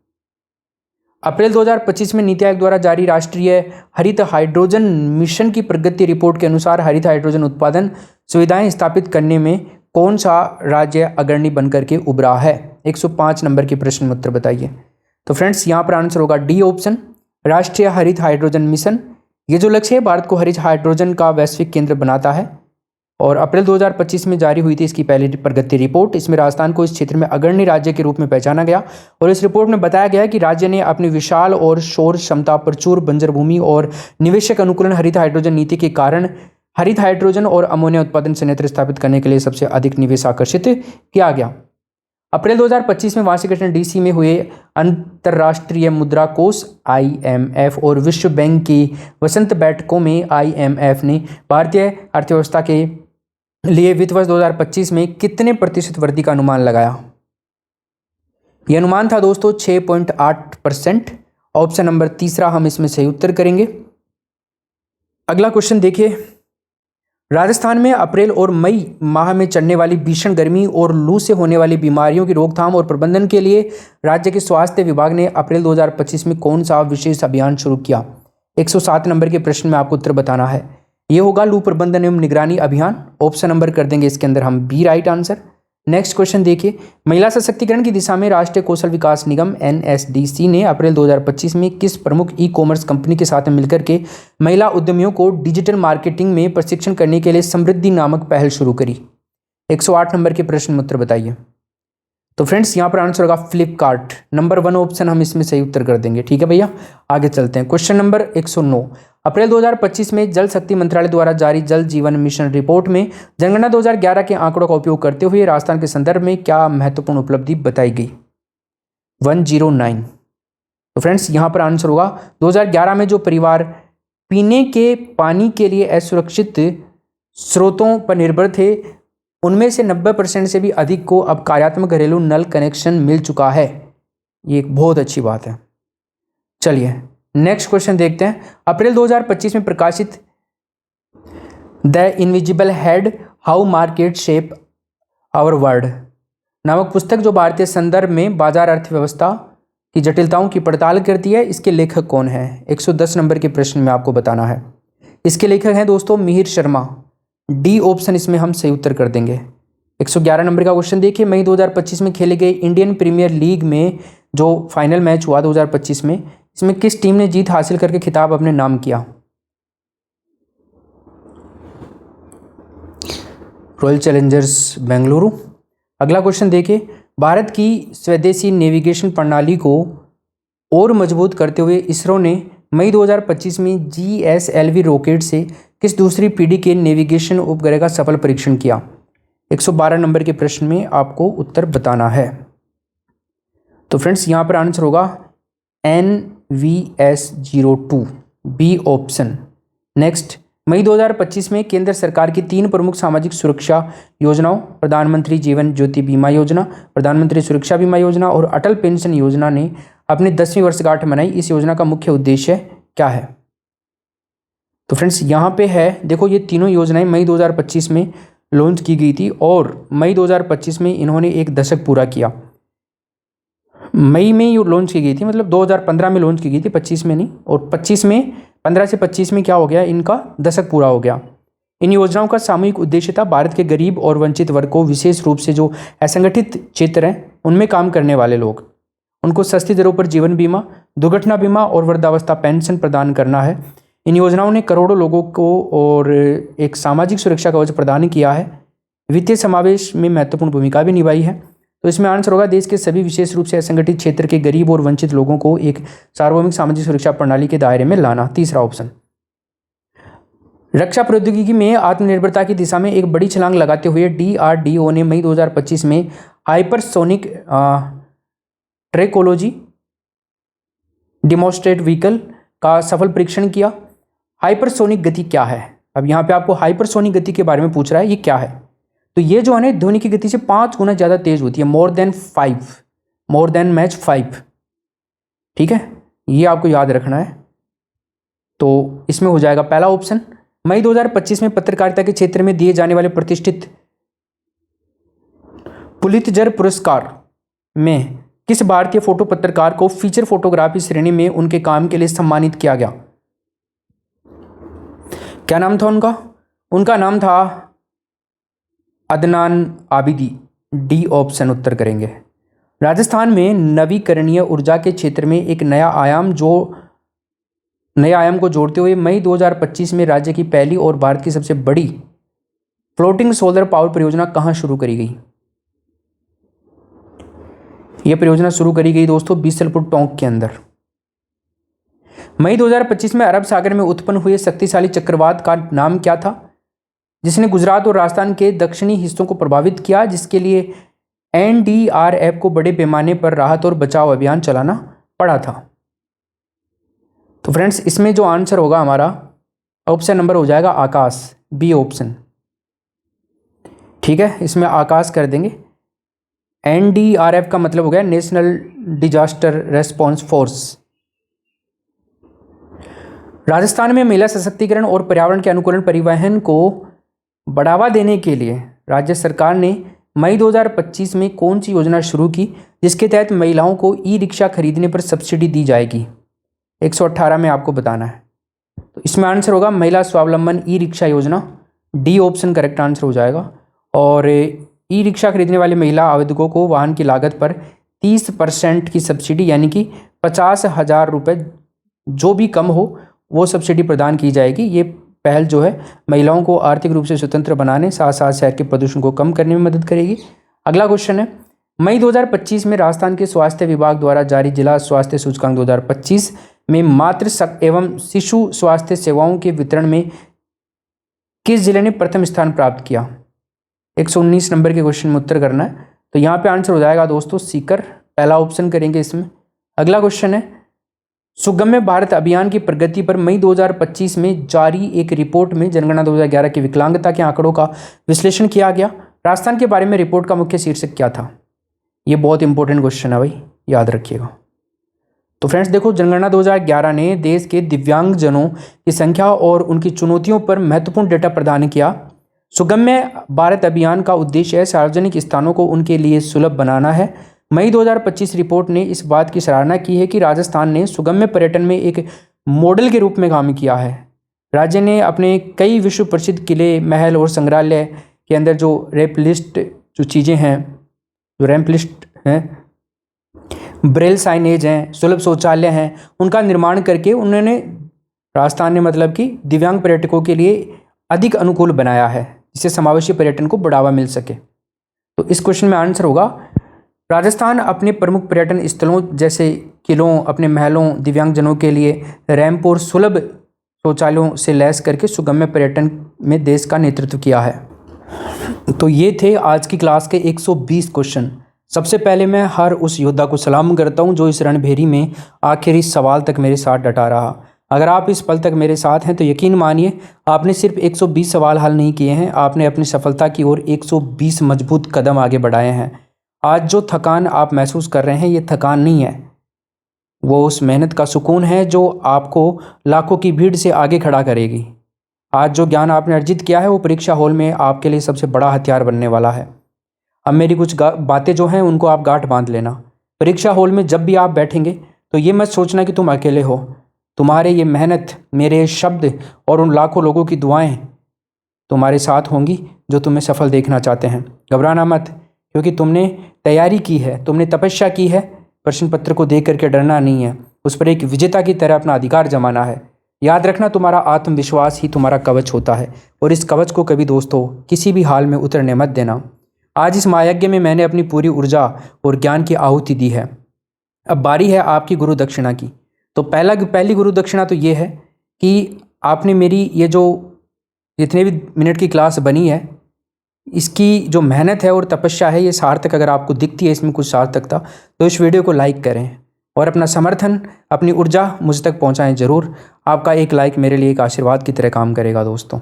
अप्रैल 2025 में नीति आयोग द्वारा जारी राष्ट्रीय हरित हाइड्रोजन मिशन की प्रगति रिपोर्ट के अनुसार हरित हाइड्रोजन उत्पादन सुविधाएं स्थापित करने में कौन सा राज्य अग्रणी बनकर के उभरा है? 105 नंबर के प्रश्न में उत्तर बताइए। तो फ्रेंड्स यहाँ पर आंसर होगा डी ऑप्शन, राष्ट्रीय हरित हाइड्रोजन मिशन। ये जो लक्ष्य है भारत को हरित हाइड्रोजन का वैश्विक केंद्र बनाता है और अप्रैल 2025 में जारी हुई थी इसकी पहली प्रगति रिपोर्ट। इसमें राजस्थान को इस क्षेत्र में अग्रणी राज्य के रूप में पहचाना गया और इस रिपोर्ट में बताया गया कि राज्य ने अपनी विशाल और शोर क्षमता, प्रचुर बंजर भूमि और निवेशक अनुकूलन हरित हाइड्रोजन नीति के कारण हरित हाइड्रोजन और अमोनिया उत्पादन संयंत्र स्थापित करने के लिए सबसे अधिक निवेश आकर्षित किया गया। अप्रैल 2025 में वाशिंगटन डीसी में हुए अंतर्राष्ट्रीय मुद्रा कोष IMF और विश्व बैंक की वसंत बैठकों में IMF ने भारतीय अर्थव्यवस्था के लिए वित्त वर्ष 2025 में कितने प्रतिशत वृद्धि का अनुमान लगाया? यह अनुमान था दोस्तों 6.8%। ऑप्शन नंबर तीसरा हम इसमें सही उत्तर करेंगे। अगला क्वेश्चन देखिए। राजस्थान में अप्रैल और मई माह में चढ़ने वाली भीषण गर्मी और लू से होने वाली बीमारियों की रोकथाम और प्रबंधन के लिए राज्य के स्वास्थ्य विभाग ने अप्रैल 2025 में कौन सा विशेष अभियान शुरू किया? 107 नंबर के प्रश्न में आपको उत्तर बताना है। ये होगा लू प्रबंधन एवं निगरानी अभियान। ऑप्शन नंबर कर देंगे इसके अंदर हम B right answer. Next question देखिए। महिला सशक्तिकरण की दिशा में राष्ट्रीय कौशल विकास निगम NSDC ने अप्रैल 2025 में किस प्रमुख ई-कॉमर्स कंपनी के साथ मिलकर के महिला उद्यमियों को डिजिटल मार्केटिंग में प्रशिक्षण करने के लिए समृद्धि नामक पहल शुरू करी? 108 नंबर के प्रश्न में उत्तर बताइए। तो फ्रेंड्स यहाँ पर आंसर होगा फ्लिपकार्ट। नंबर 1 ऑप्शन हम इसमें सही उत्तर कर देंगे। ठीक है भैया, आगे चलते हैं। Question number 109। अप्रैल 2025 में जल शक्ति मंत्रालय द्वारा जारी जल जीवन मिशन रिपोर्ट में जनगणना 2011 के आंकड़ों का उपयोग करते हुए राजस्थान के संदर्भ में क्या महत्वपूर्ण उपलब्धि बताई गई? 109। तो फ्रेंड्स यहाँ पर आंसर होगा 2011 में जो परिवार पीने के पानी के लिए असुरक्षित स्रोतों पर निर्भर थे उनमें से 90% से भी अधिक को अब कार्यात्मक घरेलू नल कनेक्शन मिल चुका है। ये एक बहुत अच्छी बात है। चलिए नेक्स्ट क्वेश्चन देखते हैं। अप्रैल 2025 में प्रकाशित the invisible hand how market shape our world नामक पुस्तक जो भारतीय संदर्भ में बाजार अर्थव्यवस्था की जटिलताओं की पड़ताल करती है, इसके लेखक कौन है? 110 नंबर के प्रश्न में आपको बताना है। इसके लेखक हैं दोस्तों मिहिर शर्मा। डी ऑप्शन इसमें हम सही उत्तर कर देंगे। 111 नंबर का क्वेश्चन देखिए। मई 2025 में खेले गए इंडियन प्रीमियर लीग में जो फाइनल मैच हुआ 2025 में, इसमें किस टीम ने जीत हासिल करके खिताब अपने नाम किया? Royal Challengers Bengaluru. अगला क्वेश्चन देखिए। भारत की स्वदेशी नेविगेशन प्रणाली को और मजबूत करते हुए इसरो ने मई 2025 में GSLV रॉकेट से किस दूसरी पीढ़ी के नेविगेशन उपग्रह का सफल परीक्षण किया? 112 नंबर के प्रश्न में आपको उत्तर बताना है। तो फ्रेंड्स यहाँ पर आंसर होगा NVS-02 बी ऑप्शन। नेक्स्ट, मई 2025 में केंद्र सरकार की 3 प्रमुख सामाजिक सुरक्षा योजनाओं प्रधानमंत्री जीवन ज्योति बीमा योजना, प्रधानमंत्री सुरक्षा बीमा योजना और अटल पेंशन योजना ने अपनी 10वीं वर्षगांठ मनाई। इस योजना का मुख्य उद्देश्य क्या है? तो फ्रेंड्स यहाँ पे है, देखो ये तीनों योजनाएं मई 2025 में लॉन्च की गई थी और मई 2025 में इन्होंने एक दशक पूरा किया। मई में ये लॉन्च की गई थी, मतलब 2015 में लॉन्च की गई थी, 25 में नहीं। और 25 में 15 से 25 में क्या हो गया, इनका दशक पूरा हो गया। इन योजनाओं का सामूहिक उद्देश्य था भारत के गरीब और वंचित वर्ग को, विशेष रूप से जो असंगठित क्षेत्र हैं उनमें काम करने वाले लोग, उनको सस्ती दरों पर जीवन बीमा, दुर्घटना बीमा और वृद्धावस्था पेंशन प्रदान करना है। इन योजनाओं ने करोड़ों लोगों को और एक सामाजिक सुरक्षा कवच प्रदान किया है। वित्तीय समावेश में महत्वपूर्ण भूमिका भी निभाई है। तो इसमें आंसर होगा देश के सभी विशेष रूप से असंगठित क्षेत्र के गरीब और वंचित लोगों को एक सार्वभौमिक सामाजिक सुरक्षा प्रणाली के दायरे में लाना, तीसरा ऑप्शन। रक्षा प्रौद्योगिकी में आत्मनिर्भरता की दिशा में एक बड़ी छलांग लगाते हुए DRDO ने मई 2025 में हाइपरसोनिक ट्रैकोलॉजी डेमोन्स्ट्रेट व्हीकल का सफल परीक्षण किया। हाइपरसोनिक गति क्या है? अब यहाँ पे आपको हाइपरसोनिक गति के बारे में पूछ रहा है, ये क्या है? तो ये जो है ना ध्वनि की गति से 5 गुना ज़्यादा तेज होती है, मोर देन मैच 5। ठीक है, ये आपको याद रखना है। तो इसमें हो जाएगा पहला ऑप्शन। मई 2025 में पत्रकारिता के क्षेत्र में दिए जाने वाले प्रतिष्ठित पुलित्जर पुरस्कार में किस भारतीय फोटो पत्रकार को फीचर फोटोग्राफी श्रेणी में उनके काम के लिए सम्मानित किया गया? क्या नाम था उनका? उनका नाम था अदनान आबिदी, डी ऑप्शन उत्तर करेंगे। राजस्थान में नवीकरणीय ऊर्जा के क्षेत्र में एक नया आयाम को जोड़ते हुए मई 2025 में राज्य की पहली और भारत की सबसे बड़ी फ्लोटिंग सोलर पावर परियोजना कहां शुरू करी गई? यह परियोजना शुरू करी गई दोस्तों बीसलपुर टोंक के अंदर। मई 2025 में अरब सागर में उत्पन्न हुए शक्तिशाली चक्रवात का नाम क्या था, जिसने गुजरात और राजस्थान के दक्षिणी हिस्सों को प्रभावित किया, जिसके लिए NDRF को बड़े पैमाने पर राहत और बचाव अभियान चलाना पड़ा था? तो फ्रेंड्स इसमें जो आंसर होगा हमारा ऑप्शन नंबर हो जाएगा आकाश, बी ऑप्शन। ठीक है, इसमें आकाश कर देंगे। NDRF का मतलब हो गया national disaster response force. Rajasthan में महिला सशक्तिकरण और पर्यावरण के अनुकूल परिवहन को बढ़ावा देने के लिए राज्य सरकार ने मई 2025 में कौन सी योजना शुरू की, जिसके तहत महिलाओं को ई-रिक्शा खरीदने पर सब्सिडी दी जाएगी? 118 में आपको बताना है। तो इसमें आंसर होगा महिला स्वावलंबन ई-रिक्शा योजना, डी ऑप्शन करेक्ट आंसर हो जाएगा। और ई-रिक्शा खरीदने वाले महिला आवेदकों को वाहन की लागत पर 30% की सब्सिडी, यानी कि 50,000 रुपये जो भी कम हो वो सब्सिडी प्रदान की जाएगी। ये पहल जो है महिलाओं को आर्थिक रूप से स्वतंत्र बनाने, साथ साथ शहर के प्रदूषण को कम करने में मदद करेगी। अगला क्वेश्चन है, मई 2025 में राजस्थान के स्वास्थ्य विभाग द्वारा जारी जिला स्वास्थ्य सूचकांक 2025 में मातृ एवं शिशु स्वास्थ्य सेवाओं के वितरण में किस जिले ने प्रथम स्थान प्राप्त किया? 119 नंबर के क्वेश्चन में उत्तर करना है। तो यहाँ पे आंसर हो जाएगा दोस्तों सीकर, पहला ऑप्शन करेंगे इसमें। अगला क्वेश्चन है, सुगम्य भारत अभियान की प्रगति पर मई 2025 में जारी एक रिपोर्ट में जनगणना 2011 की विकलांगता के आंकड़ों का विश्लेषण किया गया। राजस्थान के बारे में रिपोर्ट का मुख्य शीर्षक क्या था? ये बहुत इंपॉर्टेंट क्वेश्चन है भाई, याद रखिएगा। तो फ्रेंड्स देखो, जनगणना 2011 ने देश के दिव्यांगजनों की संख्या और उनकी चुनौतियों पर महत्वपूर्ण डेटा प्रदान किया। सुगम्य भारत अभियान का उद्देश्य है सार्वजनिक स्थानों को उनके लिए सुलभ बनाना है। मई 2025 रिपोर्ट ने इस बात की सराहना की है कि राजस्थान ने सुगम्य पर्यटन में एक मॉडल के रूप में काम किया है। राज्य ने अपने कई विश्व प्रसिद्ध किले, महल और संग्रहालय के अंदर जो चीज़ें हैं, जो रैंप लिस्ट हैं, ब्रेल साइनेज हैं, सुलभ शौचालय हैं, उनका निर्माण करके उन्होंने राजस्थान ने मतलब कि दिव्यांग पर्यटकों के लिए अधिक अनुकूल बनाया है, जिससे समावेशी पर्यटन को बढ़ावा मिल सके। तो इस क्वेश्चन में आंसर होगा राजस्थान अपने प्रमुख पर्यटन स्थलों जैसे किलों, अपने महलों, दिव्यांगजनों के लिए रैंप और सुलभ शौचालयों से लैस करके सुगम्य पर्यटन में देश का नेतृत्व किया है। तो ये थे आज की क्लास के 120 क्वेश्चन। सबसे पहले मैं हर उस योद्धा को सलाम करता हूं जो इस रणभेरी में आखिरी सवाल तक मेरे साथ डटा रहा। अगर आप इस पल तक मेरे साथ हैं तो यकीन मानिए आपने सिर्फ 120 सवाल हल नहीं किए हैं, आपने अपनी सफलता की ओर 120 मजबूत कदम आगे बढ़ाए हैं। आज जो थकान आप महसूस कर रहे हैं ये थकान नहीं है, वो उस मेहनत का सुकून है जो आपको लाखों की भीड़ से आगे खड़ा करेगी। आज जो ज्ञान आपने अर्जित किया है वो परीक्षा हॉल में आपके लिए सबसे बड़ा हथियार बनने वाला है। अब मेरी कुछ बातें जो हैं उनको आप गांठ बांध लेना। परीक्षा हॉल में जब भी आप बैठेंगे तो ये मत सोचना कि तुम अकेले हो। तुम्हारे ये मेहनत, मेरे शब्द और उन लाखों लोगों की दुआएं तुम्हारे साथ होंगी जो तुम्हें सफल देखना चाहते हैं। घबराना मत, क्योंकि तुमने तैयारी की है, तुमने तपस्या की है। प्रश्न पत्र को देख करके डरना नहीं है, उस पर एक विजेता की तरह अपना अधिकार जमाना है। याद रखना, तुम्हारा आत्मविश्वास ही तुम्हारा कवच होता है और इस कवच को कभी दोस्तों किसी भी हाल में उतरने मत देना। आज इस महायज्ञ में मैंने अपनी पूरी ऊर्जा और ज्ञान की आहुति दी है। अब बारी है आपकी गुरु दक्षिणा की। तो पहली गुरु दक्षिणा तो ये है कि आपने मेरी ये जो जितने भी मिनट की क्लास बनी है, इसकी जो मेहनत है और तपस्या है, ये सार्थक अगर आपको दिखती है इसमें कुछ सार्थकता, तो इस वीडियो को लाइक करें और अपना समर्थन, अपनी ऊर्जा मुझ तक पहुंचाएं ज़रूर। आपका एक लाइक मेरे लिए एक आशीर्वाद की तरह काम करेगा दोस्तों।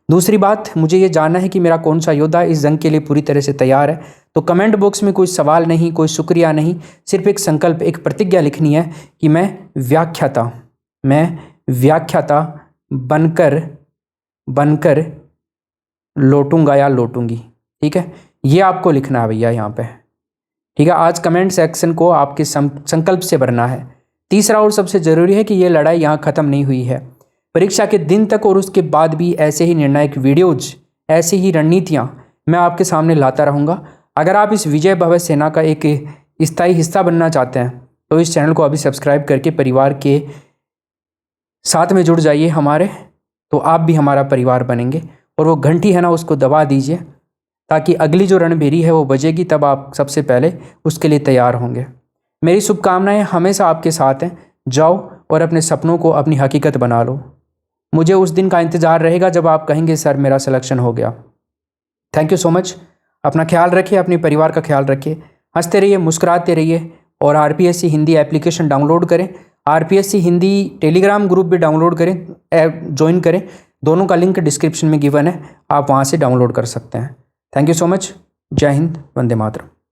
दूसरी बात, मुझे ये जानना है कि मेरा कौन सा योद्धा इस जंग के लिए पूरी तरह से तैयार है। तो कमेंट बॉक्स में कोई सवाल नहीं, कोई शुक्रिया नहीं, सिर्फ एक संकल्प, एक प्रतिज्ञा लिखनी है कि मैं व्याख्याता बनकर लौटूंगा या लौटूंगी। ठीक है, ये आपको लिखना है भैया यहाँ पे। ठीक है, आज कमेंट सेक्शन को आपके संकल्प से भरना है। तीसरा और सबसे ज़रूरी है कि ये लड़ाई यहाँ ख़त्म नहीं हुई है। परीक्षा के दिन तक और उसके बाद भी ऐसे ही निर्णायक वीडियोज, ऐसी ही रणनीतियाँ मैं आपके सामने लाता रहूँगा। अगर आप इस विजय भव सेना का एक स्थायी हिस्सा बनना चाहते हैं तो इस चैनल को अभी सब्सक्राइब करके परिवार के साथ में जुड़ जाइए हमारे, तो आप भी हमारा परिवार बनेंगे। और वो घंटी है ना, उसको दबा दीजिए ताकि अगली जो रणभेरी है वो बजेगी, तब आप सबसे पहले उसके लिए तैयार होंगे। मेरी शुभकामनाएं हमेशा आपके साथ हैं। जाओ और अपने सपनों को अपनी हकीकत बना लो। मुझे उस दिन का इंतज़ार रहेगा जब आप कहेंगे सर मेरा सिलेक्शन हो गया। Thank you so much. अपना ख्याल रखिए, अपने परिवार का ख्याल रखिए, हंसते रहिए, मुस्कुराते रहिए और आरपीएससी हिंदी एप्लीकेशन डाउनलोड करें। आरपीएससी हिंदी टेलीग्राम ग्रुप भी डाउनलोड करें, ज्वाइन करें। दोनों का लिंक डिस्क्रिप्शन में गिवन है, आप वहाँ से डाउनलोड कर सकते हैं। Thank you so much. जय हिंद, वंदे मातरम।